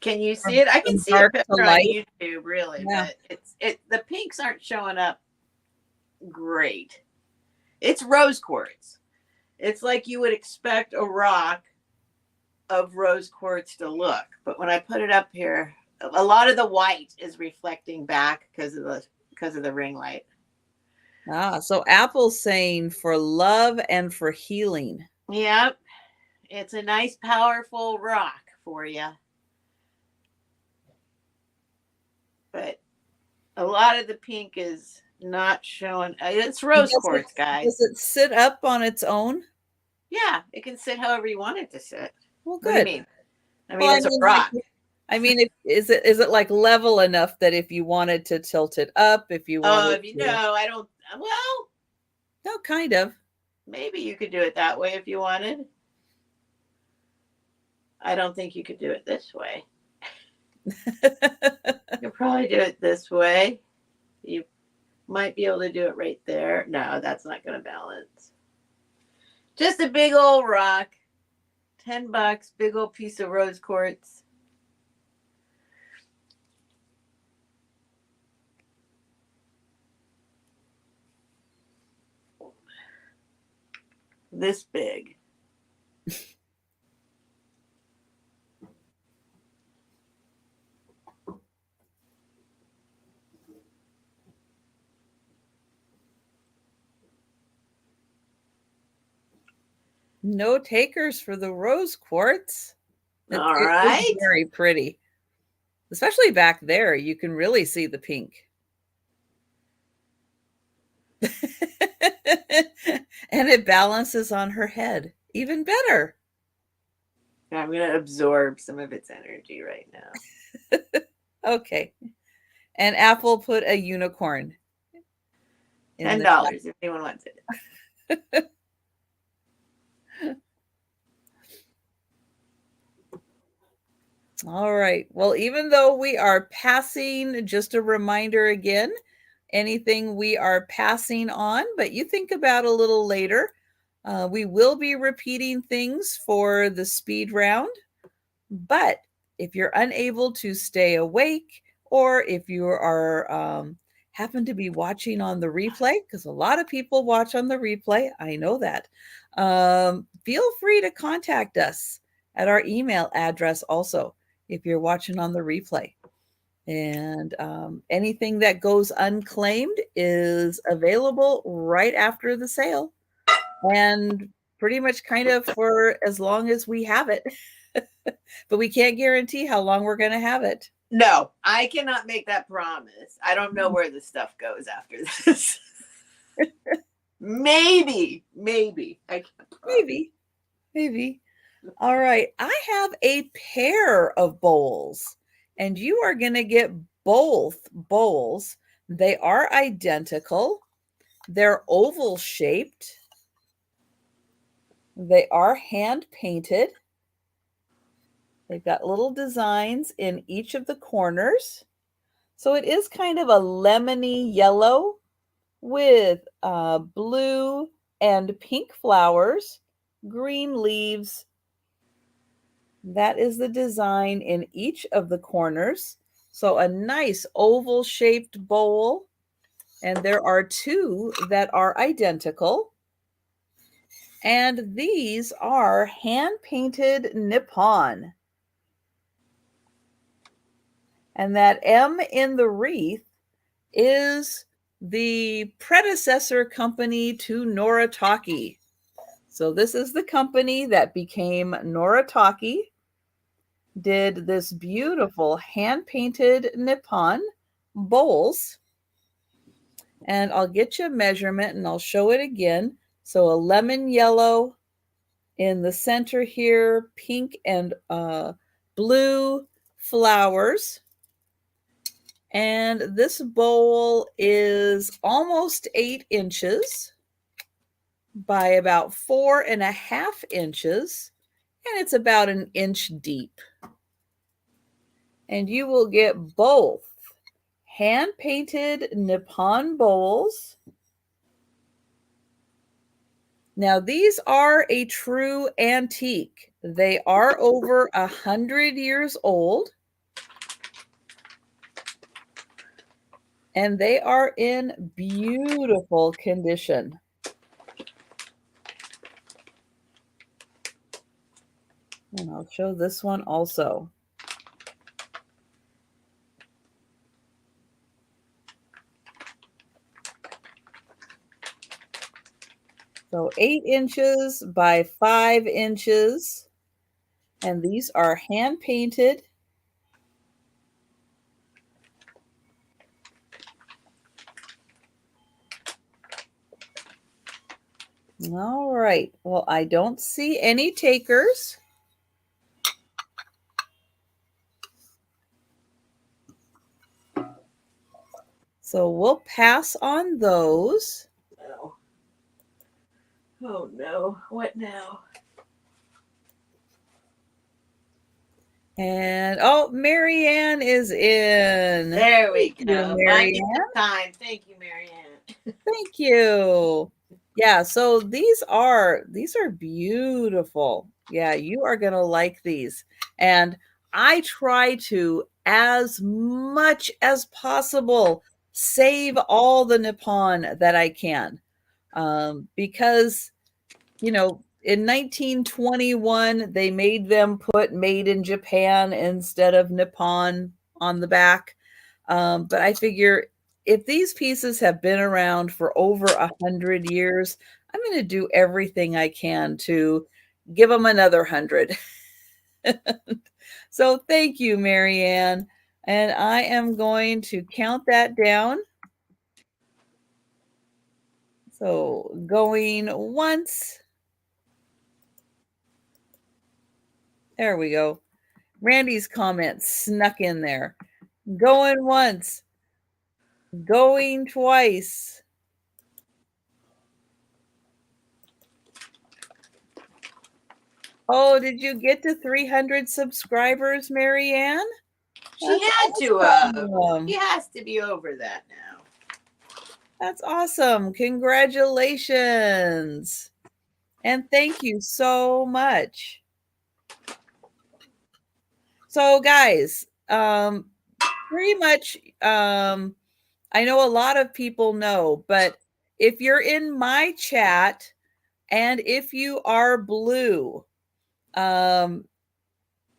Can you see it? I can From see it dark better to on light. YouTube, really, Yeah. but the pinks aren't showing up great. It's rose quartz. It's like you would expect a rock of rose quartz to look, but when I put it up here, a lot of the white is reflecting back because of the ring light. So Apple's saying for love and for healing. Yep, it's a nice, powerful rock for you. But a lot of the pink is not showing. It's rose quartz, guys. Does it sit up on its own? Yeah, it can sit however you want it to sit. Well, What do you good. mean? I mean, it's a rock. Is it like level enough that if you wanted to tilt it up, if you wanted I don't. Well, no, kind of. maybe you could do it that way if you wanted. I don't think you could do it this way. You could probably do it this way. You might be able to do it right there. No, that's not going to balance. Just a big old rock. $10, big old piece of rose quartz. This big. No takers for the rose quartz. All right. It's very pretty. Especially back there, you can really see the pink. And it balances on her head. Even better. I'm going to absorb some of its energy right now. Okay. And Apple put a unicorn. $10 if anyone wants it. All right. Well, even though we are passing, just a reminder again, anything we are passing on, but you think about a little later. We will be repeating things for the speed round, but if you're unable to stay awake, or if you are happen to be watching on the replay, because a lot of people watch on the replay, I know that, feel free to contact us at our email address also, if you're watching on the replay. And anything that goes unclaimed is available right after the sale, and pretty much kind of for as long as we have it. But we can't guarantee how long we're going to have it. No, I cannot make that promise. I don't know where the stuff goes after this. Maybe. I can't Maybe. All right. I have a pair of bowls, and you are going to get both bowls. They are identical. They're oval shaped. They are hand painted. They've got little designs in each of the corners. So it is kind of a lemony yellow with blue and pink flowers, green leaves. That is the design in each of the corners. So a nice oval shaped bowl. And there are two that are identical. And these are hand painted Nippon. And that M in the wreath is the predecessor company to Noritake. So this is the company that became Noritake. did this beautiful hand-painted Nippon bowls. And I'll get you a measurement and I'll show it again. So a lemon yellow in the center here, pink and blue flowers. And this bowl is almost 8 inches by about 4.5 inches, and it's about an inch deep. And you will get both hand-painted Nippon bowls. Now, these are a true antique. They are over 100 years old. And they are in beautiful condition. And I'll show this one also. So 8 inches by 5 inches. And these are hand painted. All right. Well, I don't see any takers. So we'll pass on those. Oh, oh no. What now? And oh, Marianne is in. There we Thank go. you, Finding Marianne. the time. Thank you, Marianne. Thank you. Yeah, so these are beautiful. Yeah, you are going to like these. And I try to, as much as possible, save all the Nippon that I can. Because, you know, in 1921, they made them put made in Japan instead of Nippon on the back. But I figure if these pieces have been around for over 100 years, I'm going to do everything I can to give them another 100. So thank you, Marianne. And I am going to count that down. So going once. There we go. Randy's comment snuck in there. Going once. Going twice. Oh, did you get to 300 subscribers, Marianne? She had to. She has to be over that now. That's awesome. Congratulations. And thank you so much. So guys, pretty much, I know a lot of people know, but if you're in my chat and if you are blue, oh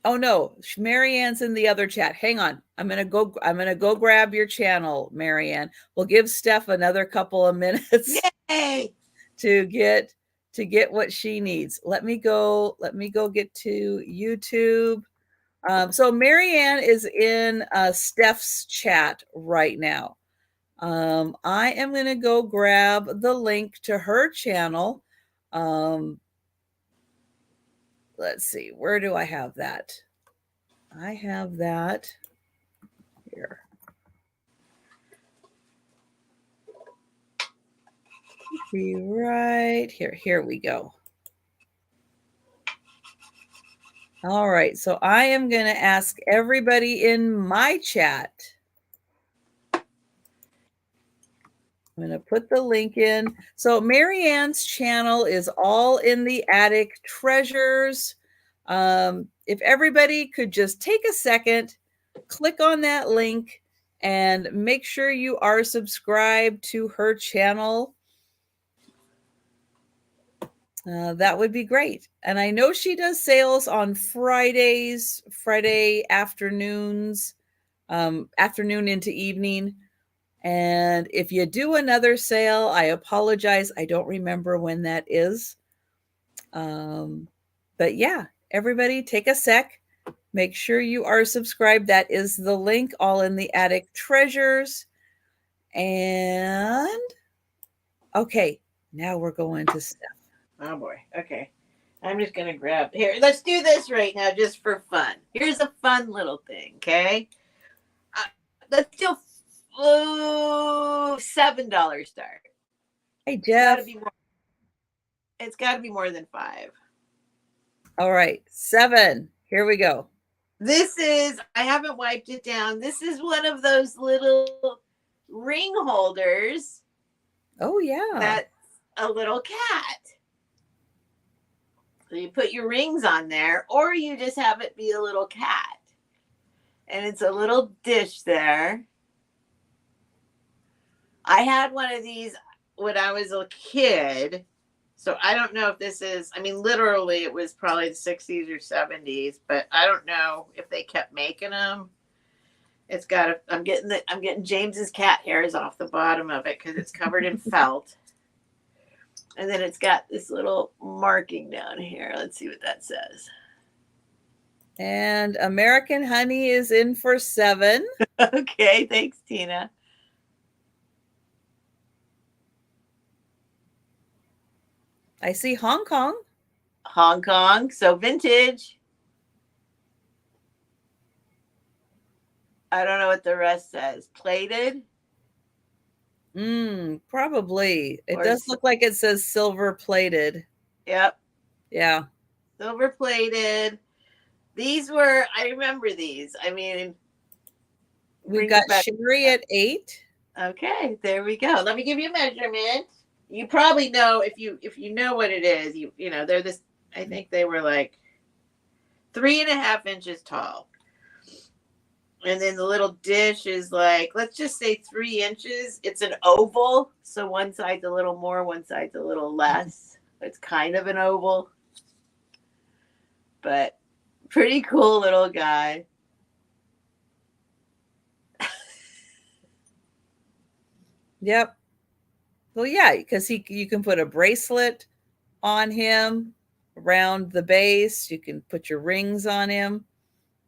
no, Marianne's in the other chat. Hang on. I'm going to go grab your channel, Marianne. We'll give Steph another couple of minutes. Yay! to get what she needs. Let me go get to YouTube. So Marianne is in Steph's chat right now. I am going to go grab the link to her channel. Let's see, where do I have that? I have that here. Be right here. Here we go. All right, so I am going to ask everybody in my chat. I'm going to put the link in. So Marianne's channel is All in the Attic Treasures. If everybody could just take a second, click on that link, and make sure you are subscribed to her channel. That would be great. And I know she does sales on Fridays, Friday afternoons, afternoon into evening. And if you do another sale, I apologize. I don't remember when that is. But yeah, everybody take a sec Make sure you are subscribed. That is the link, all in the attic treasures. And okay, now we're going to Steph. Oh boy. Okay. I'm just going to grab here. Let's do this right now just for fun. Here's a fun little thing. Okay. Let's do $7 start. Hey, It's got to Jeff. be more. It's got to be more than 5. All right, 7. Here we go. This is, I haven't wiped it down. This is one of those little ring holders. Oh, yeah. That's a little cat. So you put your rings on there, or you just have it be a little cat. And it's a little dish there. I had one of these when I was a kid. So I don't know if this is, I mean, literally it was probably the 60s or 70s, but I don't know if they kept making them. It's got I'm getting James's cat hairs off the bottom of it because it's covered in felt. And then it's got this little marking down here. Let's see what that says. And American Honey is in for 7. Okay, thanks, Tina. I see Hong Kong. Hong Kong, so vintage. I don't know what the rest says. Plated? Probably. It Or does look like it says silver plated. Yep. Yeah. Silver plated. These were, I remember these. I mean, We've got Sherry at 8. Okay, there we go. Let me give you a measurement. You probably know if you know what it is. You know they're this. I think they were like 3.5 inches tall, and then the little dish is like, let's just say 3 inches. It's an oval, so one side's a little more, one side's a little less. It's kind of an oval, but pretty cool little guy. Yep. Well, yeah, because you can put a bracelet on him around the base. You can put your rings on him.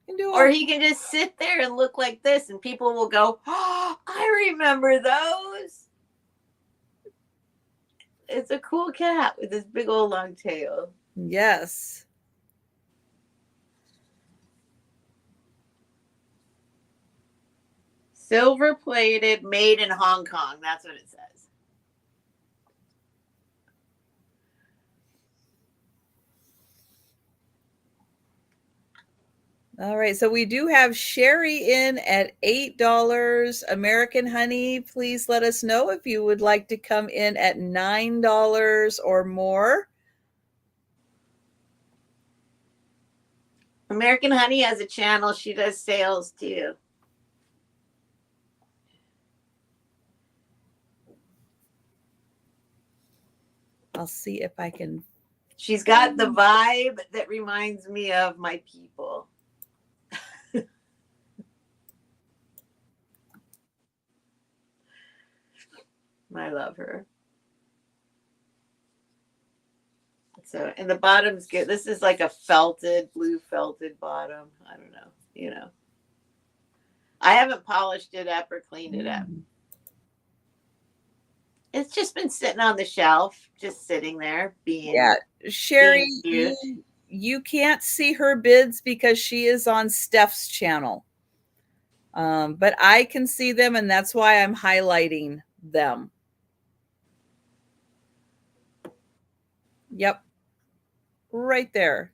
Or he can just sit there and look like this, and people will go, "Oh, I remember those." It's a cool cat with this big old long tail. Yes. Silver plated, made in Hong Kong. That's what it says. All right. So we do have Sherry in at $8. American Honey, please let us know if you would like to come in at $9 or more. American Honey has a channel. She does sales too. I'll see if I can. She's got the vibe that reminds me of my people. I love her. So, and the bottom's good. This is like a blue felted bottom. I don't know, you know. I haven't polished it up or cleaned it up. It's just been sitting on the shelf, just sitting there being. Yeah, Sherry, you can't see her bids because she is on Steph's channel. But I can see them, and that's why I'm highlighting them. Yep. Right there.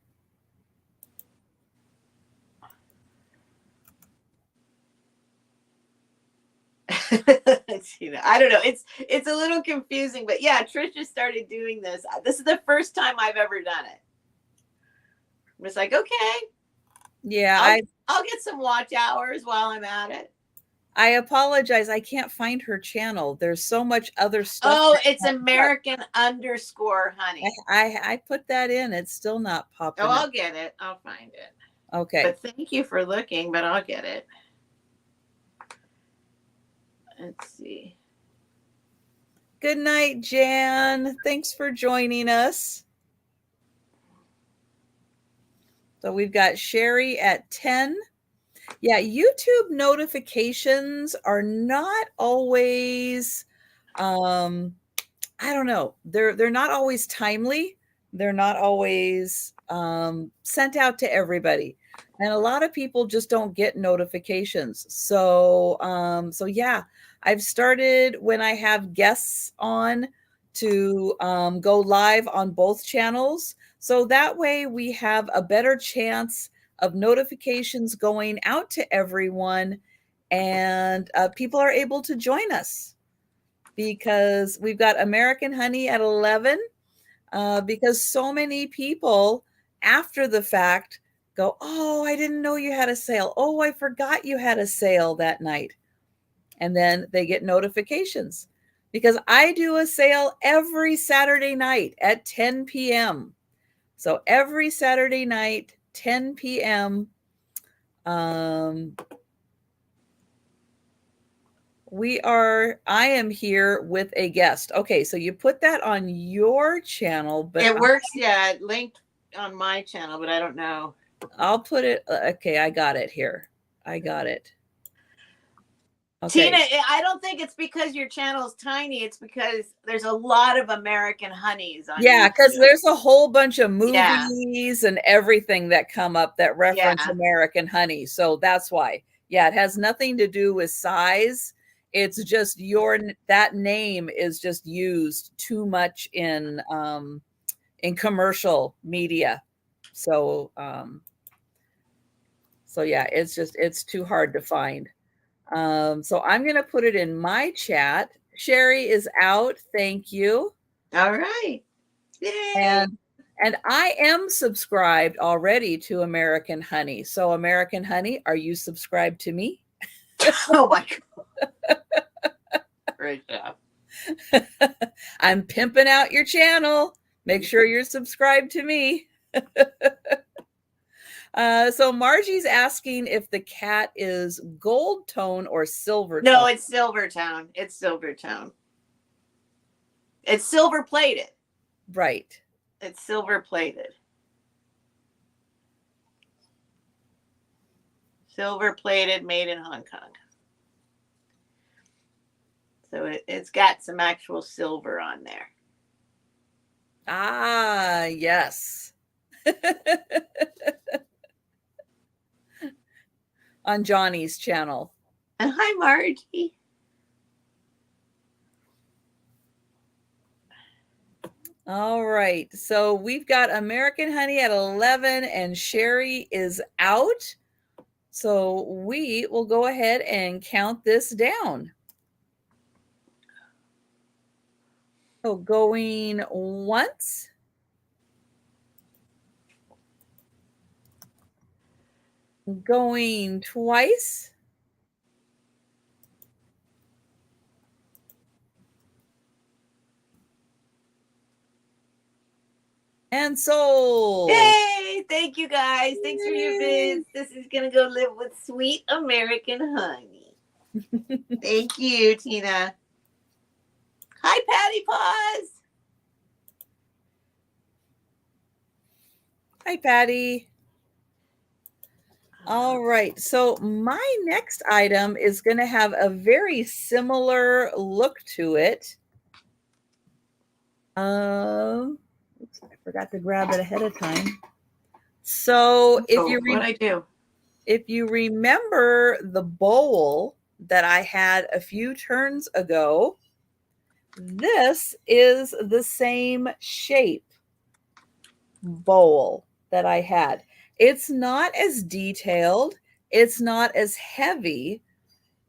I don't know. It's a little confusing, but yeah, Trisha started doing this. This is the first time I've ever done it. I'm just like, okay. Yeah, I'll get some watch hours while I'm at it. I apologize. I can't find her channel. There's so much other stuff. Oh, it's American _ honey. I put that in. It's still not popping. Oh, I'll get it. I'll find it. Okay. But thank you for looking, but I'll get it. Let's see. Good night, Jan. Thanks for joining us. So we've got Sherry at 10. Yeah, YouTube notifications are not always I don't know. They're not always timely. They're not always sent out to everybody. And a lot of people just don't get notifications. So yeah, I've started when I have guests on to go live on both channels. So that way we have a better chance of notifications going out to everyone, and people are able to join us, because we've got American Honey at 11, because so many people after the fact go, oh, I didn't know you had a sale. Oh, I forgot you had a sale that night. And then they get notifications, because I do a sale every Saturday night at 10 p.m. So every Saturday night, 10 p.m., I am here with a guest. Okay, so you put that on your channel, but it works. Yeah, it linked on my channel, but I don't know. I'll put it. Okay, I got it here. I got it. Okay. Tina, I don't think it's because your channel is tiny. It's because there's a lot of American honeys on Yeah, because YouTube. there's a whole bunch of movies and everything that come up that reference American Honey. So that's why. Yeah, it has nothing to do with size. It's just that name is just used too much in commercial media. So so yeah, it's too hard to find. So I'm going to put it in my chat. Sherry is out. Thank you. All right. Yay. And I am subscribed already to American Honey. So American Honey, are you subscribed to me? Oh my God. Great job. I'm pimping out your channel. Make sure you're subscribed to me. So Margie's asking if the cat is gold tone or silver tone. No, it's silver tone. It's silver tone. It's silver plated. Right. It's silver plated. Silver plated, made in Hong Kong. So it's got some actual silver on there. Ah, yes. On Johnny's channel. And hi, Margie. All right. So we've got American Honey at 11 and Sherry is out. So we will go ahead and count this down. So going once. Going twice. And sold. Yay! Thank you guys. Thanks for your vids. This is gonna go live with sweet American Honey. Thank you, Tina. Hi, Patty Paws. Hi, Patty. All right. So my next item is going to have a very similar look to it. Oops, I forgot to grab it ahead of time. So if you remember the bowl that I had a few turns ago, this is the same shape bowl that I had. It's not as detailed, it's not as heavy,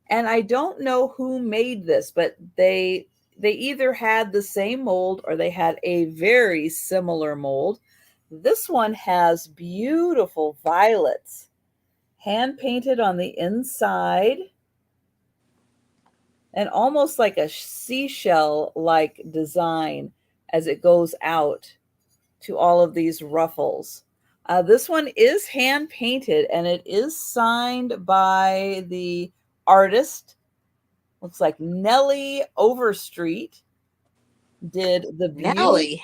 and I don't know who made this, but they either had the same mold or they had a very similar mold. This one has beautiful violets, hand painted on the inside, and almost like a seashell-like design as it goes out to all of these ruffles. This one is hand painted and it is signed by the artist. Looks like Nellie Overstreet did the beauty. Nellie.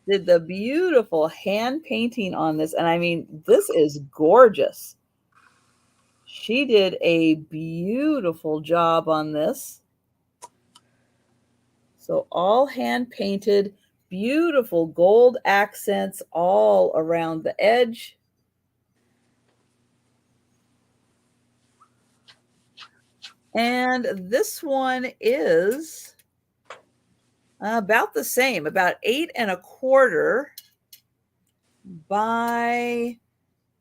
did the beautiful hand painting on this. And I mean, this is gorgeous. She did a beautiful job on this. So all hand painted, beautiful gold accents all around the edge. And this one is about the same, about 8¼ by,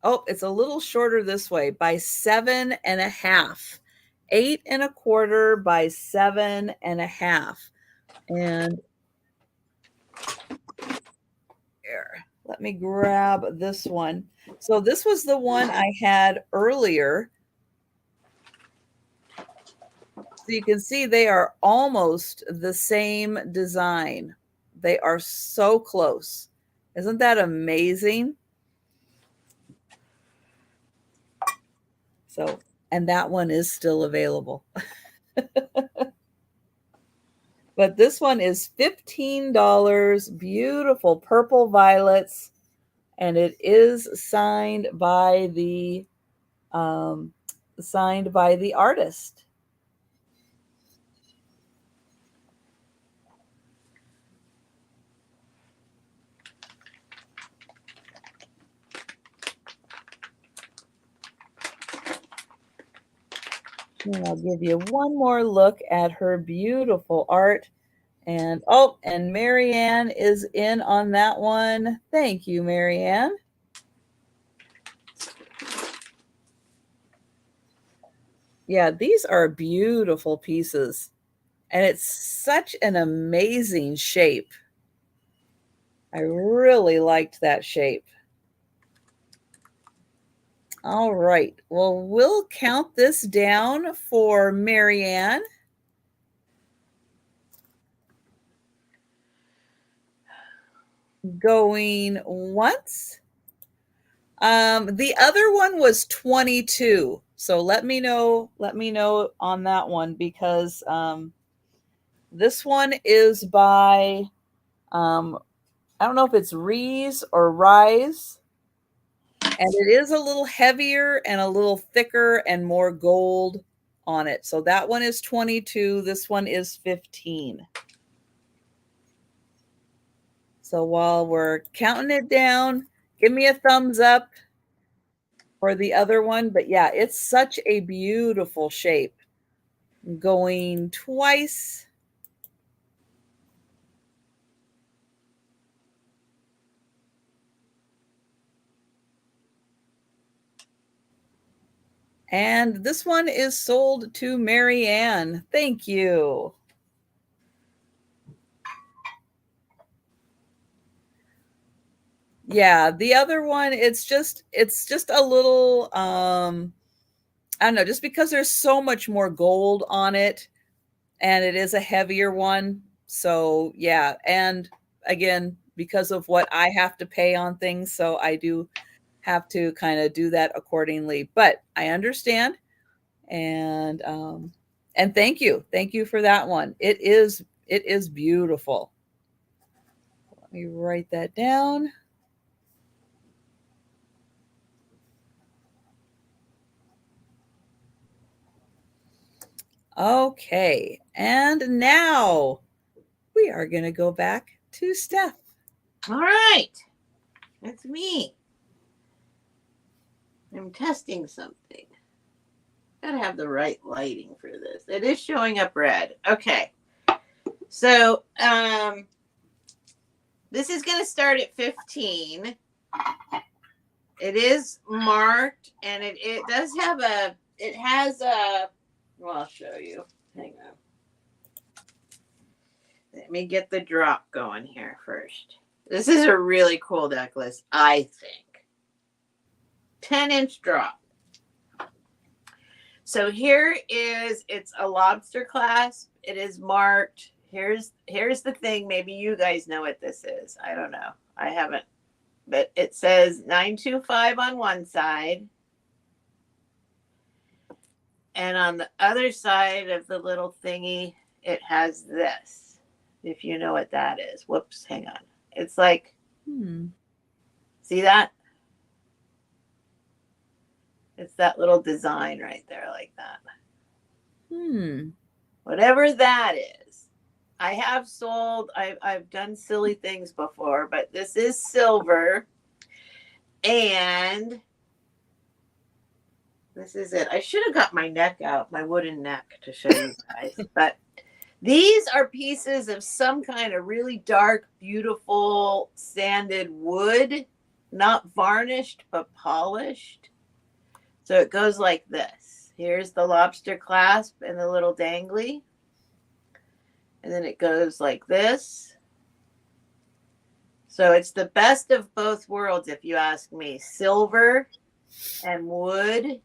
oh, it's a little shorter this way, by 7½. 8¼ by 7½. And here, let me grab this one. So this was the one I had earlier. So you can see they are almost the same design. They are so close. Isn't that amazing? So, and that one is still available. But this one is $15, beautiful purple violets, and it is signed by the artist. And I'll give you one more look at her beautiful art. And oh, and Marianne is in on that one. Thank you, Marianne. Yeah, these are beautiful pieces. And it's such an amazing shape. I really liked that shape. All right. Well, we'll count this down for Marianne. Going once. The other one was 22. So let me know on that one, because this one is by I don't know if it's Rees or Rise. And it is a little heavier and a little thicker and more gold on it. So that one is 22. This one is 15. So while we're counting it down, give me a thumbs up for the other one. But yeah, it's such a beautiful shape. Going twice. And this one is sold to Marianne. Thank you. Yeah, the other one, it's just a little I don't know, just because there's so much more gold on it and it is a heavier one. So yeah, and again, because of what I have to pay on things, so I do have to kind of do that accordingly. But I understand, and thank you for that one. It is beautiful. Let me write that down. Okay, and now we are going to go back to Steph. All right, that's me. I'm testing something. Gotta have the right lighting for this. It is showing up red. Okay. So this is gonna start at 15. It is marked, and it does have well, I'll show you. Hang on. Let me get the drop going here first. This is a really cool necklace, I think. 10-inch drop. So it's a lobster clasp. It is marked. Here's the thing. Maybe you guys know what this is. I don't know. I haven't. But it says 925 on one side. And on the other side of the little thingy, it has this. If you know what that is. Whoops, hang on. It's like See that? It's that little design right there like that. Whatever that is. I have sold, I've done silly things before, but this is silver. And this is it. I should have got my neck out, my wooden neck, to show you guys. But these are pieces of some kind of really dark, beautiful sanded wood, not varnished, but polished. So it goes like this. Here's the lobster clasp and the little dangly. And then it goes like this. So it's the best of both worlds, if you ask me. Silver and wood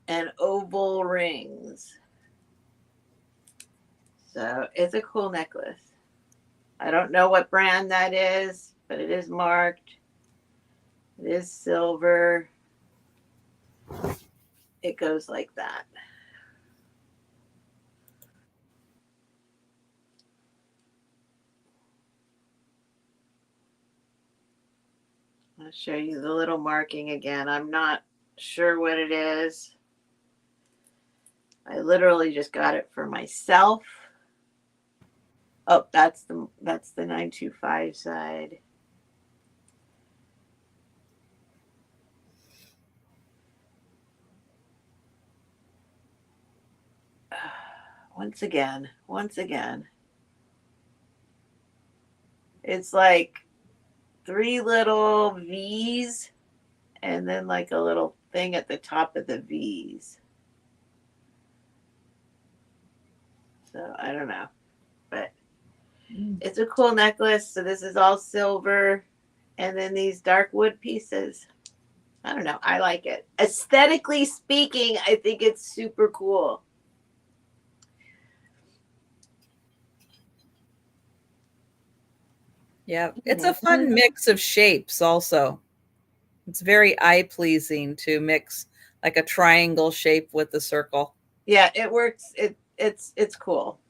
and oval rings. So it's a cool necklace. I don't know what brand that is, but it is marked. It is silver. It goes like that. I'll show you the little marking again. I'm not sure what it is. I literally just got it for myself. Oh, that's the 925 side. Once again. It's like 3 little V's and then like a little thing at the top of the V's. So I don't know, but it's a cool necklace. So this is all silver and then these dark wood pieces. I don't know. I like it. Aesthetically speaking, I think it's super cool. Yeah, it's a fun mix of shapes also. It's very eye-pleasing to mix like a triangle shape with the circle. Yeah, it works. It's cool.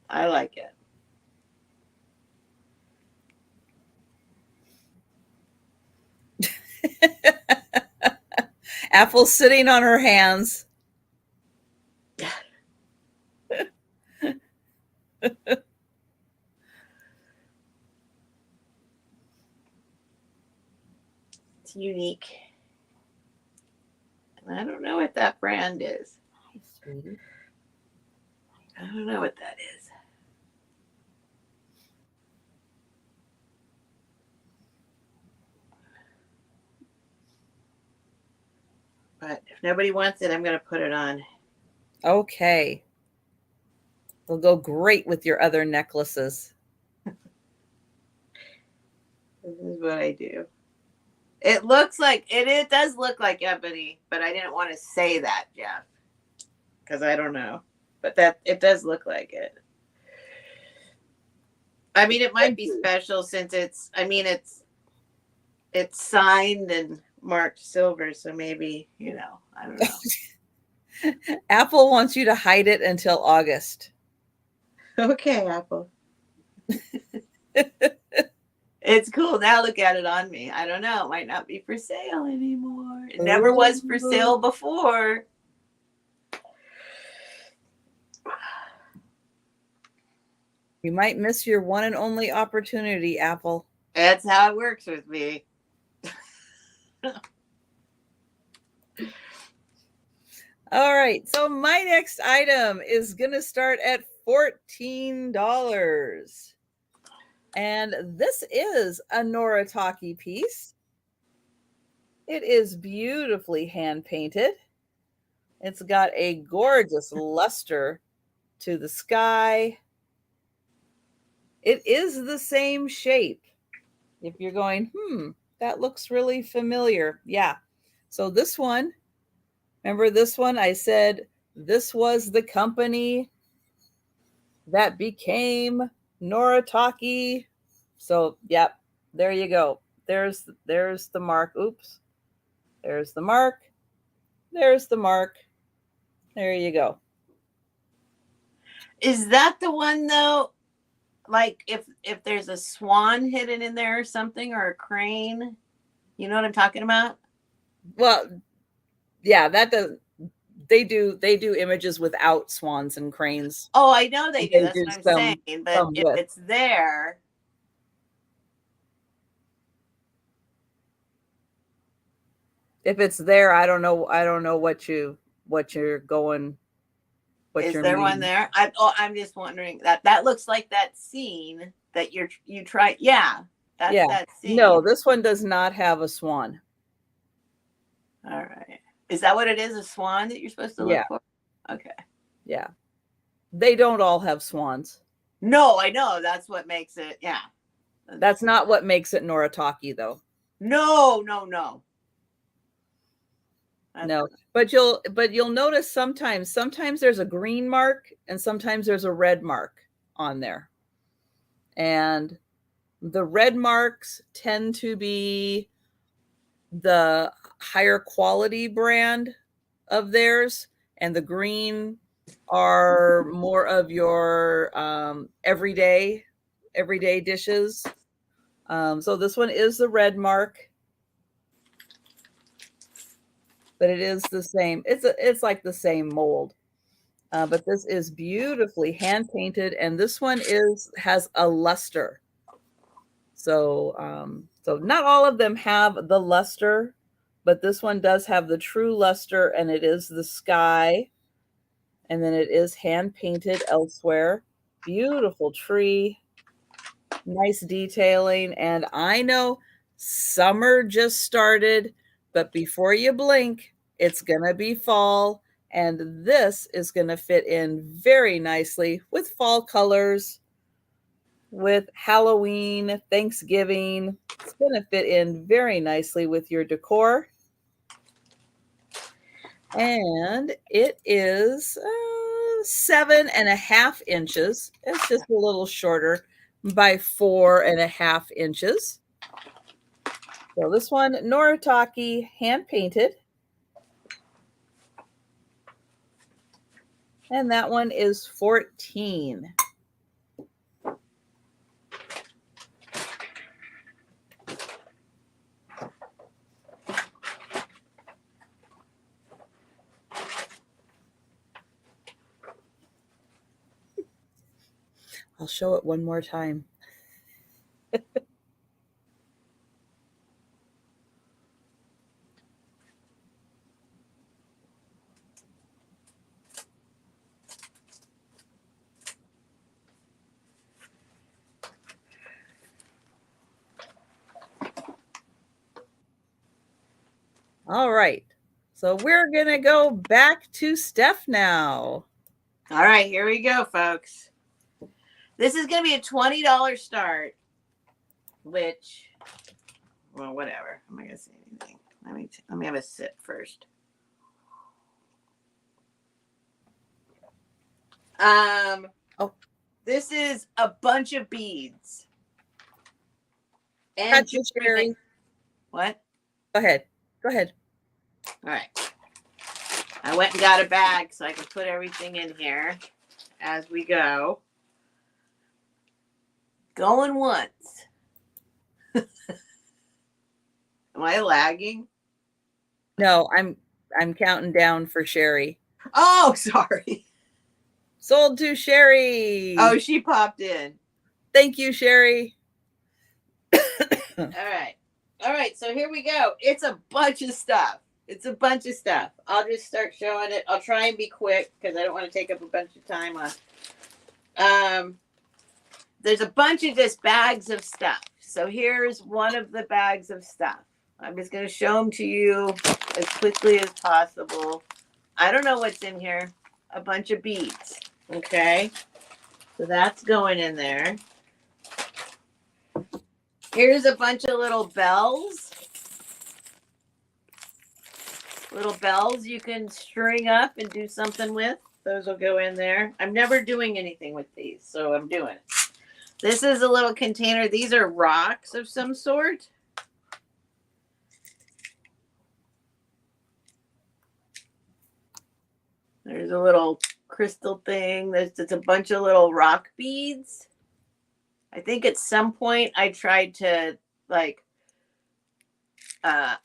I like it. Apple's sitting on her hands. It's unique. And I don't know what that brand is. Hi, sweetie. I don't know what that is. But if nobody wants it, I'm going to put it on. Okay. It'll go great with your other necklaces. This is what I do. It looks like it does look like ebony, but I didn't want to say that, Jeff, because I don't know. But that it does look like it. I mean, it might be special since it's signed and marked silver, so maybe, I don't know. Apple wants you to hide it until August. Okay, Apple. It's cool. Now look at it on me. I don't know. It might not be for sale anymore. It never was for sale before. You might miss your one and only opportunity, Apple. That's how it works with me. All right. So my next item is going to start at $14. And this is a Noritake piece. It is beautifully hand painted. It's got a gorgeous luster to the sky. It is the same shape. If you're going, that looks really familiar. Yeah. So this one, remember this one? I said this was the company that became Noritake. So, yep, there you go. There's the mark. Oops. There's the mark. There's the mark. There you go. Is that the one though? like if there's a swan hidden in there or something, or a crane. You know what I'm talking about? Well, yeah, that does. They do images without swans and cranes. Oh, I know they do. They That's do what I'm saying. But some if with. it's there, If it's there, I don't know. I don't know what you're going. What is you're there one meaning. there? I'm just wondering that looks like that scene that you try. Yeah, that's Yeah. that No, scene. this one does not have a swan. All right. Is that what it is? A swan that you're supposed to Yeah. look for? Okay. Yeah. They don't all have swans. No, I know. That's what makes it. Yeah. That's not what makes it Noritake, though. No, no, no. That's No, but you'll notice sometimes there's a green mark and sometimes there's a red mark on there. And the red marks tend to be the higher quality brand of theirs, and the green are more of your everyday dishes. So this one is the red mark, but it is the same. It's like the same mold. But this is beautifully hand painted, and this one has a luster. So not all of them have the luster, but this one does have the true luster, and it is the sky, and then it is hand painted elsewhere. Beautiful tree, nice detailing, and I know summer just started, but before you blink, it's gonna be fall, and this is gonna fit in very nicely with fall colors, with Halloween, Thanksgiving. It's going to fit in very nicely with your decor. And it is 7.5 inches. It's just a little shorter by 4.5 inches. So this one, Noritake, hand painted. And that one is 14. I'll show it one more time. All right. So we're going to go back to Steph now. all right. Here we go, folks. This is going to be a $20 start, which, well, whatever. I'm not going to say anything. Let me have a sip first. Oh, this is a bunch of beads. And gotcha, Sherry. What? Go ahead. Go ahead. All right. I went and got a bag so I can put everything in here as we go. Going once. Am I lagging? No, I'm counting down for Sherry. Oh, sorry. Sold to Sherry. Oh, she popped in. Thank you, Sherry. All right. All right. So here we go. It's a bunch of stuff. It's a bunch of stuff. I'll just start showing it. I'll try and be quick because I don't want to take up a bunch of time on. There's a bunch of just bags of stuff. So here's one of the bags of stuff. I'm just going to show them to you as quickly as possible. I don't know what's in here. A bunch of beads. Okay. So that's going in there. Here's a bunch of little bells. Little bells you can string up and do something with. Those will go in there. I'm never doing anything with these, so I'm doing it. This is a little container. These are rocks of some sort. There's a little crystal thing. There's just a bunch of little rock beads. I think at some point I tried to like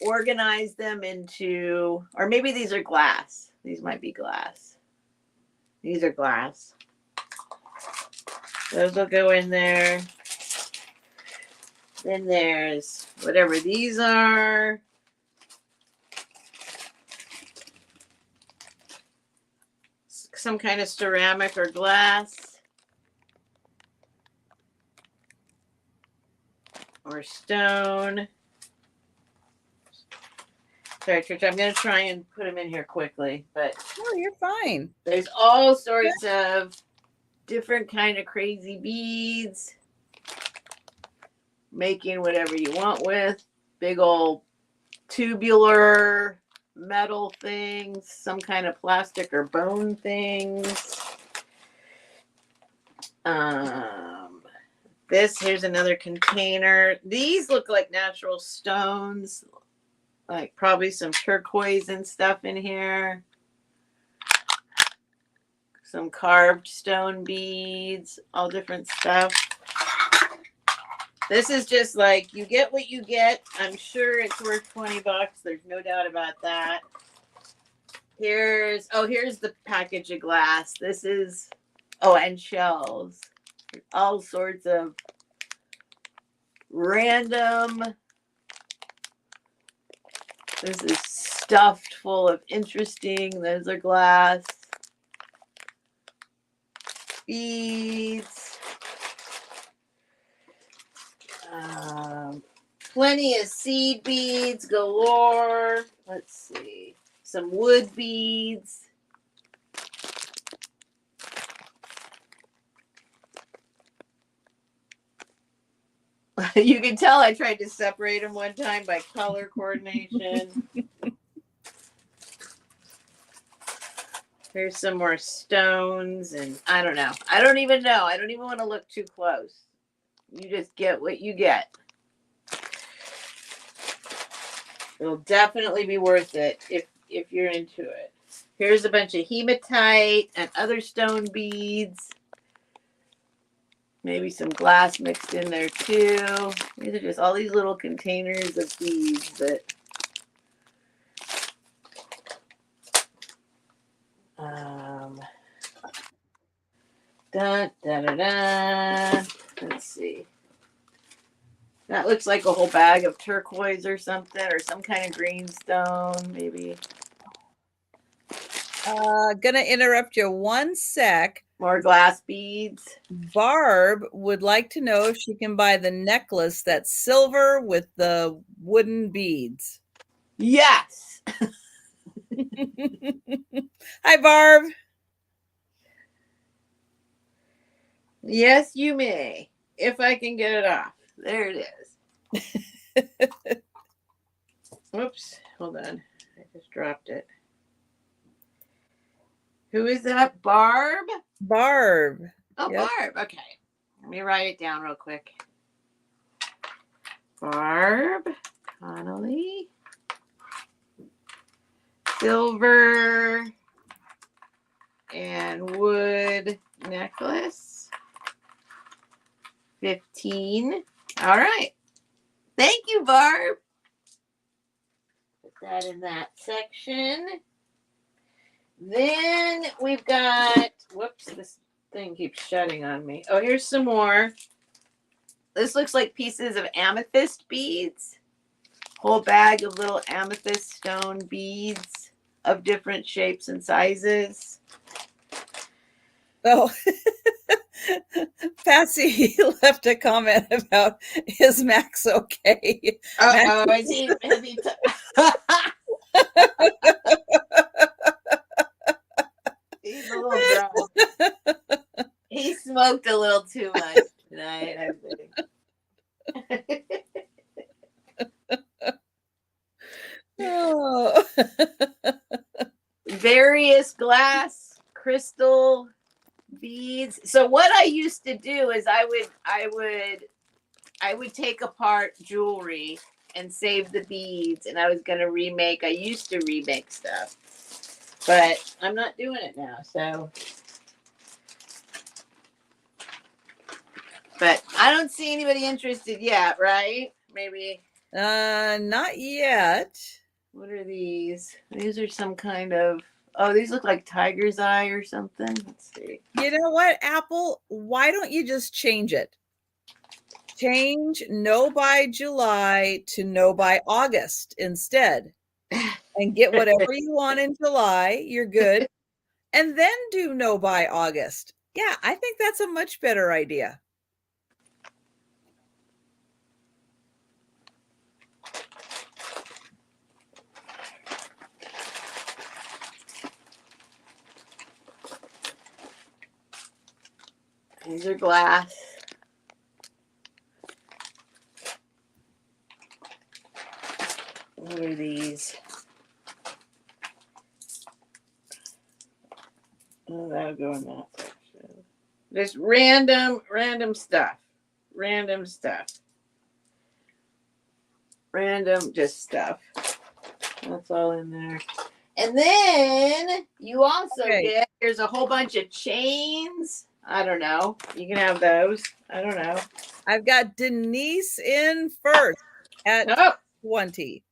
organize them into, or maybe these are glass. These might be glass. These are glass. Those will go in there. Then there's whatever these are. Some kind of ceramic or glass. Or stone. Sorry, Trisha, I'm going to try and put them in here quickly, but Oh, you're fine. there's all sorts of different kind of crazy beads. Making whatever you want with. Big old tubular metal things, some kind of plastic or bone things. Here's another container. These look like natural stones. Like probably some turquoise and stuff in here. Some carved stone beads, all different stuff. This is just like, you get what you get. I'm sure it's worth $20. There's no doubt about that. Here's the package of glass. This is, and shells. All sorts of random. This is stuffed full of interesting. Those are glass beads. Plenty of seed beads galore. Let's see. Some wood beads. You can tell I tried to separate them one time by color coordination. Here's some more stones, and I don't know. I don't even know. I don't even want to look too close. You just get what you get. It'll definitely be worth it if you're into it. Here's a bunch of hematite and other stone beads. Maybe some glass mixed in there too. These are just all these little containers of beads that da, da, da, da. Let's see. That looks like a whole bag of turquoise or something, or some kind of green stone, maybe. Gonna interrupt you one sec. More glass beads. Barb would like to know if she can buy the necklace that's silver with the wooden beads. Yes. Hi, Barb. Yes, you may. If I can get it off. There it is. Whoops. Hold on. I just dropped it. Who is that? Barb? Barb. Oh, yep. Barb. Okay. Let me write it down real quick. Barb Connolly. Silver and wood necklace. 15. All right. Thank you, Barb. Put that in that section. Then we've got, whoops, this thing keeps shutting on me. Oh, here's some more. This looks like pieces of amethyst beads. Whole bag of little amethyst stone beads of different shapes and sizes. Oh, Patsy left a comment about, is Max okay? Uh-oh, is he he's a little drunk. He smoked a little too much tonight, I think. Oh. Various glass, crystal beads. So what I used to do is I would take apart jewelry and save the beads, and I was going to remake. I used to remake stuff, but I'm not doing it now. So But I don't see anybody interested yet, right? Maybe. Not yet. What are these? These are some kind of. Oh, these look like tiger's eye or something. Let's see. You know what, Apple? Why don't you just change it? Change no by July to no by August instead, and get whatever you want in July. You're good. And then do no by August. Yeah, I think that's a much better idea. These are glass. What are these? Oh, that'll go in that section. Just random stuff. Random stuff. Random just stuff. That's all in there. And then you also get, there's a whole bunch of chains. I don't know. You can have those. I don't know. I've got Denise in first at 20.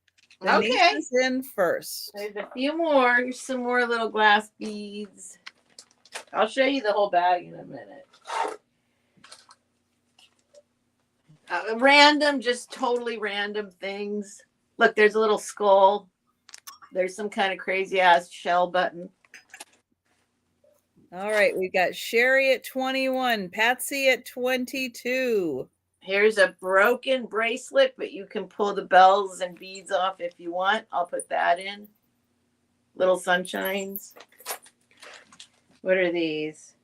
Denise is in first. There's a few more. Here's some more little glass beads. I'll show you the whole bag in a minute. Random, just totally random things. Look, there's a little skull. There's some kind of crazy ass shell button. All right, we've got Sherry at 21, Patsy at 22. Here's a broken bracelet, but you can pull the bells and beads off if you want. I'll put that in. Little sunshines. What are these?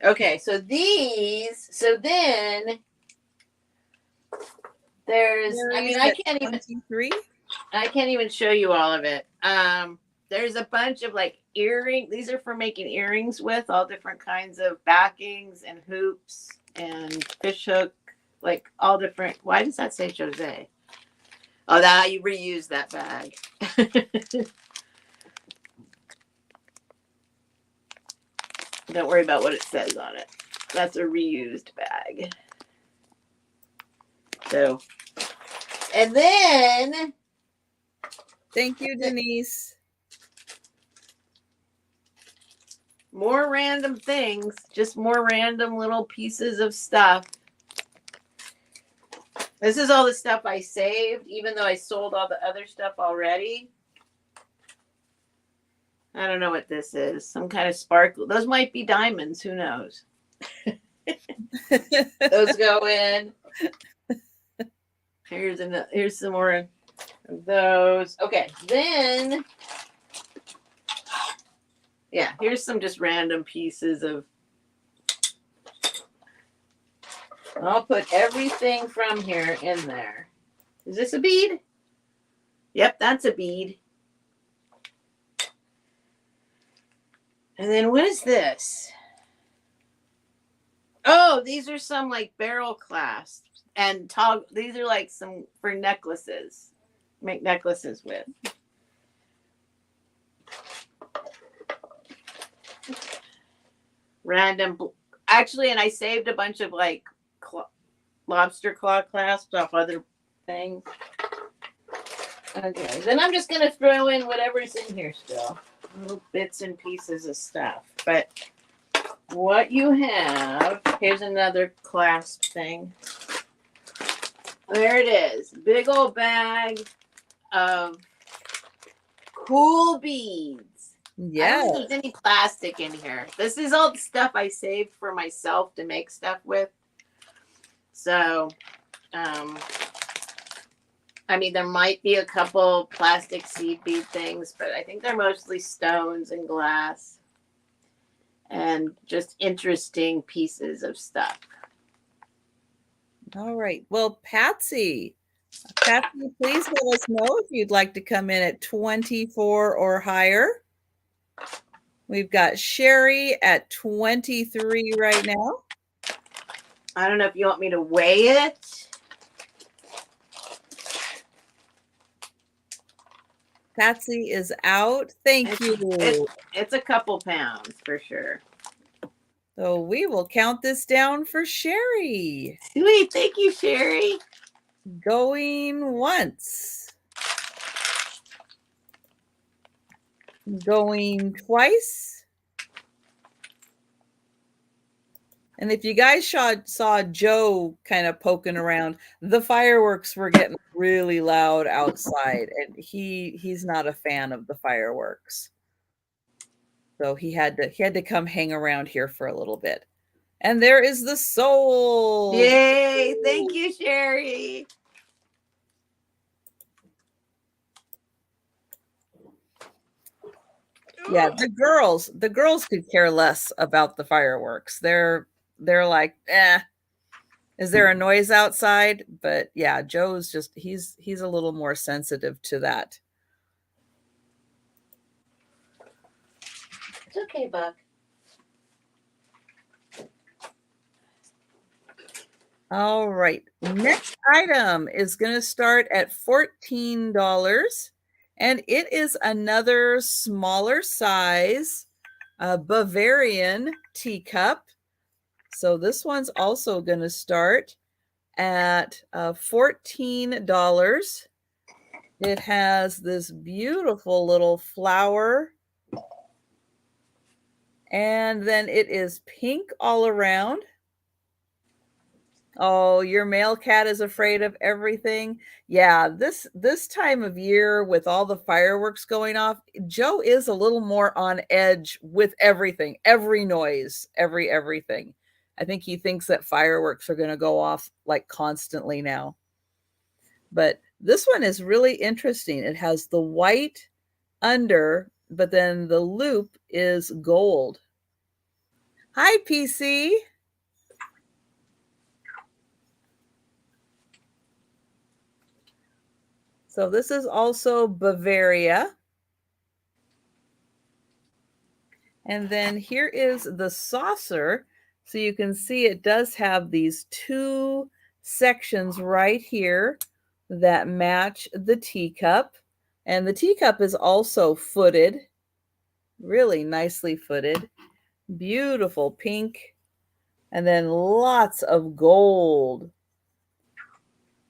Okay, so these, so then there's, I mean, I can't even show you all of it. There's a bunch of like earrings. These are for making earrings with all different kinds of backings and hoops and fish hook, like all different. Why does that say Jose? Oh, that you reuse that bag. Don't worry about what it says on it. That's a reused bag. So, and then. Thank you, Denise. More random things, just more random little pieces of stuff. This is all the stuff I saved, even though I sold all the other stuff already. I don't know what this is. Some kind of sparkle. Those might be diamonds. Who knows? Those go in. Here's some more of those. Okay, then. Yeah, here's some just random pieces of. I'll put everything from here in there. Is this a bead? Yep, that's a bead. And then what is this? Oh, these are some like barrel clasps and these are like some for necklaces. Make necklaces with. Random, actually, and I saved a bunch of like lobster claw clasps off other things. Okay, then I'm just gonna throw in whatever's in here still, little bits and pieces of stuff. But what you have, here's another clasp thing. There it is, big old bag of cool beads. Yeah. I don't think there's any plastic in here. This is all the stuff I saved for myself to make stuff with. So, I mean, there might be a couple plastic seed bead things, but I think they're mostly stones and glass and just interesting pieces of stuff. All right. Well, Patsy, please let us know if you'd like to come in at 24 or higher. We've got Sherry at 23 right now. I don't know if you want me to weigh it. Patsy is out. Thank you. It's a couple pounds for sure. So we will count this down for Sherry. Sweet. Thank you, Sherry. Going once. Going twice. And if you guys saw Joe kind of poking around, the fireworks were getting really loud outside, and he's not a fan of the fireworks. So he had to come hang around here for a little bit. And there is the soul. Yay. Thank you, Sherry. Yeah, the girls could care less about the fireworks. They're like, is there a noise outside? But yeah, Joe's just he's a little more sensitive to that. It's okay, Buck. All right. Next item is going to start at $14. And it is another smaller size Bavarian teacup. So this one's also going to start at $14. It has this beautiful little flower. And then it is pink all around. Oh, your male cat is afraid of everything. Yeah, this time of year with all the fireworks going off, Joe is a little more on edge with everything, every noise, everything. I think he thinks that fireworks are going to go off like constantly now. But this one is really interesting. It has the white under, but then the loop is gold. Hi, PC. So this is also Bavaria. And then here is the saucer. So you can see it does have these two sections right here that match the teacup. And the teacup is also footed, really nicely footed. Beautiful pink. And then lots of gold.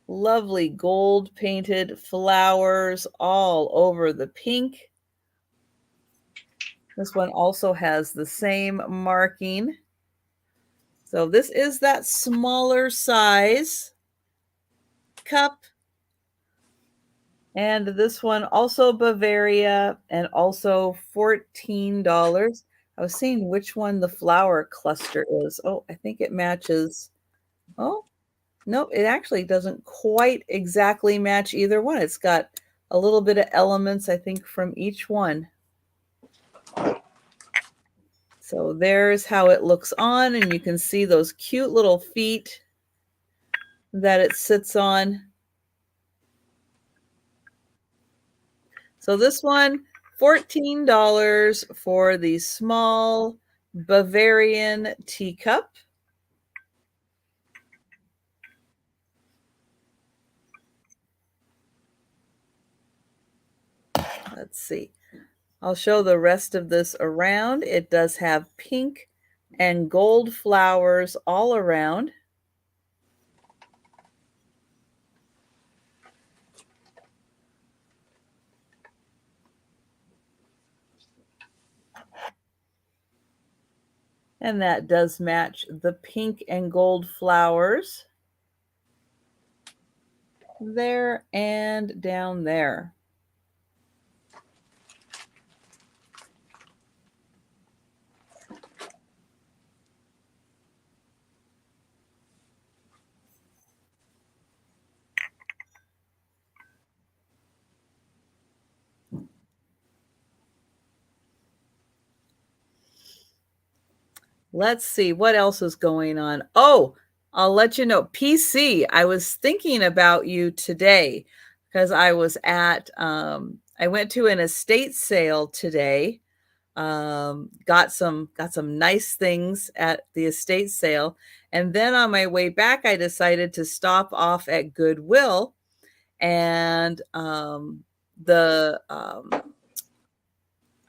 Lovely gold painted flowers all over the pink. This one also has the same marking. So this is that smaller size cup. And this one also Bavaria and also $14. I was seeing which one the flower cluster is. Oh, I think it matches. Oh, nope, it actually doesn't quite exactly match either one. It's got a little bit of elements, I think, from each one. So there's how it looks on, and you can see those cute little feet that it sits on. So this one, $14 for the small Bavarian teacup. Let's see. I'll show the rest of this around. It does have pink and gold flowers all around. And that does match the pink and gold flowers there and down there. Let's see what else is going on. Oh, I'll let you know. PC, I was thinking about you today because I was at, I went to an estate sale today. Got some nice things at the estate sale. And then on my way back, I decided to stop off at Goodwill. And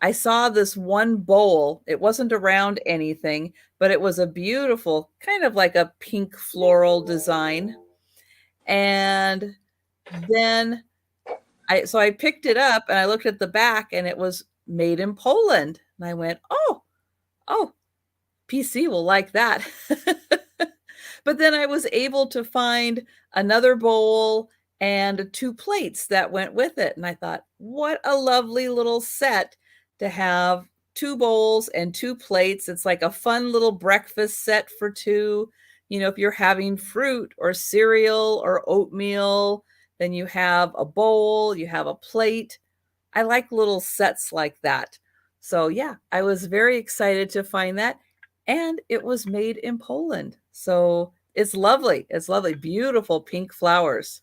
I saw this one bowl. It wasn't around anything, but it was a beautiful, kind of like a pink floral design. And then I picked it up and I looked at the back and it was made in Poland. And I went, oh, PC will like that. But then I was able to find another bowl and two plates that went with it. And I thought, what a lovely little set to have two bowls and two plates. It's like a fun little breakfast set for two. You know, if you're having fruit or cereal or oatmeal, then you have a bowl, you have a plate. I like little sets like that. So, yeah, I was very excited to find that. And it was made in Poland. So, it's lovely. It's lovely. Beautiful pink flowers.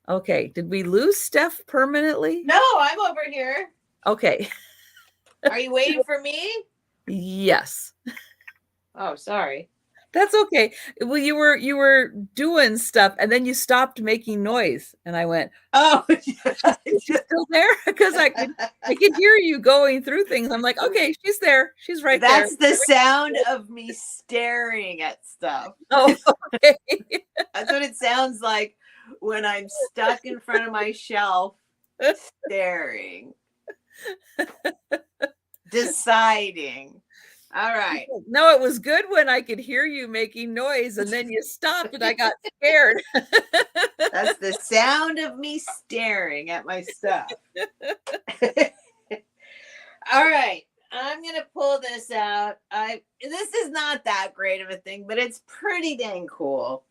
Okay. Did we lose Steph permanently? No, I'm over here. Okay. Are you waiting for me? Yes. Oh, sorry. That's okay. Well, you were doing stuff and then you stopped making noise. And I went, oh, is she still there? Because I could hear you going through things. I'm like, okay, she's there. She's right there. That's the sound of me staring at stuff. Oh, okay. That's what it sounds like when I'm stuck in front of my shelf staring, deciding. All right. No, it was good when I could hear you making noise and then you stopped and I got scared. That's the sound of me staring at my stuff. All right. I'm going to pull this out. This is not that great of a thing, but it's pretty dang cool.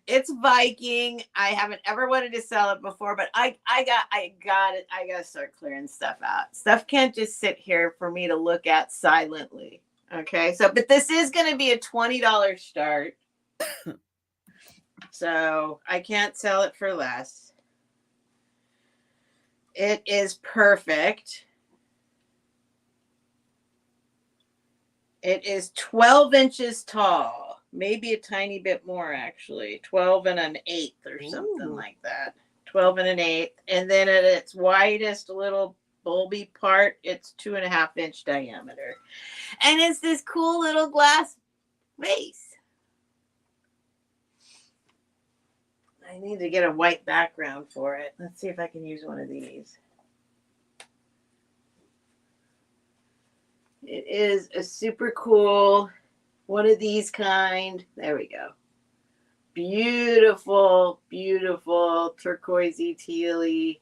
It's Viking. I haven't ever wanted to sell it before, but I got it. I got to start clearing stuff out. Stuff can't just sit here for me to look at silently. Okay. So, but this is going to be a $20 start. So I can't sell it for less. It is perfect. It is 12 inches tall, maybe a tiny bit more actually, 12 and an eighth or something like that. 12 and an eighth. And then at its widest little bulby part, it's 2.5-inch diameter. And it's this cool little glass vase. I need to get a white background for it. Let's see if I can use one of these. It is a super cool one of these kind. There we go. Beautiful, beautiful turquoisey, tealy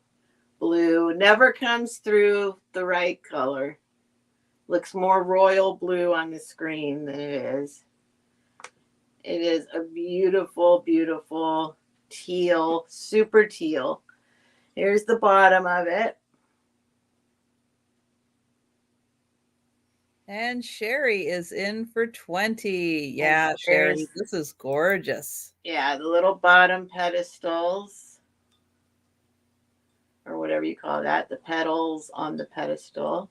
blue. Never comes through the right color. Looks more royal blue on the screen than it is. It is a beautiful, beautiful teal, super teal. Here's the bottom of it. And Sherry is in for 20. Yeah, Sherry, this is gorgeous. Yeah, the little bottom pedestals, or whatever you call that, the petals on the pedestal.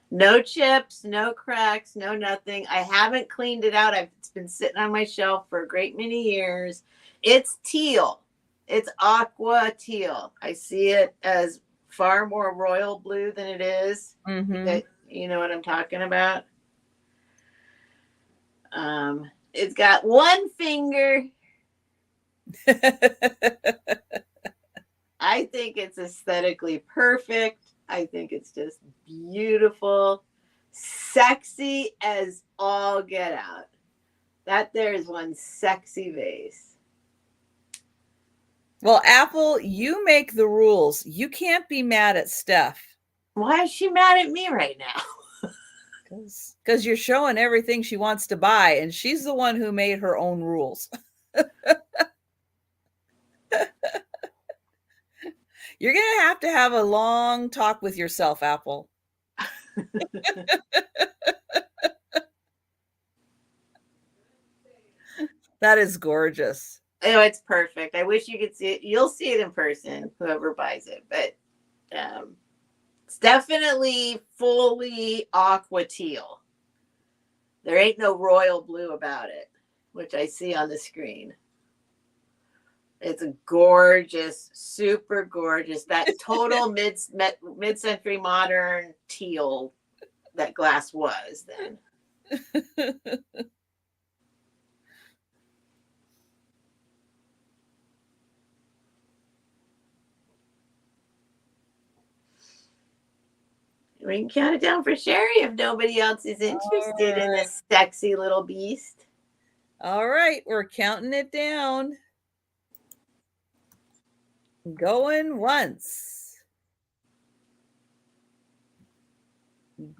No chips, no cracks, no nothing. I haven't cleaned it out. It's been sitting on my shelf for a great many years. It's teal. It's aqua teal. I see it as far more royal blue than it is. Mm-hmm. You know what I'm talking about? It's got one finger. I think it's aesthetically perfect. I think it's just beautiful, sexy as all get out. That there is one sexy vase. Well, Apple, you make the rules. You can't be mad at Steph. Why is she mad at me right now? Because you're showing everything she wants to buy, and she's the one who made her own rules. You're going to have a long talk with yourself, Apple. That is gorgeous. Oh, it's perfect. I wish you could see it. You'll see it in person, whoever buys it. But it's definitely fully aqua teal. There ain't no royal blue about it, which I see on the screen. It's a gorgeous, super gorgeous. That total mid-century modern teal that glass was then. We can count it down for Sherry if nobody else is interested in this sexy little beast. All right, we're counting it down. Going once.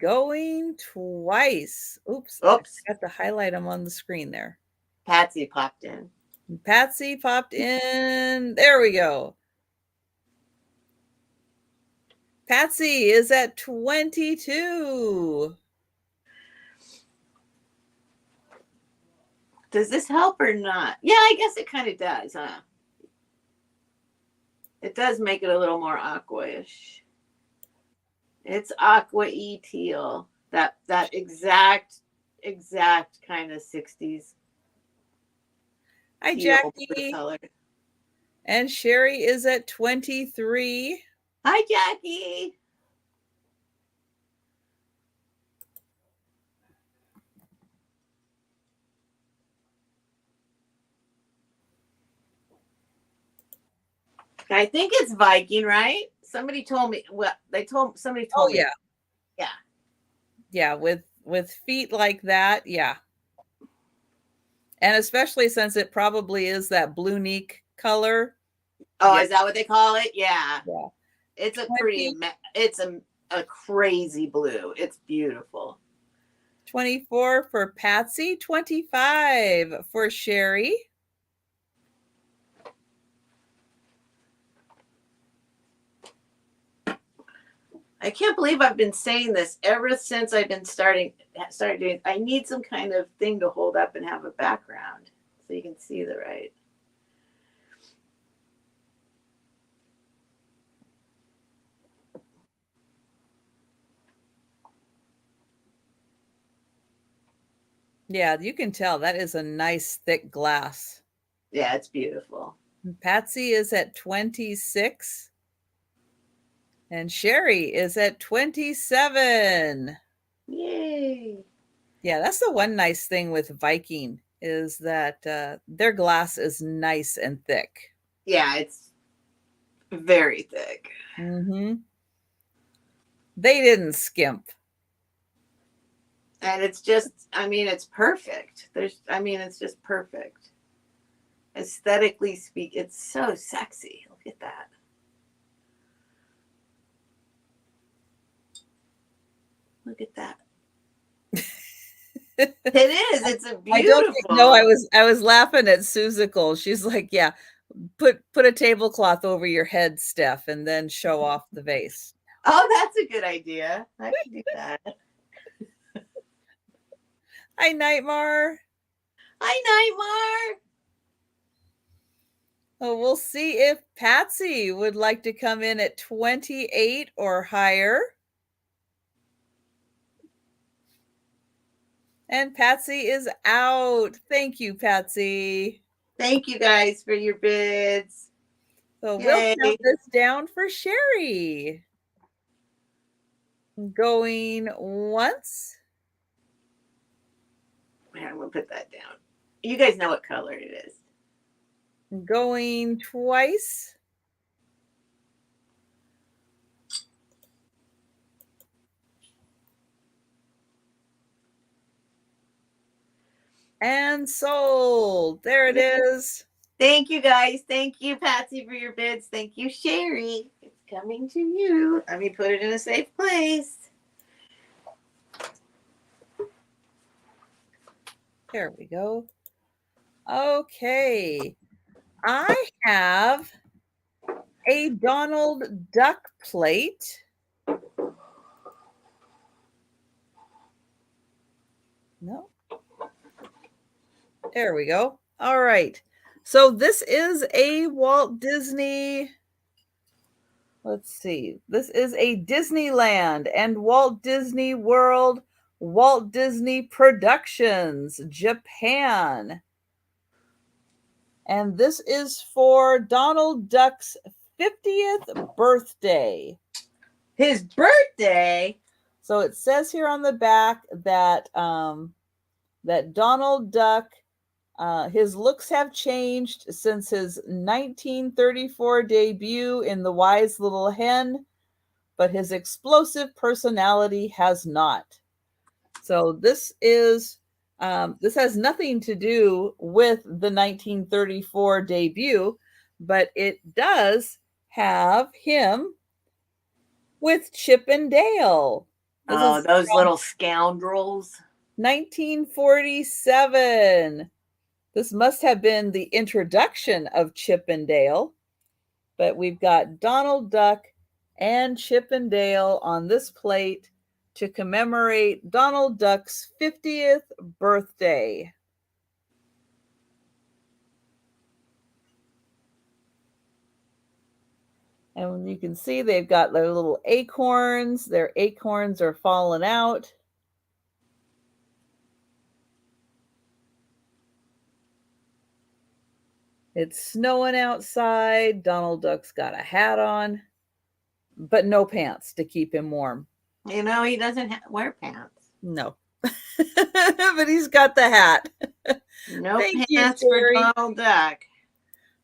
Going twice. Oops. I forgot to highlight them on the screen there. Patsy popped in. Patsy popped in. There we go. Patsy is at 22. Does this help or not? Yeah, I guess it kind of does, huh? It does make it a little more aqua-ish. It's aqua-y teal. That exact kind of 60s. Hi, Jackie. Color. And Sherry is at 23. Hi, Jackie. I think it's Viking, right? Somebody told me. Well, somebody told me. Yeah. Yeah, with feet like that, yeah. And especially since it probably is that blue neek color. Oh, is that what they call it? Yeah. Yeah. It's a it's a crazy blue. It's beautiful. 24 for Patsy, 25 for Sherry. I can't believe I've been saying this ever since I've been started doing. I need some kind of thing to hold up and have a background so you can see the right. Yeah, you can tell that is a nice thick glass. Yeah, it's beautiful. Patsy is at 26. And Sherry is at 27. Yay. Yeah, that's the one nice thing with Viking is that their glass is nice and thick. Yeah, it's very thick. Mm-hmm. They didn't skimp. And it's just, it's perfect. It's just perfect. Aesthetically speaking, it's so sexy. Look at that. Look at that. It is. It's a beautiful. I was laughing at Susical. She's like, yeah, put a tablecloth over your head, Steph, and then show off the vase. Oh, that's a good idea. I should do that. Hi, Nightmare. Hi, Nightmare. Oh, we'll see if Patsy would like to come in at 28 or higher. And Patsy is out. Thank you, Patsy. Thank you guys for your bids. So we'll count this down for Sherry. Going once. I'm going to put that down. You guys know what color it is. Going twice. And sold. There it is. Thank you, guys. Thank you, Patsy, for your bids. Thank you, Sherry. It's coming to you. Let me put it in a safe place. There we go. Okay. I have a Donald Duck plate. No. There we go. All right. So this is a Walt Disney. Let's see. This is a Disneyland and Walt Disney World, Walt Disney Productions, Japan. And this is for Donald Duck's 50th birthday. His birthday? So it says here on the back that that Donald Duck, his looks have changed since his 1934 debut in The Wise Little Hen, but his explosive personality has not. So this is this has nothing to do with the 1934 debut, but it does have him with Chip and Dale. This Oh, is those little scoundrels. 1947. This must have been the introduction of Chip and Dale, but we've got Donald Duck and Chip and Dale on this plate to commemorate Donald Duck's 50th birthday. And you can see they've got their little acorns. Their acorns are falling out. It's snowing outside. Donald Duck's got a hat on, but no pants to keep him warm. You know, he doesn't wear pants. No. But he's got the hat. No pants for Donald Duck.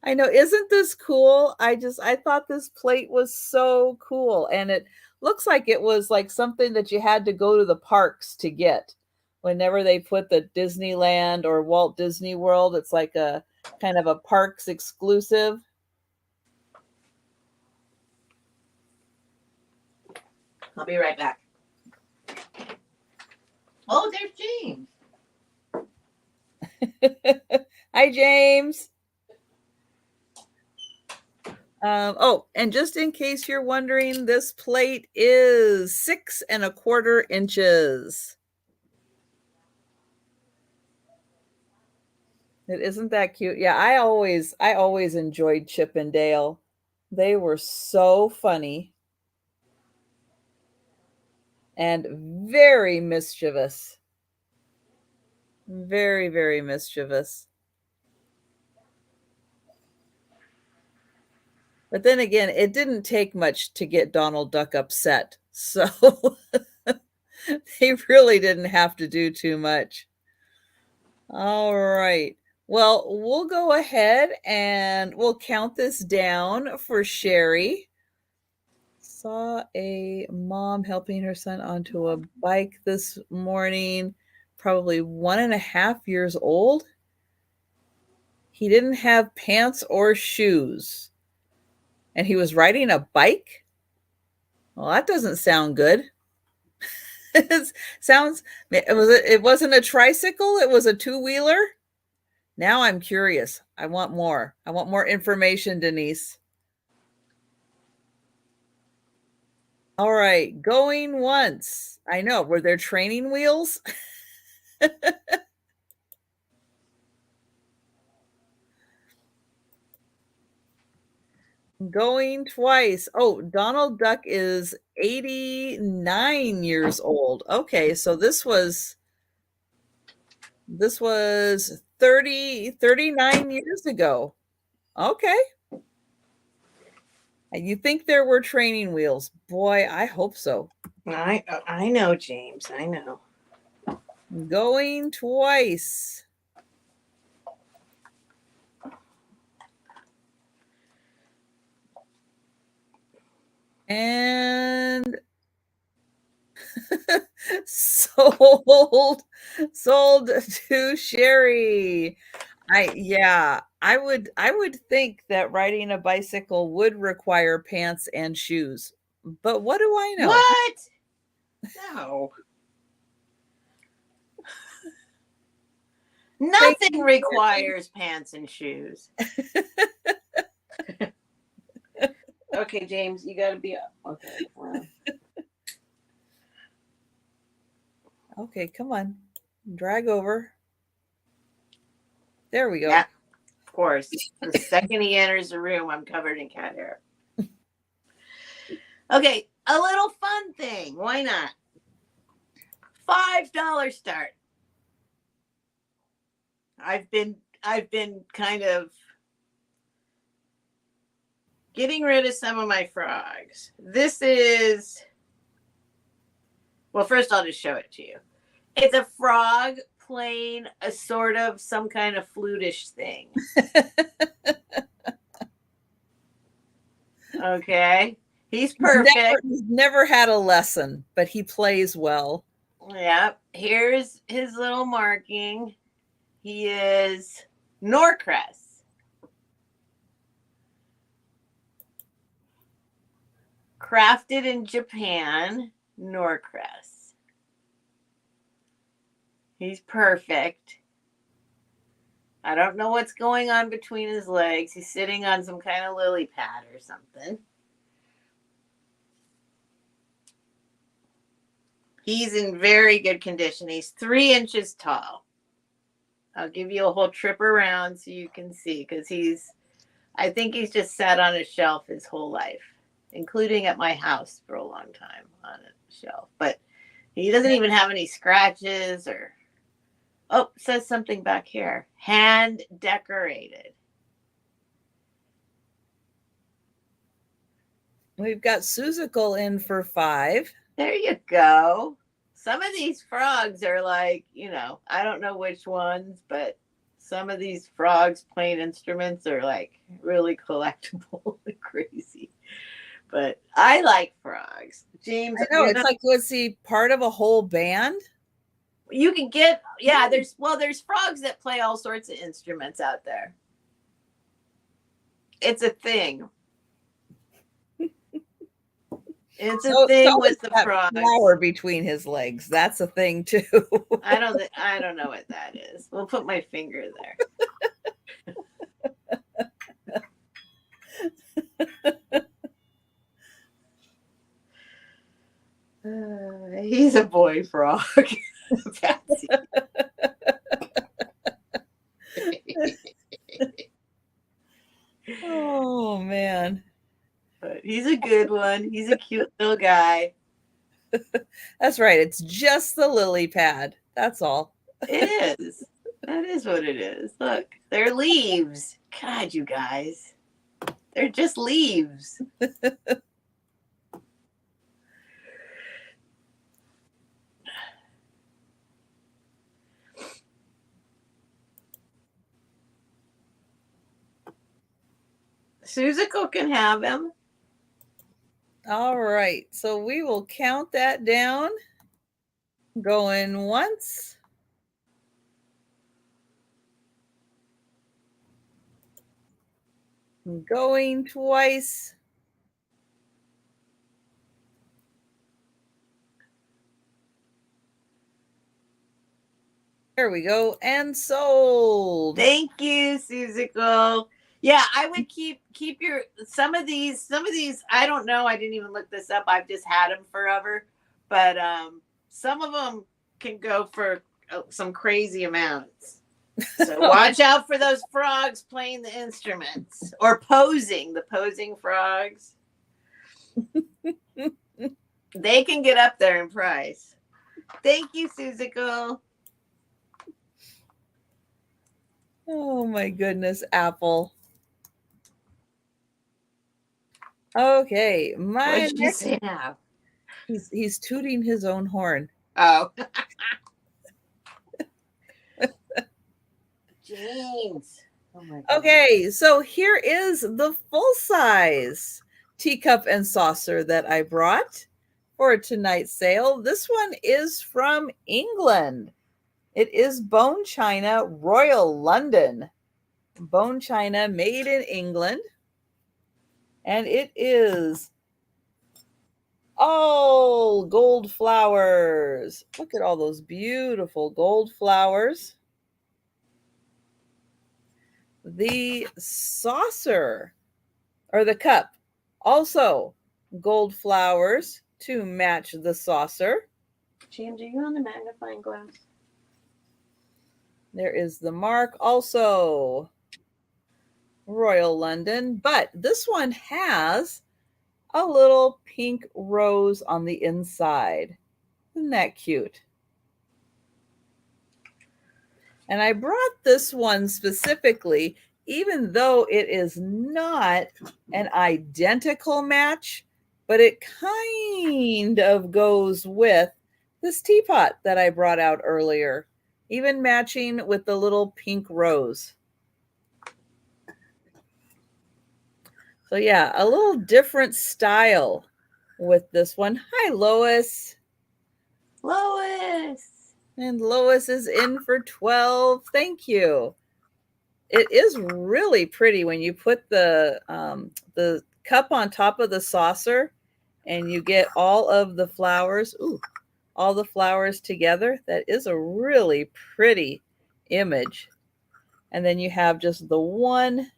I know. Isn't this cool? I thought this plate was so cool. And it looks like it was like something that you had to go to the parks to get. Whenever they put the Disneyland or Walt Disney World, it's like a kind of a parks exclusive. I'll be right back. Oh, there's James. Hi, James. Oh, and just in case you're wondering, this plate is 6 1/4 inches. It isn't that cute. Yeah, I always enjoyed Chip and Dale. They were so funny and very mischievous. Very, very mischievous. But then again, it didn't take much to get Donald Duck upset. So they really didn't have to do too much. All right. Well, we'll go ahead and we'll count this down for Sherry. Saw a mom helping her son onto a bike this morning, probably 1.5 years old. He didn't have pants or shoes. And he was riding a bike? Well, that doesn't sound good. It wasn't a tricycle, it was a two-wheeler. Now I'm curious. I want more. I want more information, Denise. All right, going once. I know. Were there training wheels? Going twice. Oh, Donald Duck is 89 years old. Okay, so this was 39 years ago. Okay. You think there were training wheels? Boy, I hope so. I know, James. I know. Going twice. And sold to Sherry. I would think that riding a bicycle would require pants and shoes. But what do I know? What? No. Nothing requires pants and shoes. Okay, James, you got to be up. Okay. Well. Okay, come on. Drag over. There we go. Yeah, of course. The second he enters the room, I'm covered in cat hair. Okay, a little fun thing. Why not? $5 start. I've been kind of getting rid of some of my frogs. This is, well, first I'll just show it to you. It's a frog playing a sort of some kind of flutish thing. Okay. He's perfect. He's never had a lesson, but he plays well. Yep. Here's his little marking. He is Norcrest. Crafted in Japan, Norcrest. He's perfect. I don't know what's going on between his legs. He's sitting on some kind of lily pad or something. He's in very good condition. He's 3 inches tall. I'll give you a whole trip around so you can see, because I think he's just sat on a shelf his whole life, including at my house for a long time on a shelf. But he doesn't even have any scratches or, oh, says something back here. Hand decorated. We've got Suzical in for 5. There you go. Some of these frogs are like, I don't know which ones, but some of these frogs playing instruments are like really collectible and crazy. But I like frogs. James, I know, it's like, was he part of a whole band? You can get, yeah, there's frogs that play all sorts of instruments out there. It's a thing. It's a thing with the frogs. Flower between his legs. That's a thing too. I don't know what that is. We'll put my finger there. He's a boy frog. Patsy. Oh man. But he's a good one. He's a cute little guy. That's right. It's just the lily pad. That's all. It is. That is what it is. Look, they're leaves. God, you guys. They're just leaves. Suzical can have him. All right. So we will count that down. Going once. Going twice. There we go. And sold. Thank you, Suzical. Yeah, I would keep your some of these. I don't know. I didn't even look this up. I've just had them forever, but some of them can go for some crazy amounts. So watch out for those frogs playing the instruments or the posing frogs. They can get up there in price. Thank you, Suzical. Oh my goodness, Apple. Okay, What'd you say now? He's tooting his own horn. Oh. James. Oh my God. Okay, so here is the full size teacup and saucer that I brought for tonight's sale. This one is from England. It is bone china, Royal London. Bone china made in England. And it is all gold flowers. Look at all those beautiful gold flowers. The saucer or the cup, also gold flowers to match the saucer. James, are you on the magnifying glass? There is the mark, also Royal London, but this one has a little pink rose on the inside. Isn't that cute? And I brought this one specifically, even though it is not an identical match, but it kind of goes with this teapot that I brought out earlier, even matching with the little pink rose. So yeah, a little different style with this one. Hi, Lois. Lois. And Lois is in for 12. Thank you. It is really pretty when you put the cup on top of the saucer and you get all of the flowers. Ooh, all the flowers together. That is a really pretty image. And then you have just the one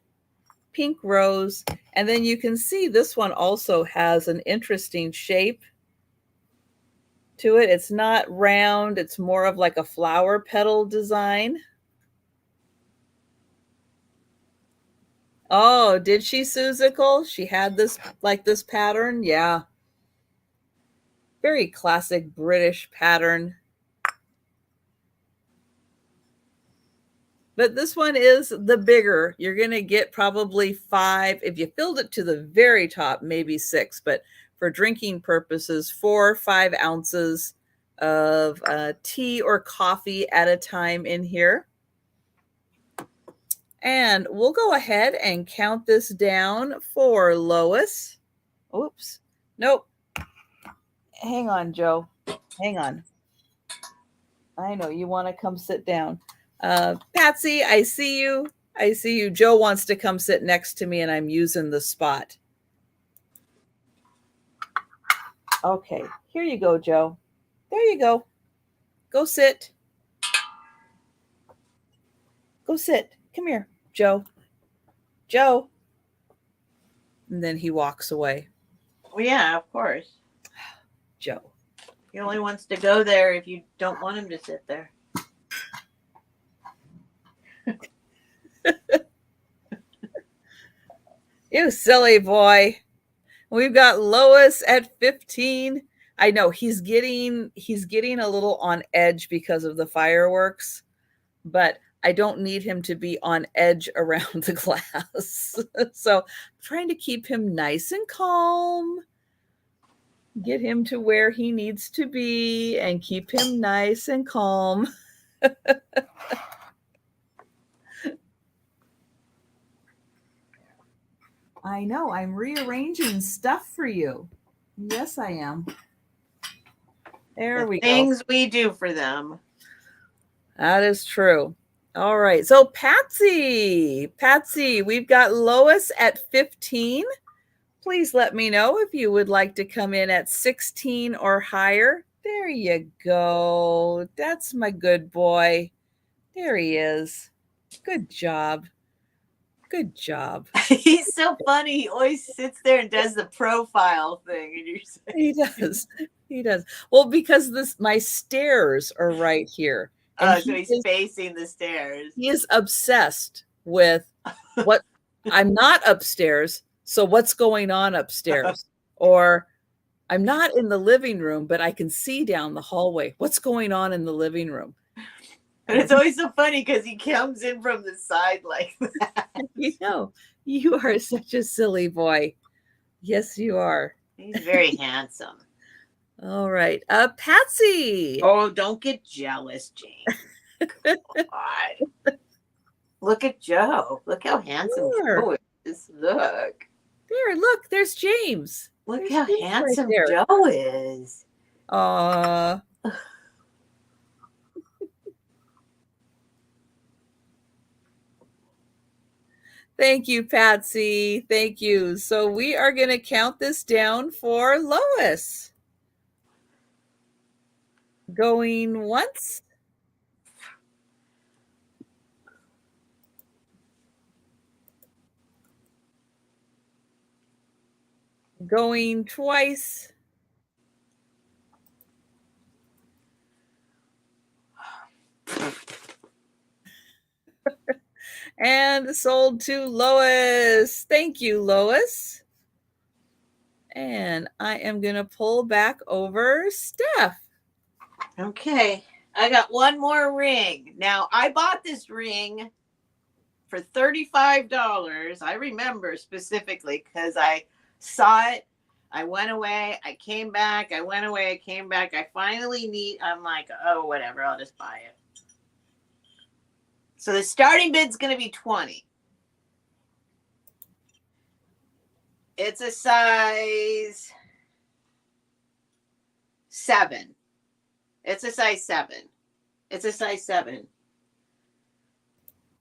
pink rose. And then you can see this one also has an interesting shape to it. It's not round. It's more of like a flower petal design. Oh, did she, Suzical? She had this like this pattern? Yeah. Very classic British pattern. But this one is the bigger. You're going to get probably 5. If you filled it to the very top, maybe 6. But for drinking purposes, 4 or 5 ounces of tea or coffee at a time in here. And we'll go ahead and count this down for Lois. Oops. Nope. Hang on, Joe. Hang on. I know you want to come sit down. Patsy, I see you. I see you. Joe wants to come sit next to me, and I'm using the spot. Okay, here you go, Joe. There you go. Go sit. Go sit. Come here, Joe. Joe. And then he walks away. Well, yeah, of course. Joe. He only wants to go there if you don't want him to sit there. You silly boy. We've got Lois at 15. I know he's getting a little on edge because of the fireworks, but I don't need him to be on edge around the glass. So I'm trying to keep him nice and calm, get him to where he needs to be, and keep him nice and calm. I know, I'm rearranging stuff for you. Yes, I am. There we go. Things we do for them. That is true. All right. So Patsy, we've got Lois at 15. Please let me know if you would like to come in at 16 or higher. There you go. That's my good boy. There he is. Good job. Good job. He's so funny. He always sits there and does the profile thing. And you're saying, He does. He does. Well, because my stairs are right here. Oh, so he's facing the stairs. He is obsessed with what I'm not upstairs. So what's going on upstairs? Or I'm not in the living room, but I can see down the hallway. What's going on in the living room? And it's always so funny because he comes in from the side like that. You know, you are such a silly boy. Yes, you are. He's very handsome. All right. Patsy. Oh, don't get jealous, Jane. God. Look at Joe. Look how handsome Joe is. Look. There, look, there's James. Look how handsome Joe is. Thank you, Patsy. Thank you. So we are going to count this down for Lois. Going once. Going twice. And sold to Lois. Thank you, Lois. And I am going to pull back over Steph. Okay. I got one more ring. Now, I bought this ring for $35. I remember specifically because I saw it. I went away. I came back. I went away. I came back. I finally I'm like, oh, whatever. I'll just buy it. So the starting bid's going to be 20. It's a size 7. It's a size 7. It's a size 7.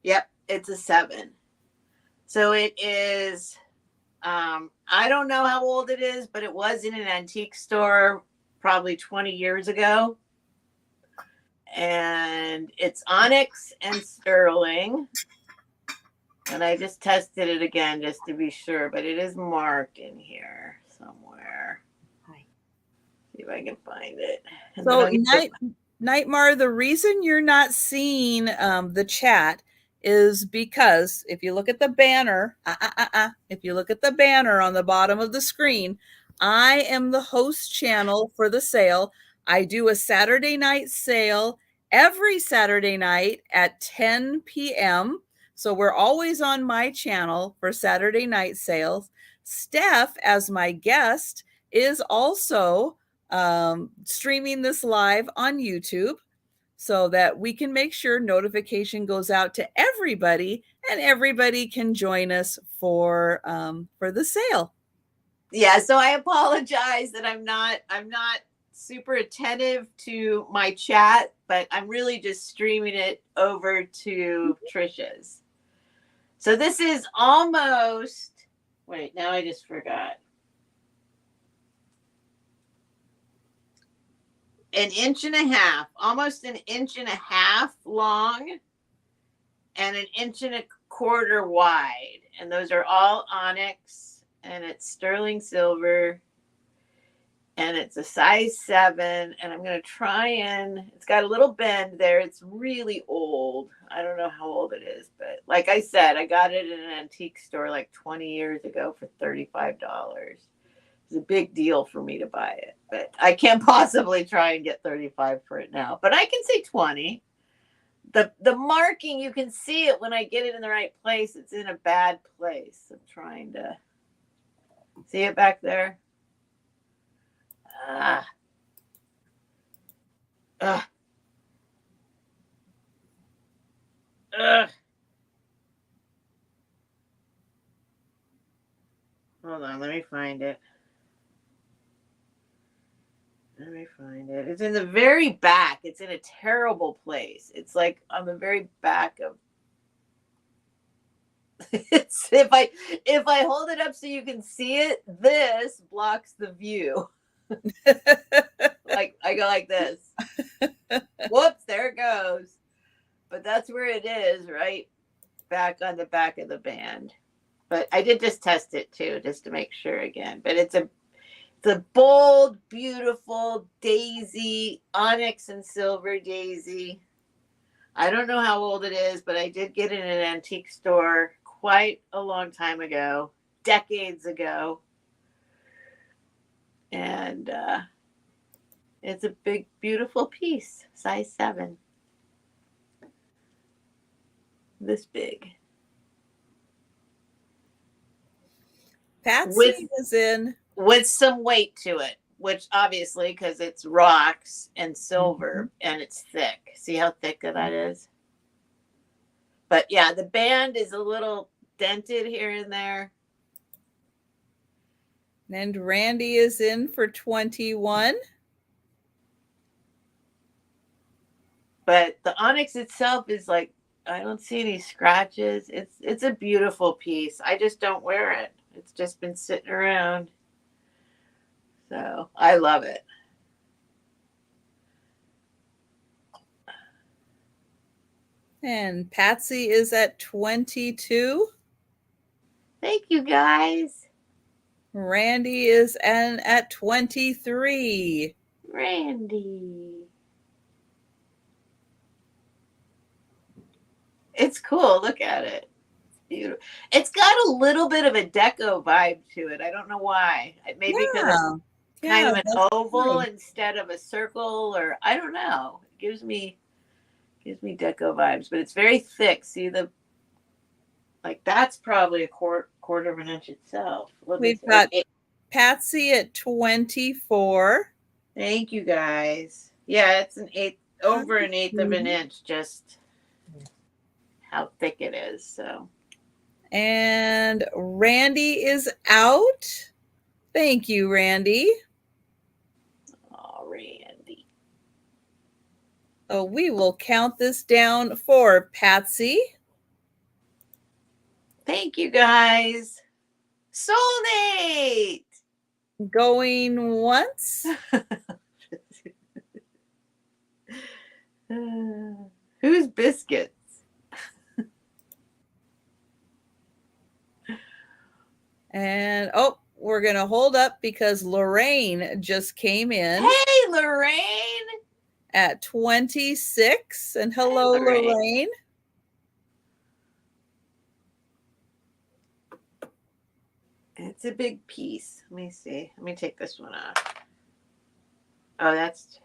Yep, it's a 7. So it is, I don't know how old it is, but it was in an antique store probably 20 years ago. And it's onyx and sterling. And I just tested it again just to be sure, but it is marked in here somewhere. See if I can find it. And so Nightmare, the reason you're not seeing the chat is because if you look at the banner, if you look at the banner on the bottom of the screen, I am the host channel for the sale. I do a Saturday night sale every Saturday night at 10 p.m. So we're always on my channel for Saturday night sales. Steph, as my guest, is also streaming this live on YouTube so that we can make sure notification goes out to everybody and everybody can join us for the sale. Yeah, so I apologize that I'm not super attentive to my chat, but I'm really just streaming it over to Trisha's. So this is almost, wait, now I just forgot. An inch and a half, almost an inch and a half long and an inch and a quarter wide. And those are all onyx and it's sterling silver and it's a size 7. And I'm going to try and, it's got a little bend there. It's really old. I don't know how old it is, but like I said, I got it in an antique store like 20 years ago for $35. It's a big deal for me to buy it, but I can't possibly try and get 35 for it now, but I can say 20. The marking, you can see it when I get it in the right place. It's in a bad place. I'm trying to see it back there. Ugh. Hold on, let me find it. Let me find it. It's in the very back. It's in a terrible place. It's like on the very back of. It's if I hold it up so you can see it, this blocks the view. Like I go like this. Whoops, there it goes. But that's where it is, right back on the back of the band. But I did just test it too, just to make sure again. But it's a bold, beautiful daisy, onyx and silver daisy. I don't know how old it is, but I did get it in an antique store quite a long time ago, decades ago. And it's a big, beautiful piece, size 7. This big. Patsy is in. With some weight to it, which obviously, because it's rocks and silver and it's thick. See how thick that is? But yeah, the band is a little dented here and there. And Randy is in for 21. But the onyx itself is like, I don't see any scratches. It's a beautiful piece. I just don't wear it. It's just been sitting around. So I love it. And Patsy is at 22. Thank you, guys. Randy is at 23. Randy. It's cool. Look at it. It's beautiful. It's got a little bit of a deco vibe to it. I don't know why. Maybe because it's kind of an oval instead of a circle, or I don't know. It gives me deco vibes, but it's very thick. See the Like that's probably a quarter of an inch itself. We've got Patsy at 24. Thank you guys. Yeah, it's over an eighth of an inch, just how thick it is. So. And Randy is out. Thank you, Randy. Oh, Randy. So we will count this down for Patsy. Thank you, guys. Soulmate. Going once. Who's Biscuits? And we're going to hold up because Lorraine just came in. Hey, Lorraine. At 26. And hello, hey, Lorraine. It's a big piece. Let me see. Let me take this one off. Oh, that's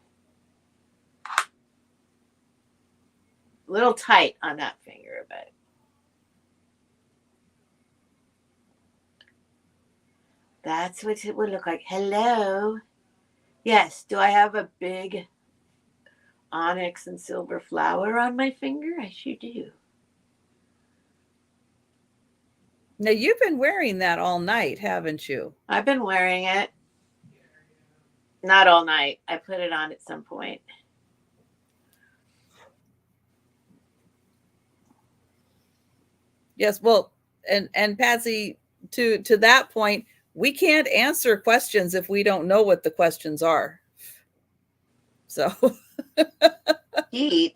a little tight on that finger, but that's what it would look like. Hello. Yes. Do I have a big onyx and silver flower on my finger? I sure do. Now, you've been wearing that all night, haven't you? I've been wearing it. Not all night. I put it on at some point. Yes, well, and Patsy, to that point, we can't answer questions if we don't know what the questions are. So Pete.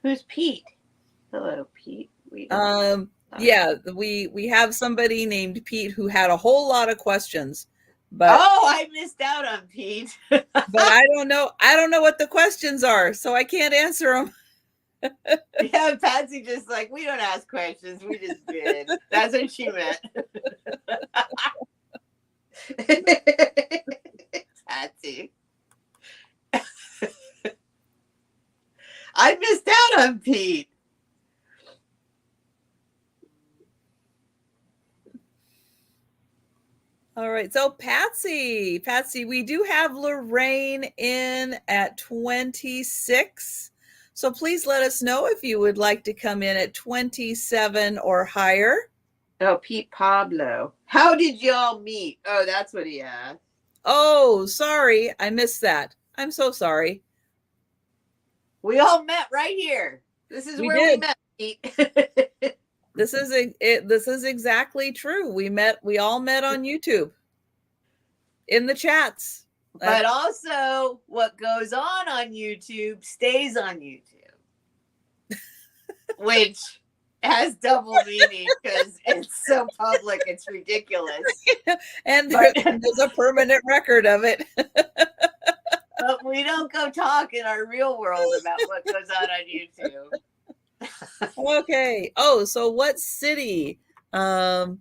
Who's Pete? Hello, Pete. Yeah, we have somebody named Pete who had a whole lot of questions. But I missed out on Pete. But I don't know what the questions are, so I can't answer them. Yeah, Patsy just like, we don't ask questions, we just did. That's what she meant. Patsy. I missed out on Pete. All right, so Patsy, we do have Lorraine in at 26. So please let us know if you would like to come in at 27 or higher. Oh, Pete Pablo. How did y'all meet? Oh, that's what he asked. Oh, sorry. I missed that. I'm so sorry. We all met right here. This is where we met, Pete. This is exactly true. We all met on YouTube in the chats. But also what goes on YouTube stays on YouTube. Which has double meaning because it's so public, it's ridiculous. And there's a permanent record of it. But we don't go talk in our real world about what goes on YouTube. Okay. Oh, so what city? So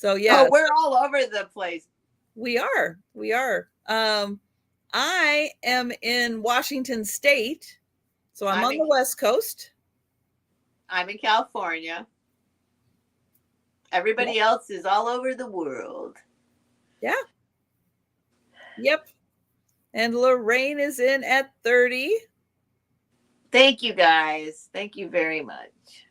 yeah. Oh, we're all over the place. We are. I am in Washington State. So I'm on the West Coast. I'm in California. Everybody else is all over the world. Yeah. Yep. And Lorraine is in at 30. Thank you, guys. Thank you very much.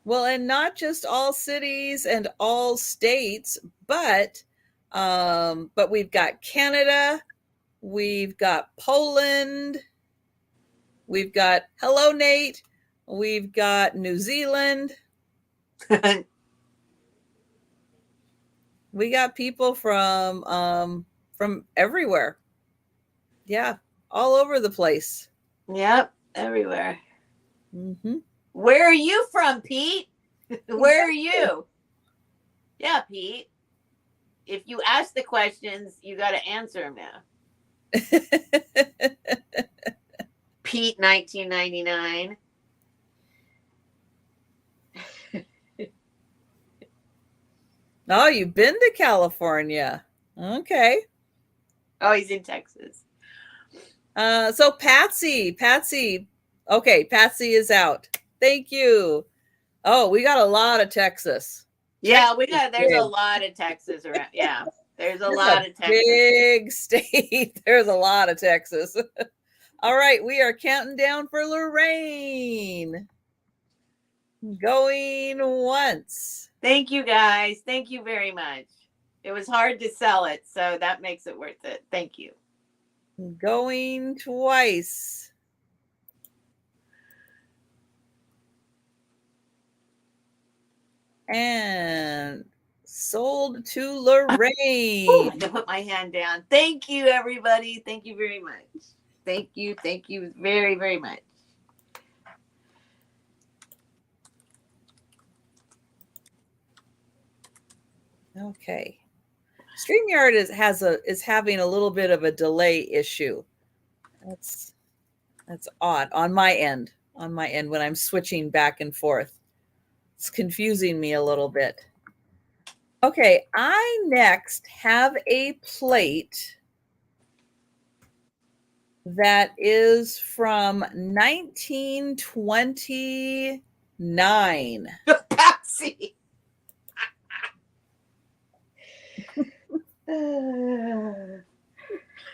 Well, and not just all cities and all states, but we've got Canada, we've got Poland, we've got hello, Nate, we've got New Zealand. We got people from everywhere. Yeah, all over the place. Yep, everywhere. Mm-hmm. Where are you from, Pete? Where are you? Yeah, Pete. If you ask the questions, you got to answer them now. Pete, 1999. Oh, you've been to California. Okay. Oh, he's in Texas. So Patsy. Okay, Patsy is out. Thank you. Oh, we got a lot of Texas. Yeah, Texas there's a big. lot of Texas around. Yeah, there's a It's a lot of Texas. big state. There's a lot of Texas. All right, we are counting down for Lorraine. Going once. Thank you guys. Thank you very much. It was hard to sell it, so that makes it worth it. Thank you. Going twice. And sold to Lorraine. Ooh, I had to put my hand down. Thank you, everybody. Thank you very much. Thank you. Thank you very, very much. Okay. StreamYard is having a little bit of a delay issue. That's odd on my end. When I'm switching back and forth. It's confusing me a little bit. Okay, I next have a plate that is from 1929. Patsy.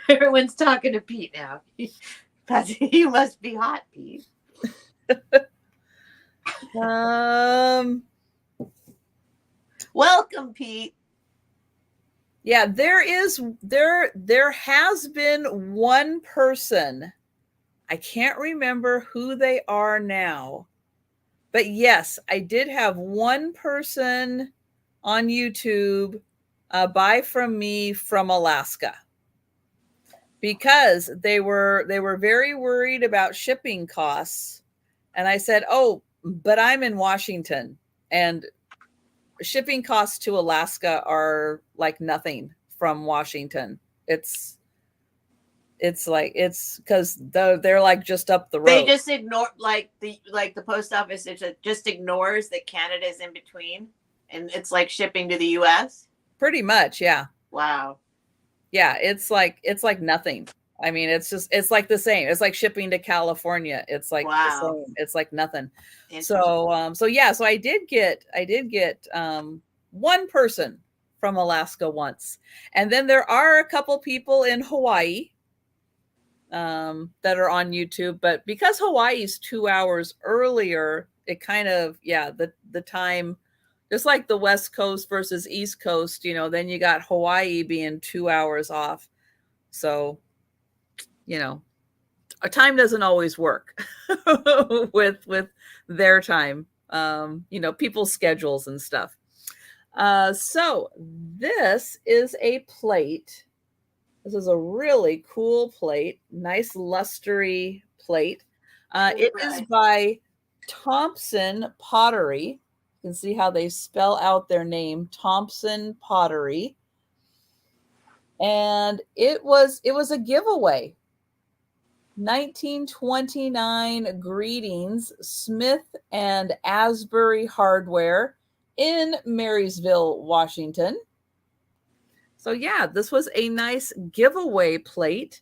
Everyone's talking to Pete now. Patsy, you must be hot, Pete. Welcome, Pete. Yeah, there has been one person. I can't remember who they are now. But yes, I did have one person on YouTube buy from me from Alaska because they were very worried about shipping costs. And I said, "Oh, but I'm in Washington and shipping costs to Alaska are like nothing from Washington. It's because they're like just up the road. They just ignore the post office. It just ignores that Canada's in between, and it's like shipping to the U.S. Pretty much, yeah. Wow. Yeah, it's like nothing. I mean, it's like the same. It's like shipping to California. It's like the same. It's like nothing. So I did get one person from Alaska once. And then there are a couple people in Hawaii that are on YouTube, but because Hawaii's 2 hours earlier, it kind of, the time, just like the West Coast versus East Coast, then you got Hawaii being 2 hours off. So, our time doesn't always work with their time, people's schedules and stuff. So this is a plate. This is a really cool plate, nice lustery plate. It is by Thompson Pottery. You can see how they spell out their name, Thompson Pottery. And it was a giveaway. 1929 greetings, Smith and Asbury Hardware in Marysville, Washington. So yeah, this was a nice giveaway plate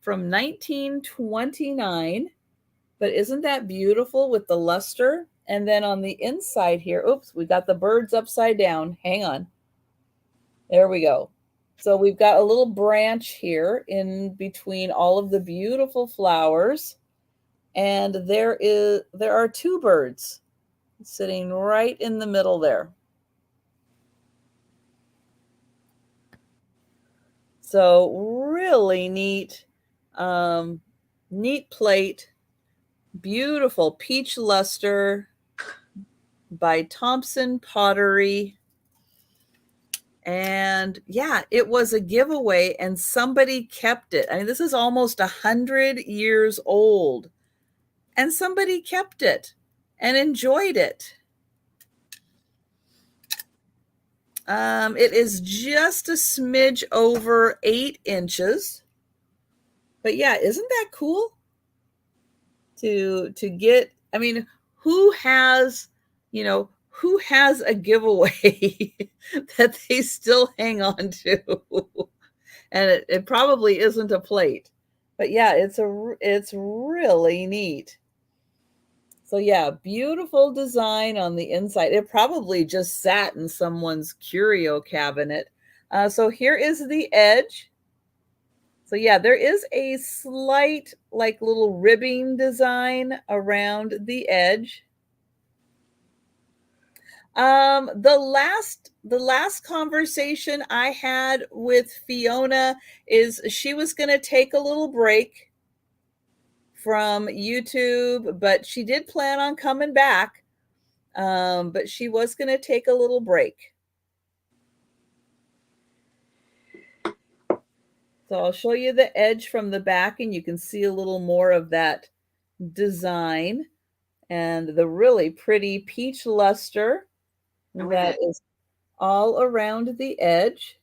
from 1929. But isn't that beautiful with the luster? And then on the inside here, oops, we got the birds upside down. Hang on. There we go. So we've got a little branch here in between all of the beautiful flowers. And there are two birds sitting right in the middle there. So really neat, neat plate, beautiful peach luster by Thompson Pottery. And yeah, it was a giveaway and somebody kept it. I mean, this is almost 100 years old and somebody kept it and enjoyed it. It is just a smidge over 8 inches. But yeah, isn't that cool? To get, I mean, who has a giveaway that they still hang on to? And it probably isn't a plate. But yeah, it's really neat. So yeah, beautiful design on the inside. It probably just sat in someone's curio cabinet. So here is the edge. So yeah, there is a slight like little ribbing design around the edge. The last conversation I had with Fiona is she was going to take a little break from YouTube, but she did plan on coming back. But she was going to take a little break. So I'll show you the edge from the back and you can see a little more of that design and the really pretty peach luster that is all around the edge.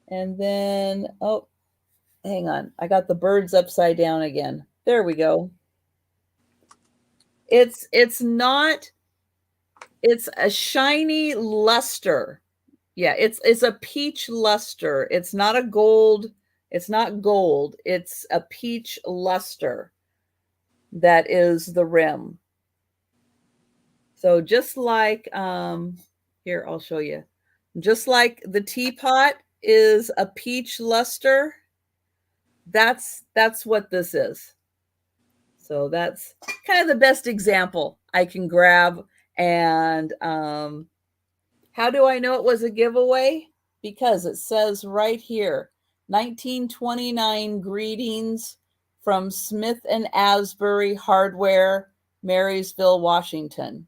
And then, oh, hang on. I got the birds upside down again. There we go. It's a shiny luster. Yeah, it's a peach luster. It's not a gold. It's not gold. It's a peach luster. That is the rim. So just like here, I'll show you. Just like the teapot is a peach luster, that's what this is. So that's kind of the best example I can grab. And how do I know it was a giveaway? Because it says right here, 1929 greetings from Smith and Asbury Hardware, Marysville, Washington.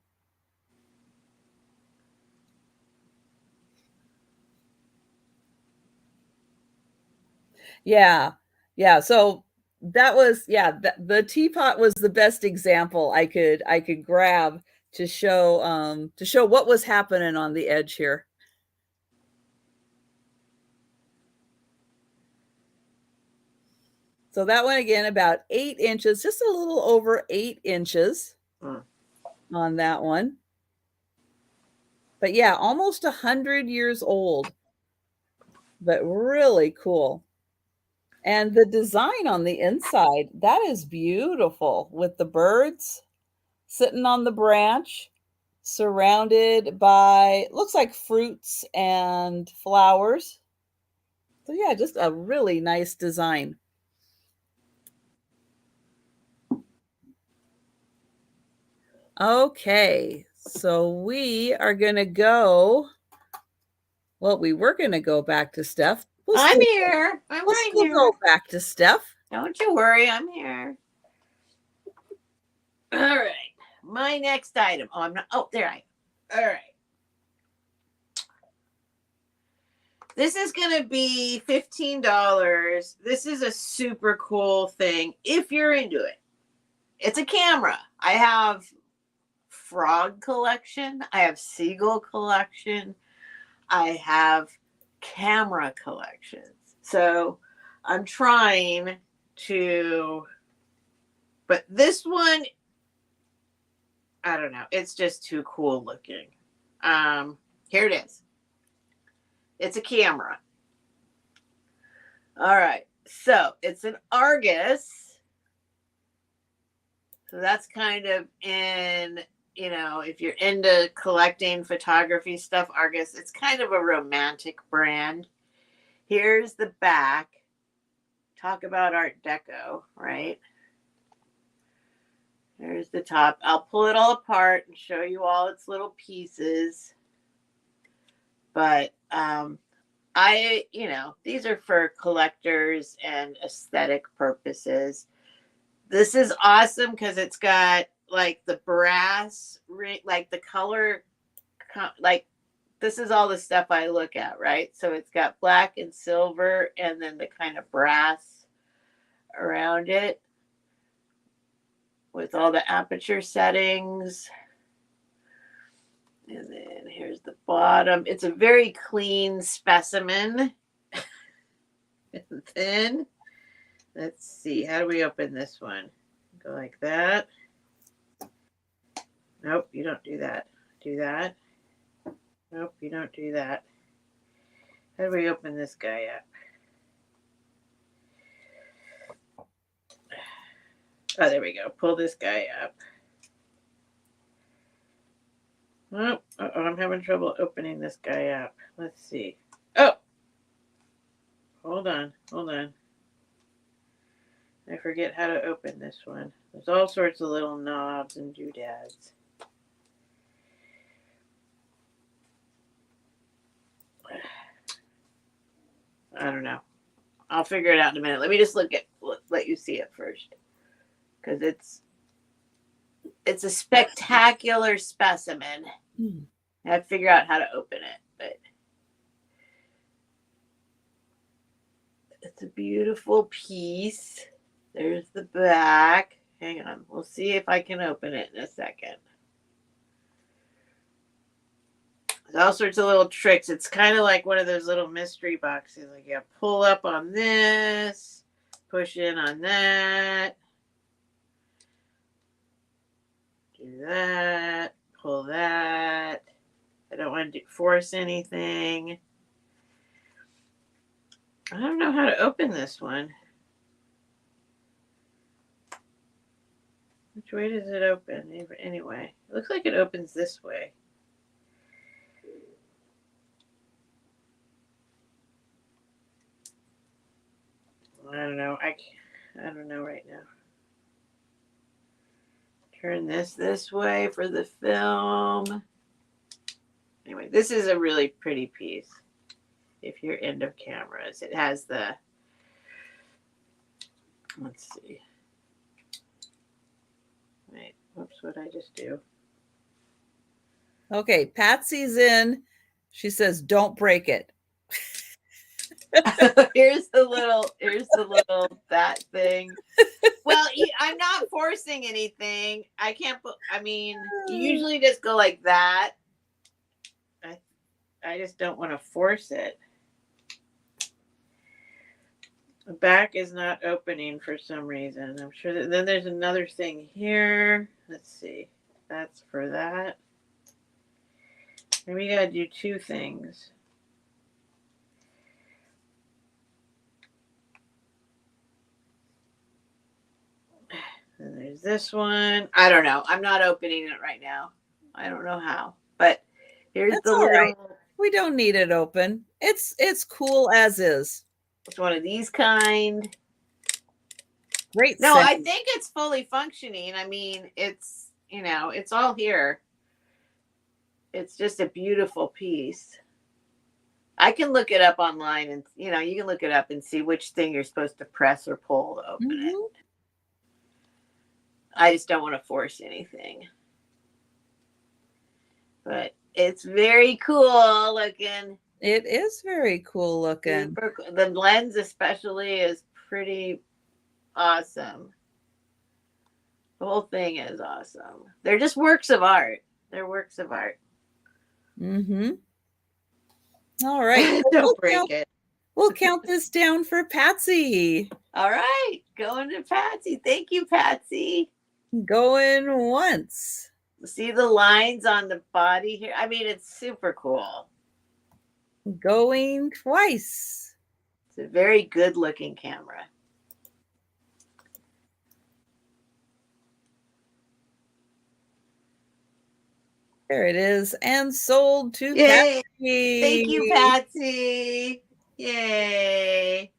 Yeah. Yeah. So that was, yeah, the teapot was the best example I could grab to show what was happening on the edge here. So that one again, about 8 inches, just a little over 8 inches on that one. But yeah, almost 100 years old, but really cool. And the design on the inside, that is beautiful with the birds sitting on the branch, surrounded by, looks like fruits and flowers. So yeah, just a really nice design. Okay, so we are going to go. Well, we were going to go back to Steph. I'm here. I'm right here. We'll go back to Steph. Don't you worry. I'm here. All right. My next item. Oh, I'm not. Oh, there I am. All right. This is going to be $15. This is a super cool thing if you're into it. It's a camera. I have frog collection. I have seagull collection. I have camera collections. So I'm trying to, but this one, I don't know. It's just too cool looking. Here it is. It's a camera. All right. So it's an Argus. So that's kind of in, if you're into collecting photography stuff, Argus, it's kind of a romantic brand. Here's the back. Talk about Art Deco, right? There's the top. I'll pull it all apart and show you all its little pieces. But these are for collectors and aesthetic purposes. This is awesome because it's got like the brass ring, like the color, like this is all the stuff I look at, right? So it's got black and silver and then the kind of brass around it with all the aperture settings. And then here's the bottom. It's a very clean specimen. And then, let's see. How do we open this one? Go like that. Nope, you don't do that. Do that. Nope, you don't do that. How do we open this guy up? Oh, there we go. Pull this guy up. Oh, I'm having trouble opening this guy up. Let's see. Oh, hold on. I forget how to open this one. There's all sorts of little knobs and doodads. I don't know. I'll figure it out in a minute. Let me just let you see it first, because it's a spectacular specimen. I have to figure out how to open it, but it's a beautiful piece. There's the back. Hang on. We'll see if I can open it in a second. There's all sorts of little tricks. It's kind of like one of those little mystery boxes. Like you pull up on this, push in on that, do that, pull that. I don't want to force anything. I don't know how to open this one. Which way does it open? Anyway, it looks like it opens this way. I don't know. I don't know right now. Turn this way for the film. Anyway, this is a really pretty piece. If you're into cameras, it has the. Let's see. Wait, whoops! What did I just do? Okay, Patsy's in. She says, "Don't break it." here's the little that thing. Well, I'm not forcing anything. I can't put. I mean, you usually just go like that. I just don't want to force it. The back is not opening for some reason. I'm sure that then there's another thing here. Let's see. That's for that. Maybe we gotta do two things. And there's this one. I don't know. I'm not opening it right now. I don't know how. But here's That's the all little. right. We don't need it open. It's cool as is. It's one of these kind. Great. No, I think it's fully functioning. I mean, it's it's all here. It's just a beautiful piece. I can look it up online, and you can look it up and see which thing you're supposed to press or pull to open it. I just don't want to force anything. But it's very cool looking. It is very cool looking. The lens especially is pretty awesome. The whole thing is awesome. They're just works of art. They're works of art. All right. Don't break it. We'll count this down for Patsy. All right. Going to Patsy. Thank you, Patsy. Going once. See the lines on the body here? I mean, it's super cool. Going twice. It's a very good looking camera. There it is. And sold to Yay. Patsy. Thank you, Patsy. Yay.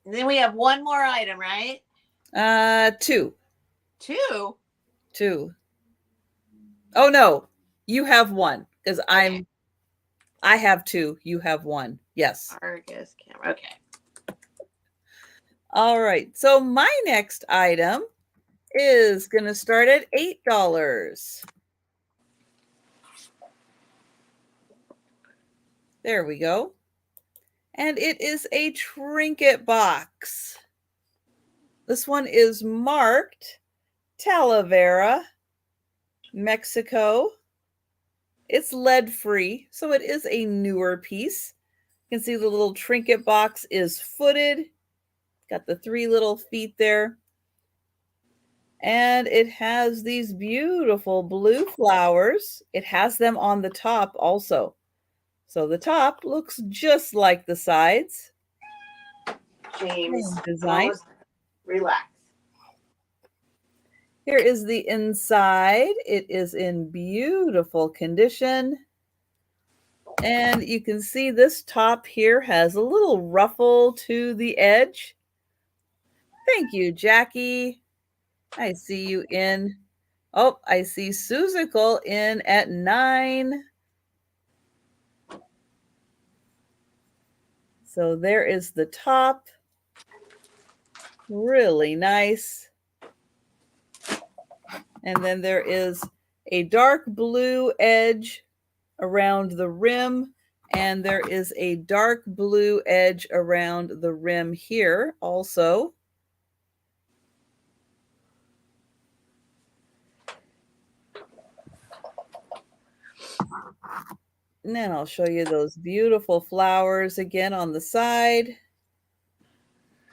And then we have one more item, right? Two. Two? Oh no, you have one because I have two. You have one. Yes. Argus camera. Okay. All right. So my next item is going to start at $8. There we go. And it is a trinket box. This one is marked Talavera, Mexico. It's lead-free, so it is a newer piece. You can see the little trinket box is footed. Got the 3 little feet there. And it has these beautiful blue flowers. It has them on the top also. So the top looks just like the sides. James, design. Relax. Here is the inside. It is in beautiful condition. And you can see this top here has a little ruffle to the edge. Thank you, Jackie. I see you in. Oh, I see Susical in at 9. So there is the top. Really nice. And then there is a dark blue edge around the rim, and there is a dark blue edge around the rim here also. And then I'll show you those beautiful flowers again on the side.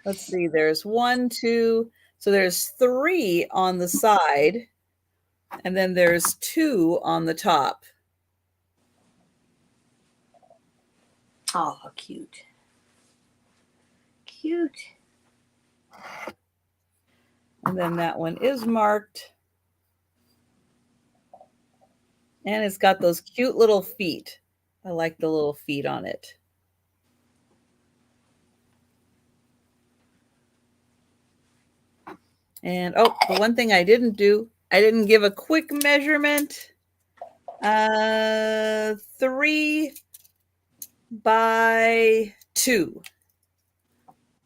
Let's see, there's 1, 2, so there's 3 on the side, and then there's 2 on the top. Oh, cute. Cute. And then that one is marked. And it's got those cute little feet. I like the little feet on it. And oh, the one thing I didn't do, I didn't give a quick measurement. 3 by 2.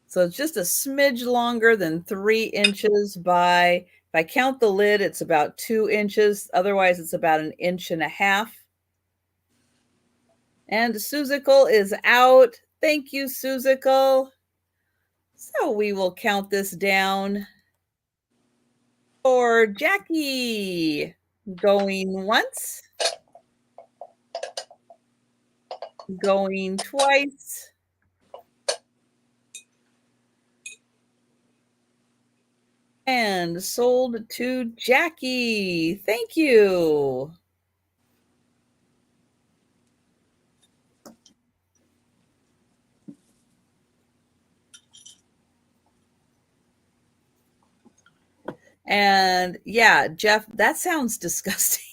So it's just a smidge longer than 3 inches by, if I count the lid, it's about 2 inches. Otherwise, it's about 1.5 inches. And Susical is out. Thank you, Susical. So we will count this down for Jackie. Going once. Going twice. And sold to Jackie. Thank you. And yeah, Jeff, that sounds disgusting.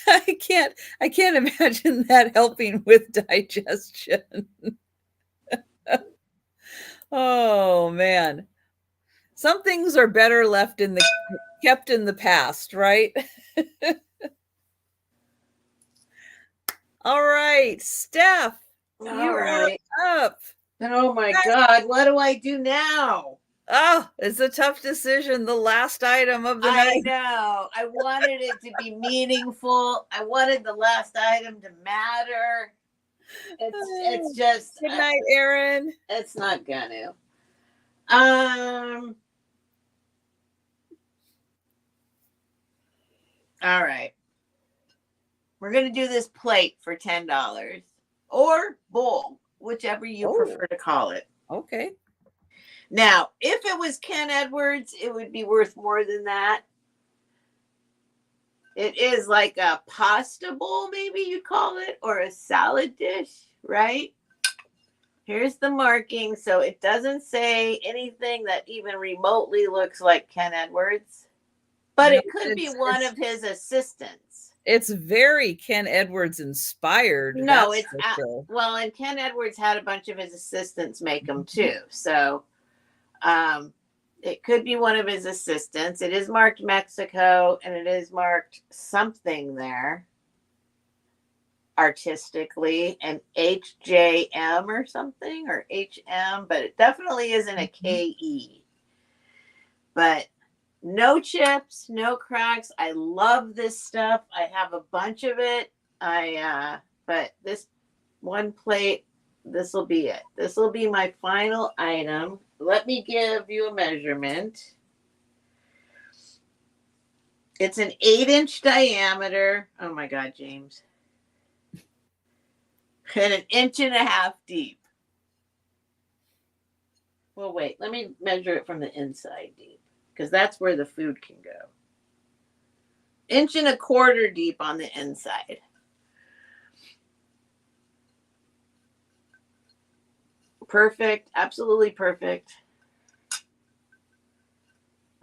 I can't imagine that helping with digestion. Oh man. Some things are better left in the kept in the past, right? All right, Steph, you're up. Oh my God, what do I do now? Oh, it's a tough decision. The last item of the I night. know. I wanted it to be meaningful. I wanted the last item to matter. It's just good night, Erin. It's not gonna. All right. We're gonna do this plate for $10 or bowl, whichever you prefer to call it. Okay. Now, if it was Ken Edwards, it would be worth more than that. It is like a pasta bowl, maybe you'd call it, or a salad dish, right? Here's the marking. So it doesn't say anything that even remotely looks like Ken Edwards, but it could be one of his assistants. It's very Ken Edwards inspired. No, it's well, and Ken Edwards had a bunch of his assistants make them too. So it could be one of his assistants. It is marked Mexico, and it is marked something there artistically, an HJM or something, or HM, but it definitely isn't a KE. But no chips, no cracks. I love this stuff. I have a bunch of it. But this one plate, this will be it. This will be my final item. Let me give you a measurement. It's an 8-inch diameter. Oh my God, James. And 1.5 inches deep. Well, wait, let me measure it from the inside deep, because that's where the food can go. 1.25 inches deep on the inside. Perfect. Absolutely perfect.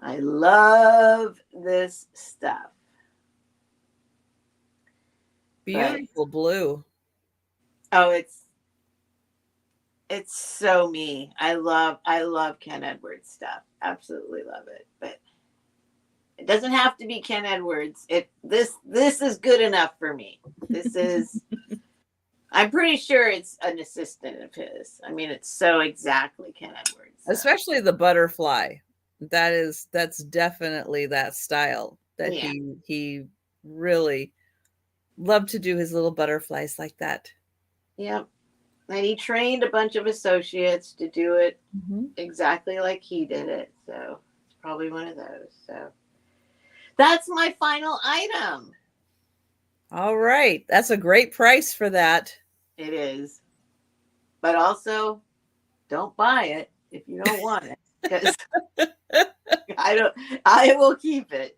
I love this stuff. Beautiful blue. Oh, it's so me. I love Ken Edwards stuff. Absolutely love it. But it doesn't have to be Ken Edwards. This is good enough for me. This is I'm pretty sure it's an assistant of his. I mean, it's so exactly Ken Edwards. So. Especially the butterfly. That's definitely that style that Yeah. he really loved to do his little butterflies like that. Yep. And he trained a bunch of associates to do it exactly like he did it. So it's probably one of those. So that's my final item. All right. That's a great price for that. It is. But also, don't buy it if you don't want it. Because I will keep it.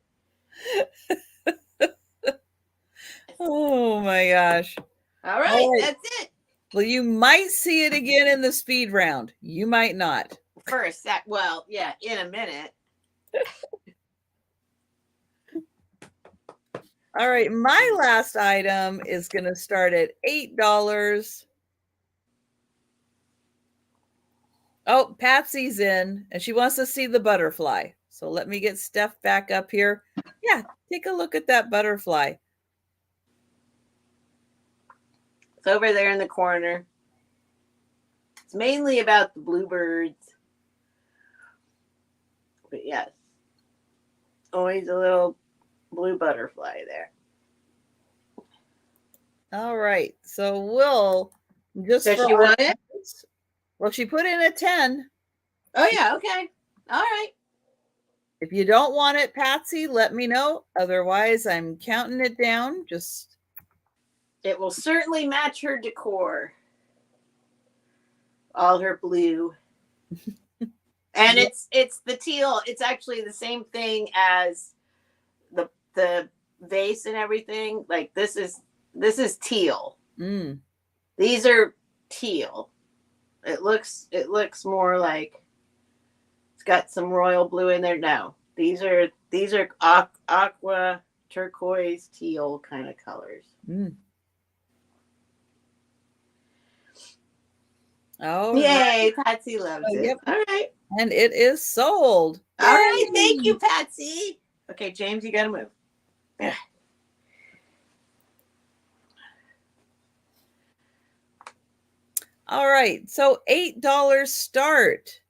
Oh my gosh. All right. That's it. Well, you might see it again in the speed round. You might not. First, well, yeah, in a minute. All right, my last item is going to start at $8. Oh, Patsy's in, and she wants to see the butterfly. So let me get Steph back up here. Yeah, take a look at that butterfly. It's over there in the corner. It's mainly about the bluebirds. But yes, always a little blue butterfly there. All right, so we'll just. Does she want it? Well, she put in a 10. Oh yeah, okay. All right. If you don't want it, Patsy, let me know. Otherwise, I'm counting it down. Just. It will certainly match her decor. All her blue. And it's the teal. It's actually the same thing as the vase and everything. Like this is teal. These are teal. It looks more like it's got some royal blue in there. No, these are aqua, turquoise, teal kind of colors. Oh, yay! Patsy loves it. Yep. All right, and it is sold. All right, thank you, Patsy. Okay, James, you got to move. Yeah. All right, so $8 start.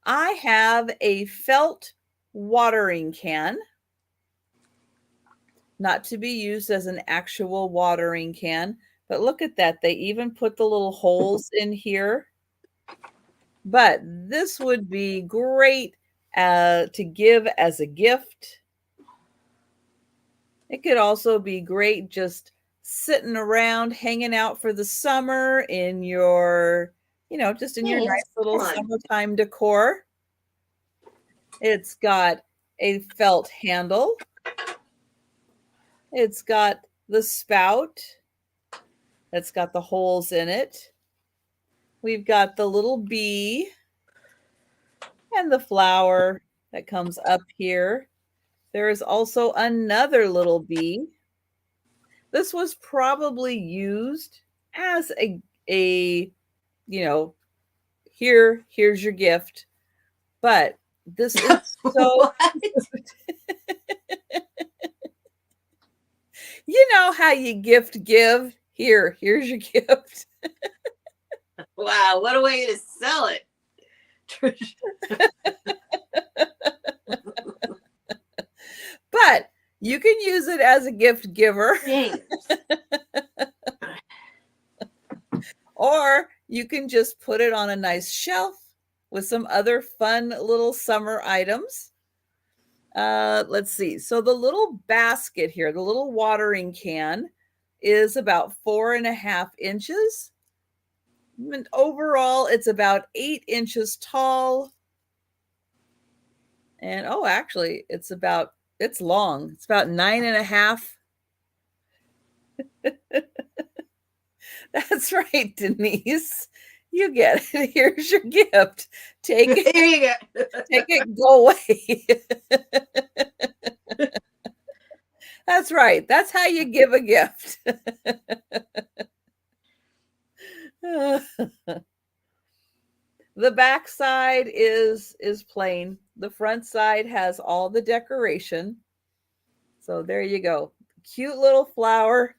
I have a felt watering can, not to be used as an actual watering can, but look at that. They even put the little holes in here. But this would be great to give as a gift. It could also be great just sitting around, hanging out for the summer in your, just in your nice little summertime decor. It's got a felt handle. It's got the spout that's got the holes in it. We've got the little bee and the flower that comes up here. There is also another little bee. This was probably used as a here's your gift. But this is so you know how you give. Here's your gift. Wow, what a way to sell it. But you can use it as a gift giver. Or you can just put it on a nice shelf with some other fun little summer items. Let's see. So the little basket here, the little watering can, is about 4.5 inches. And overall, it's about 8 inches tall. And actually, it's long. It's about 9.5. That's right, Denise. You get it. Here's your gift. Take it. Here you go. Take it. Go away. That's right. That's how you give a gift. The back side is plain. The front side has all the decoration. So there you go. Cute little flower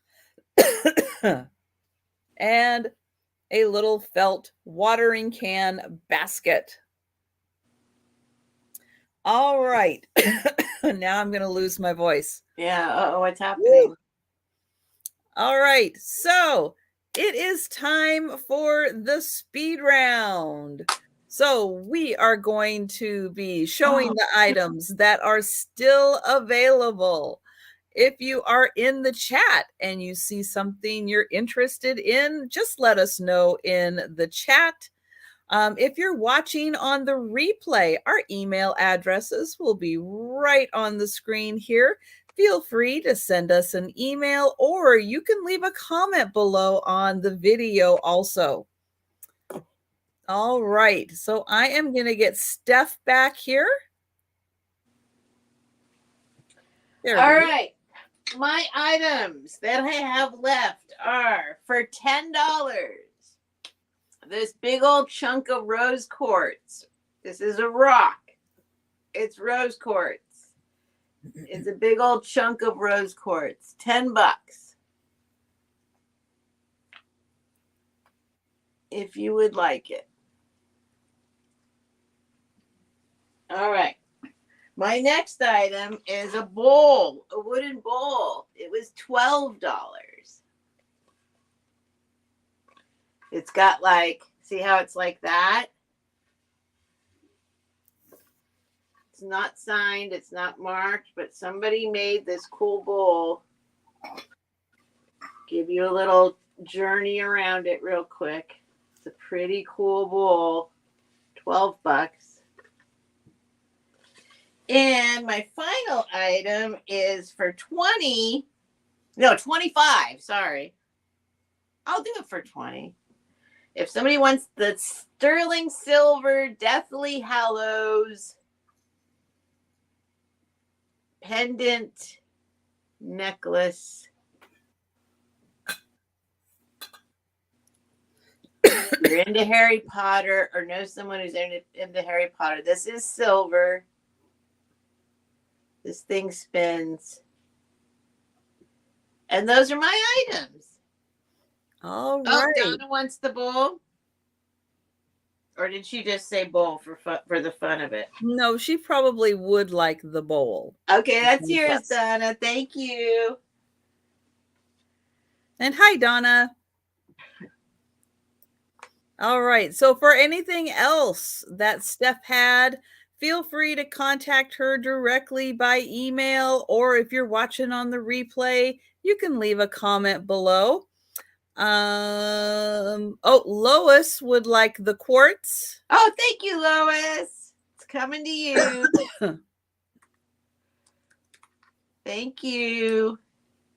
and a little felt watering can basket. All right. Now I'm going to lose my voice. Yeah. Oh, what's happening? Woo. All right. So it is time for the speed round. So we are going to be showing the items that are still available. If you are in the chat and you see something you're interested in, just let us know in the chat. If you're watching on the replay, our email addresses will be right on the screen here. Feel free to send us an email, or you can leave a comment below on the video also. All right, so I am going to get Steph back here. All right. My items that I have left are for $10. This big old chunk of rose quartz. This is a rock. It's rose quartz. It's a big old chunk of rose quartz. $10. If you would like it. All right. My next item is a bowl, a wooden bowl. It was $12. It's got like, see how it's like that? It's not signed, it's not marked, but somebody made this cool bowl. Give you a little journey around it real quick. It's a pretty cool bowl. $12. And my final item is for 25. Sorry. I'll do it for 20. If somebody wants the sterling silver Deathly Hallows pendant necklace. If you're into Harry Potter or know someone who's into Harry Potter, this is silver. This thing spins. And those are my items. All right. Oh, Donna wants the bowl? Or did she just say bowl for the fun of it? No, she probably would like the bowl. Okay, that's yours, Donna. Thank you. And hi, Donna. All right. So for anything else that Steph had, feel free to contact her directly by email, or if you're watching on the replay, you can leave a comment below. Lois would like the quartz. Oh, thank you, Lois. It's coming to you. Thank you.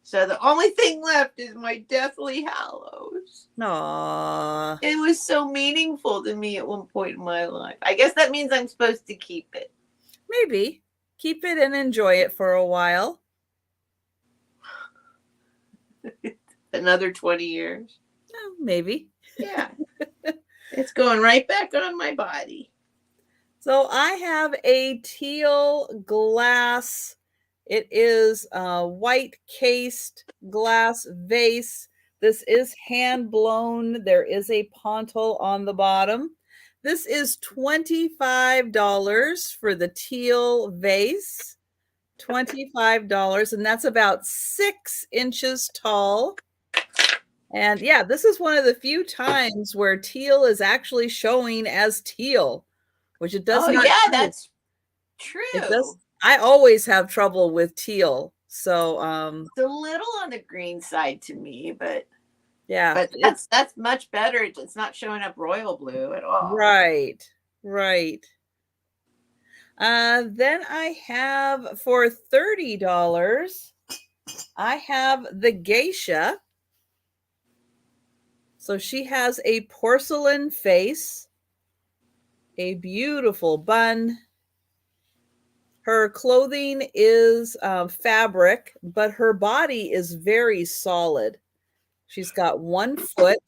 So the only thing left is my Deathly Hallows. Aww. It was so meaningful to me at one point in my life. I guess that means I'm supposed to keep it. Maybe. Keep it and enjoy it for a while. Another 20 years. Oh, maybe. Yeah. It's going right back on my body. So I have a teal glass. It is a white cased glass vase. This is hand blown. There is a pontil on the bottom. This is $25 for the teal vase. $25, and that's about 6 inches tall. And yeah, this is one of the few times where teal is actually showing as teal, which it does not. Yeah, that's true. It does. I always have trouble with teal. So it's a little on the green side to me, but yeah, but that's much better. It's not showing up royal blue at all. Right. Then I have for $30, I have the geisha. So she has a porcelain face, a beautiful bun. Her clothing is fabric, but her body is very solid. She's got one foot.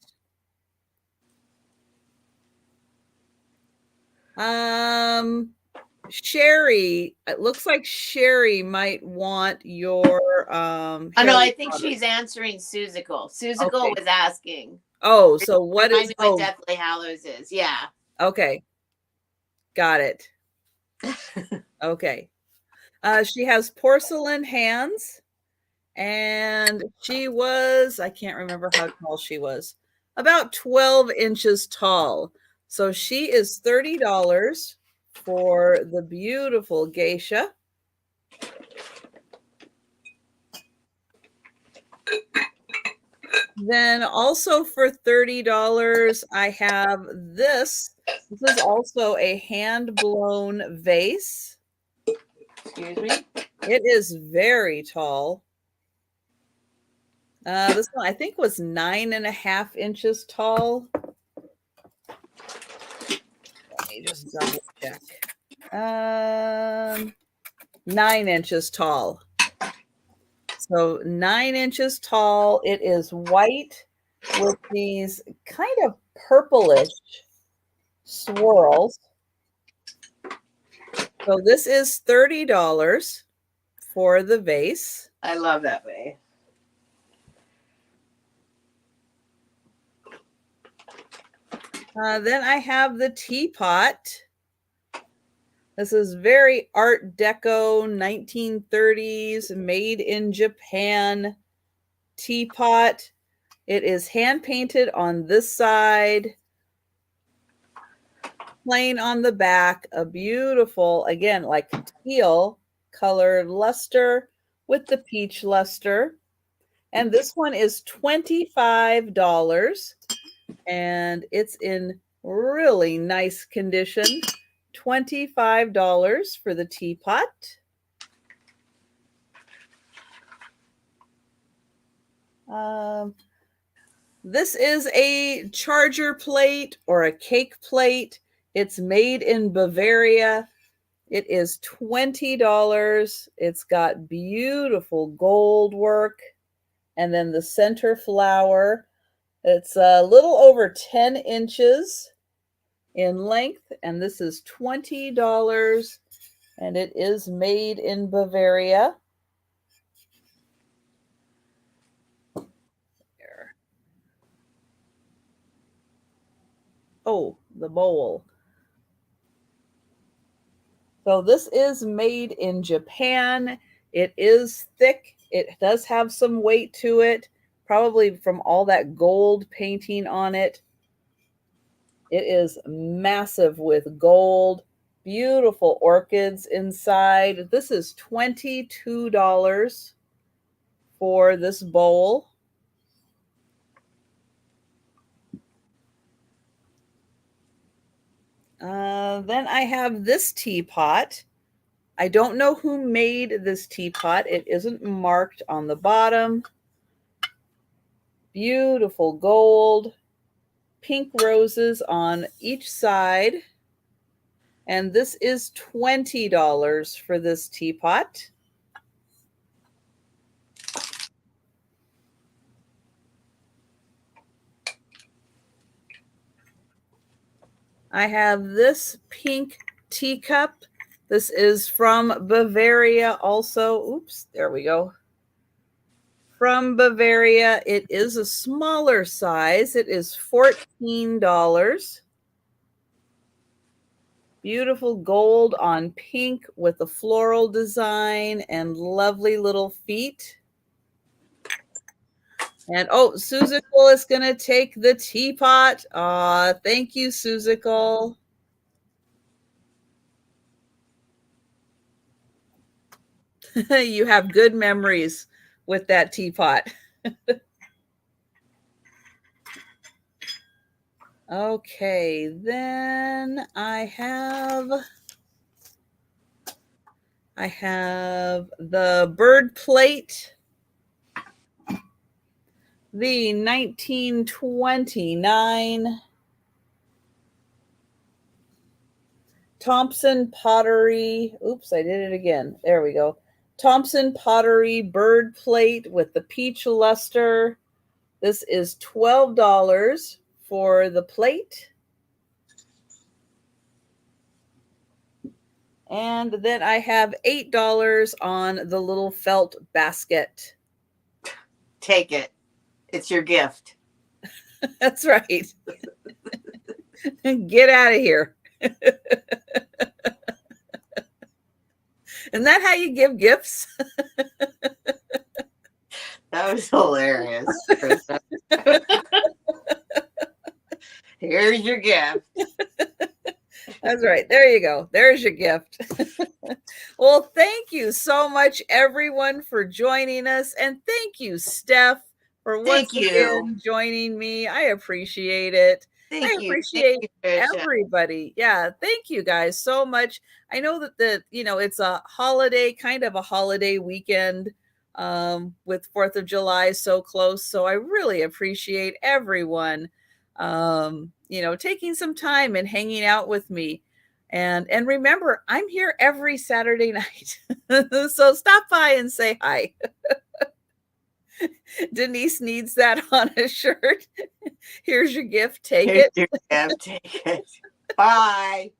Sherry, it looks like Sherry might want your Oh no, Harry I think Potter. she's answering Suzical. Okay. Suzical was asking. Oh, so what Remind is, me what Deathly Hallows is. Yeah. okay. Got it. Okay. She has porcelain hands, and she was, I can't remember how tall she was, about 12 inches tall. So she is $30 for the beautiful geisha. Then also for $30, I have this. This is also a hand-blown vase. Excuse me. It is very tall. This one I think was 9.5 inches tall. Let me just double check. 9 inches tall. So 9 inches tall. It is white with these kind of purplish swirls. So this is $30 for the vase. I love that way. Then I have the teapot. This is very Art Deco, 1930s, made in Japan teapot. It is hand painted on this side, plain on the back, a beautiful, again, like teal colored luster with the peach luster. And this one is $25, and it's in really nice condition. $25 for the teapot. This is a charger plate or a cake plate. It's made in Bavaria. It is $20. It's got beautiful gold work. And then the center flower. It's a little over 10 inches in length. And this is $20. And it is made in Bavaria. There. Oh, the bowl. So this is made in Japan. It is thick. It does have some weight to it, probably from all that gold painting on it. It is massive with gold, beautiful orchids inside. This is $22 for this bowl. Then I have this teapot. I don't know who made this teapot. It isn't marked on the bottom. Beautiful gold, pink roses on each side. And this is $20 for this teapot. I have this pink teacup. This is from Bavaria also. Oops, there we go. From Bavaria, it is a smaller size. It is $14. Beautiful gold on pink with a floral design and lovely little feet. And oh, Suzical is going to take the teapot. Thank you, Suzical. You have good memories with that teapot. Okay, then I have the bird plate. the 1929 Thompson Pottery. Oops, I did it again. There we go. Thompson Pottery bird plate with the peach luster. This is $12 for the plate. And then I have $8 on the little felt basket. Take it. It's your gift. That's right. Get out of here. Isn't that how you give gifts? That was hilarious. Here's your gift. That's right. There you go. There's your gift. Well, thank you so much, everyone, for joining us. And thank you, Steph, for once again joining me. I appreciate it. Thank I you. appreciate Thank you, everybody. Yeah, thank you guys so much. I know that it's a holiday, kind of a holiday weekend with 4th of July so close. So I really appreciate everyone taking some time and hanging out with me. And remember, I'm here every Saturday night. So stop by and say hi. Denise needs that on a shirt. Here's your gift. Take it. Your gift. Take it. Bye.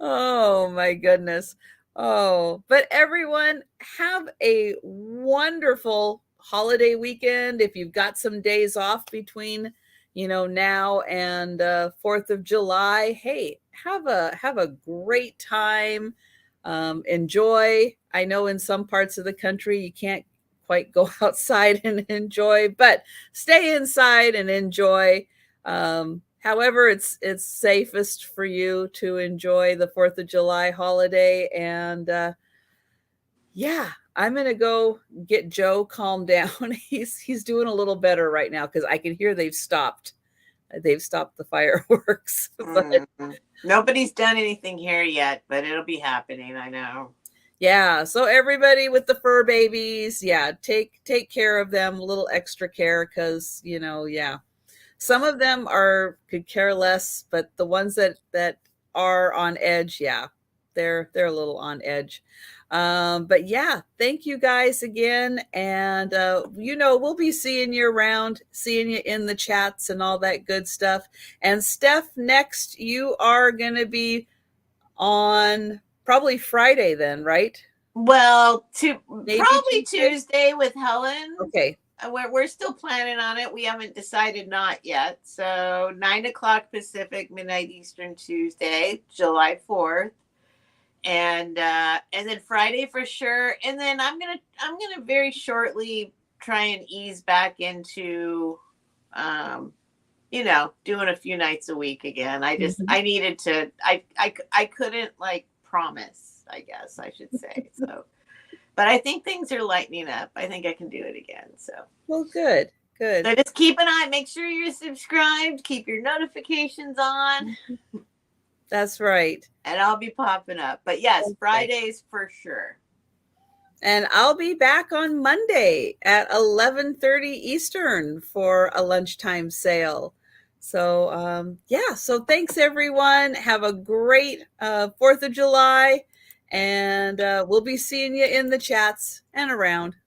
Oh my goodness. Oh, but everyone, have a wonderful holiday weekend. If you've got some days off between now and 4th of July, hey, have a great time. Enjoy. I know in some parts of the country you can't quite go outside and enjoy, but stay inside and enjoy. However, it's safest for you to enjoy the 4th of July holiday. And I'm gonna go get Joe calmed down. He's doing a little better right now because I can hear they've stopped the fireworks. But nobody's done anything here yet, but it'll be happening. I know. Yeah. So everybody with the fur babies, take care of them, a little extra care, because some of them could care less, but the ones that are on edge, they're a little on edge. But thank you guys again. And, we'll be seeing you around, seeing you in the chats and all that good stuff. And Steph, next, you are going to be on probably Friday then, right? Well, probably Tuesday with Helen. Okay. We're still planning on it. We haven't decided not yet. So 9:00 Pacific, midnight Eastern, Tuesday, July 4th. And then Friday for sure. And then I'm gonna very shortly try and ease back into doing a few nights a week again. I needed to I couldn't promise, I guess I should say. So but I think things are lightening up. I think I can do it again. So well, good. So just keep an eye, make sure you're subscribed, keep your notifications on. That's right. And I'll be popping up. But yes, Fridays for sure. And I'll be back on Monday at 11:30 Eastern for a lunchtime sale. So, so thanks everyone. Have a great 4th of July. And we'll be seeing you in the chats and around.